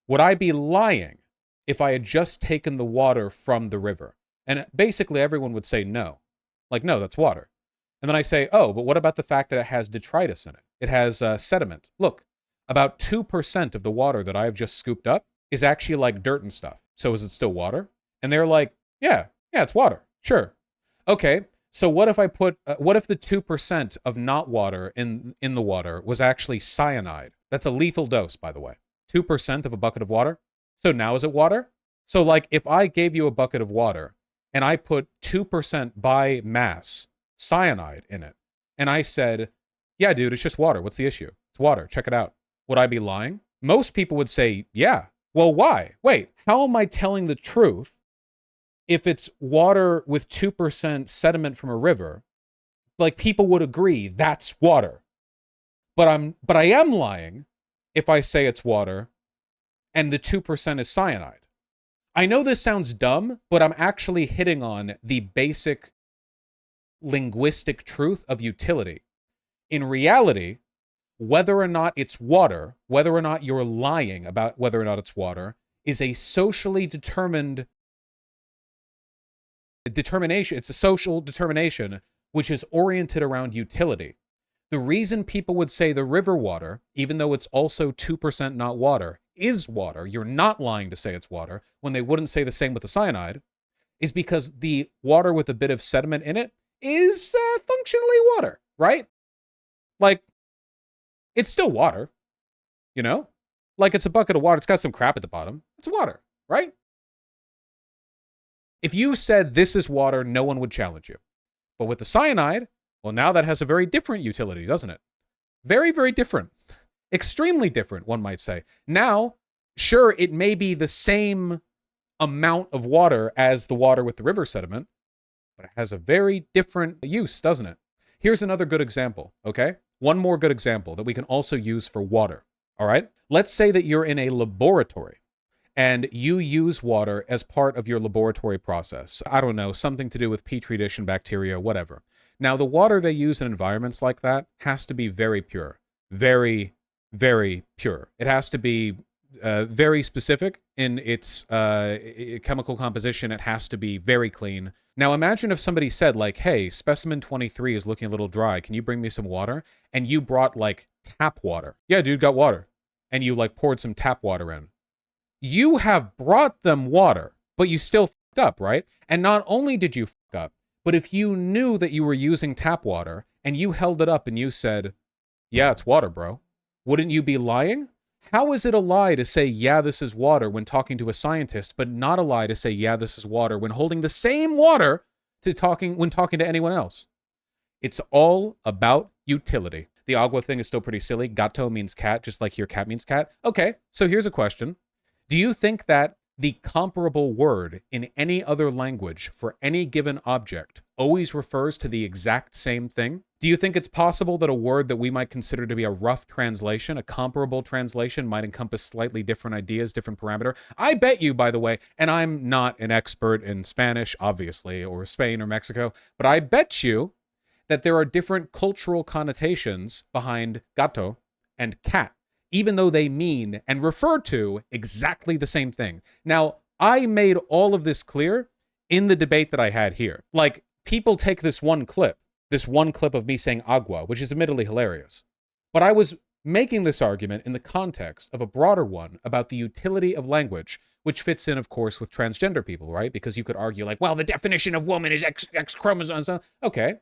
Speaker 5: would I be lying if I had just taken the water from the river? And basically everyone would say no. Like, no, that's water. And then I say, oh, but what about the fact that it has detritus in it? It has sediment. Look, about 2% of the water that I've just scooped up is actually like dirt and stuff. So is it still water? And they're like, yeah, it's water. Sure. Okay. So what if I put, what if the 2% of not water in the water was actually cyanide? That's a lethal dose, by the way. 2% of a bucket of water. So now is it water? So like if I gave you a bucket of water and I put 2% by mass cyanide in it, and I said, yeah, dude, it's just water. What's the issue? It's water. Check it out. Would I be lying? Most people would say, yeah. Well, why? Wait, how am I telling the truth if it's water with 2% sediment from a river? Like, people would agree that's water. But I am lying if I say it's water and the 2% is cyanide. I know this sounds dumb, but I'm actually hitting on the basic linguistic truth of utility. In reality, whether or not it's water, whether or not you're lying about whether or not it's water, is a socially determined determination. It's a social determination which is oriented around utility. The reason people would say the river water, even though it's also 2% not water, is water, you're not lying to say it's water, when they wouldn't say the same with the cyanide, is because the water with a bit of sediment in it is functionally water, right? Like, it's still water, you know? Like, it's a bucket of water. It's got some crap at the bottom. It's water, right? If you said this is water, no one would challenge you. But with the cyanide, well, now that has a very different utility, doesn't it? Very, very different. Extremely different, one might say. Now, sure, it may be the same amount of water as the water with the river sediment, but it has a very different use, doesn't it? Here's another good example, okay? One more good example that we can also use for water, all right? Let's say that you're in a laboratory and you use water as part of your laboratory process. I don't know, something to do with petri dish and bacteria, whatever. Now, the water they use in environments like that has to be very pure. Very, very pure. It has to be very specific in its chemical composition. It has to be very clean. Now, imagine if somebody said, like, hey, specimen 23 is looking a little dry. Can you bring me some water? And you brought, like, tap water. Yeah, dude, got water. And you, like, poured some tap water in. You have brought them water, but you still fucked up, right? And not only did you fuck up, but if you knew that you were using tap water and you held it up and you said, yeah, it's water, bro, wouldn't you be lying? How is it a lie to say, yeah, this is water when talking to a scientist, but not a lie to say, yeah, this is water when holding the same water when talking to anyone else? It's all about utility. The agua thing is still pretty silly. Gato means cat, just like here cat means cat. Okay, so here's a question. Do you think that the comparable word in any other language for any given object always refers to the exact same thing? Do you think it's possible that a word that we might consider to be a rough translation, a comparable translation, might encompass slightly different ideas, different parameter? I bet you, by the way, and I'm not an expert in Spanish, obviously, or Spain or Mexico, but I bet you that there are different cultural connotations behind gato and cat, even though they mean and refer to exactly the same thing. Now, I made all of this clear in the debate that I had here. Like, people take this one clip of me saying agua, which is admittedly hilarious. But I was making this argument in the context of a broader one about the utility of language, which fits in, of course, with transgender people, right? Because you could argue like, well, the definition of woman is X chromosomes. Okay,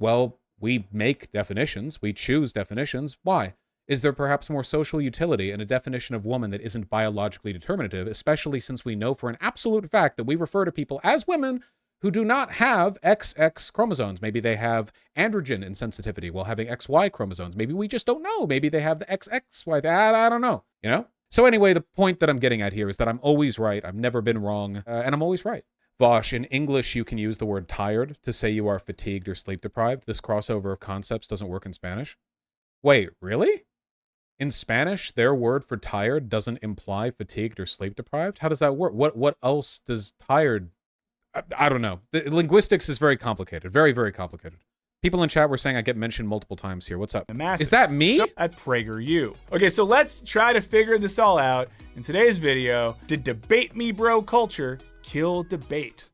Speaker 5: well, we make definitions. We choose definitions. Why? Is there perhaps more social utility in a definition of woman that isn't biologically determinative, especially since we know for an absolute fact that we refer to people as women who do not have XX chromosomes? Maybe they have androgen insensitivity while having XY chromosomes. Maybe we just don't know. Maybe they have the XXY. I don't know, you know? So anyway, the point that I'm getting at here is that I'm always right. I've never been wrong, and I'm always right. Vaush, in English, you can use the word tired to say you are fatigued or sleep deprived. This crossover of concepts doesn't work in Spanish. Wait, really? In Spanish, their word for tired doesn't imply fatigued or sleep deprived? How does that work? What else does tired... I don't know. The linguistics is very complicated. Very, very complicated. People in chat were saying I get mentioned multiple times here. What's up?
Speaker 6: The masses.
Speaker 5: Is that me?
Speaker 6: At PragerU. Okay, so let's try to figure this all out. In today's video, did debate me bro culture kill debate?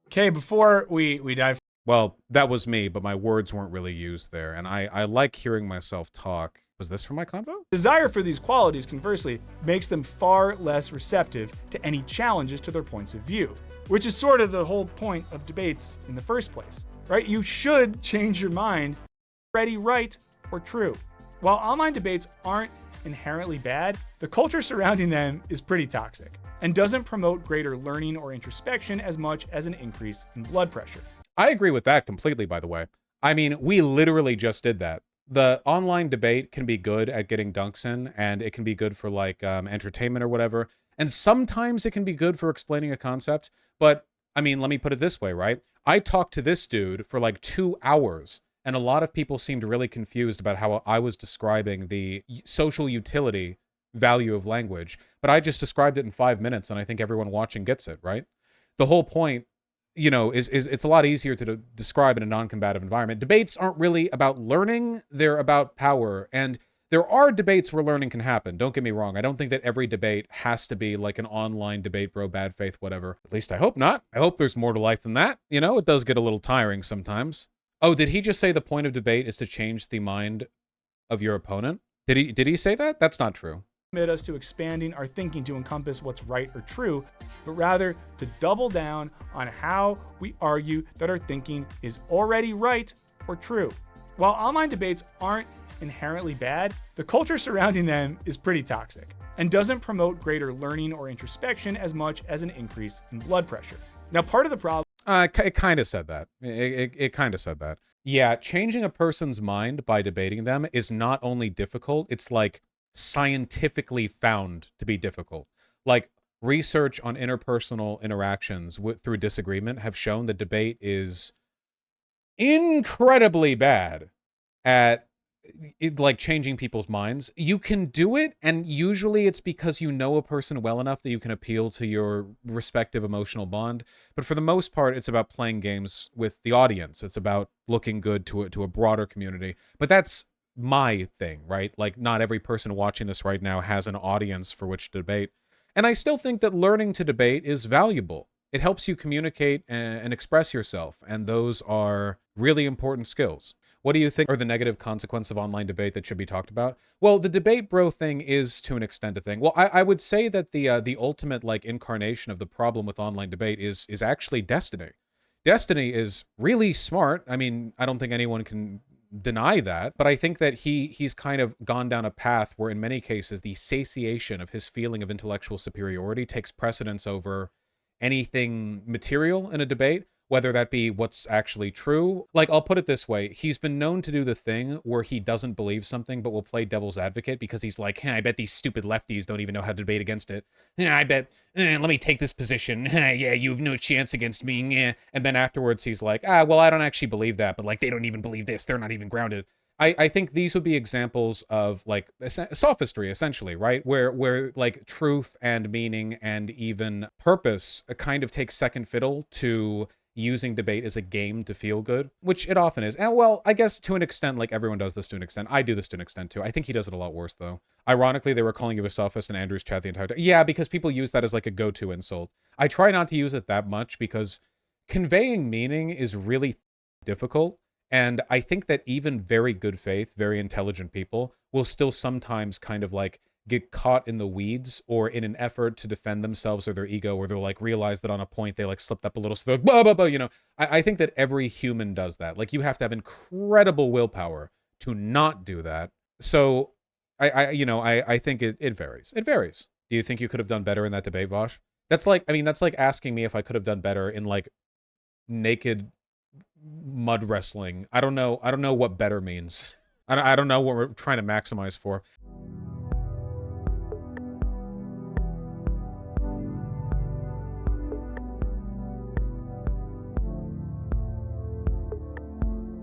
Speaker 6: Okay, before we dive.
Speaker 5: Well, that was me, but my words weren't really used there. And I like hearing myself talk. Was this from my convo?
Speaker 6: Desire for these qualities, conversely, makes them far less receptive to any challenges to their points of view, which is sort of the whole point of debates in the first place, right? You should change your mind, already right or true. While online debates aren't inherently bad, the culture surrounding them is pretty toxic and doesn't promote greater learning or introspection as much as an increase in blood pressure.
Speaker 5: I agree with that completely, by the way. I mean, we literally just did that. The online debate can be good at getting dunks in, and it can be good for like entertainment or whatever. And sometimes it can be good for explaining a concept. But I mean, let me put it this way, right? I talked to this dude for like 2 hours, and a lot of people seemed really confused about how I was describing the social utility value of language. But I just described it in 5 minutes, and I think everyone watching gets it, right? The whole point, you know, is it's a lot easier to describe in a non-combative environment. Debates aren't really about learning, they're about power. And there are debates where learning can happen. Don't get me wrong. I don't think that every debate has to be like an online debate, bro, bad faith, whatever. At least I hope not. I hope there's more to life than that. You know, it does get a little tiring sometimes. Oh, did he just say the point of debate is to change the mind of your opponent? Did he say that? That's not true.
Speaker 6: Commit us to expanding our thinking to encompass what's right or true, but rather to double down on how we argue that our thinking is already right or true. While online debates aren't inherently bad, the culture surrounding them is pretty toxic and doesn't promote greater learning or introspection as much as an increase in blood pressure. Now, part of the problem...
Speaker 5: It kind of said that. It kind of said that. Yeah, changing a person's mind by debating them is not only difficult, it's like scientifically found to be difficult. Like research on interpersonal interactions through disagreement have shown that debate is incredibly bad at like changing people's minds. You can do it, and usually it's because you know a person well enough that you can appeal to your respective emotional bond. But for the most part, it's about playing games with the audience. It's about looking good to a broader community. But that's my thing, right? Like, not every person watching this right now has an audience for which to debate. And I still think that learning to debate is valuable. It helps you communicate and express yourself, and those are really important skills. What do you think are the negative consequences of online debate that should be talked about? Well, the debate bro thing is to an extent a thing. Well, I would say that the ultimate like incarnation of the problem with online debate is actually Destiny. Destiny is really smart. I mean, I don't think anyone can deny that, but I think that he's kind of gone down a path where in many cases the satiation of his feeling of intellectual superiority takes precedence over anything material in a debate, whether that be what's actually true. Like, I'll put it this way. He's been known to do the thing where he doesn't believe something, but will play devil's advocate because he's like, I bet these stupid lefties don't even know how to debate against it. I bet, let me take this position. Yeah, you have no chance against me. Yeah. And then afterwards he's like, well, I don't actually believe that, but like, they don't even believe this. They're not even grounded. I think these would be examples of like sophistry, essentially, right? Where like truth and meaning and even purpose kind of takes second fiddle to using debate as a game to feel good, which it often is. And well, I guess to an extent, like everyone does this to an extent. I do this to an extent too. I think he does it a lot worse though. Ironically, they were calling you a sophist in Andrew's chat the entire time. Yeah, because people use that as like a go-to insult. I try not to use it that much because conveying meaning is really difficult. And I think that even very good faith, very intelligent people will still sometimes kind of like get caught in the weeds or in an effort to defend themselves or their ego, or they'll like realize that on a point they like slipped up a little, so they're like, blah, blah, blah, you know. I think that every human does that. Like, you have to have incredible willpower to not do that. So I think it varies. It varies. Do you think you could have done better in that debate, Vaush? That's like, I mean, that's like asking me if I could have done better in like naked mud wrestling. I don't know what better means. I don't know what we're trying to maximize for.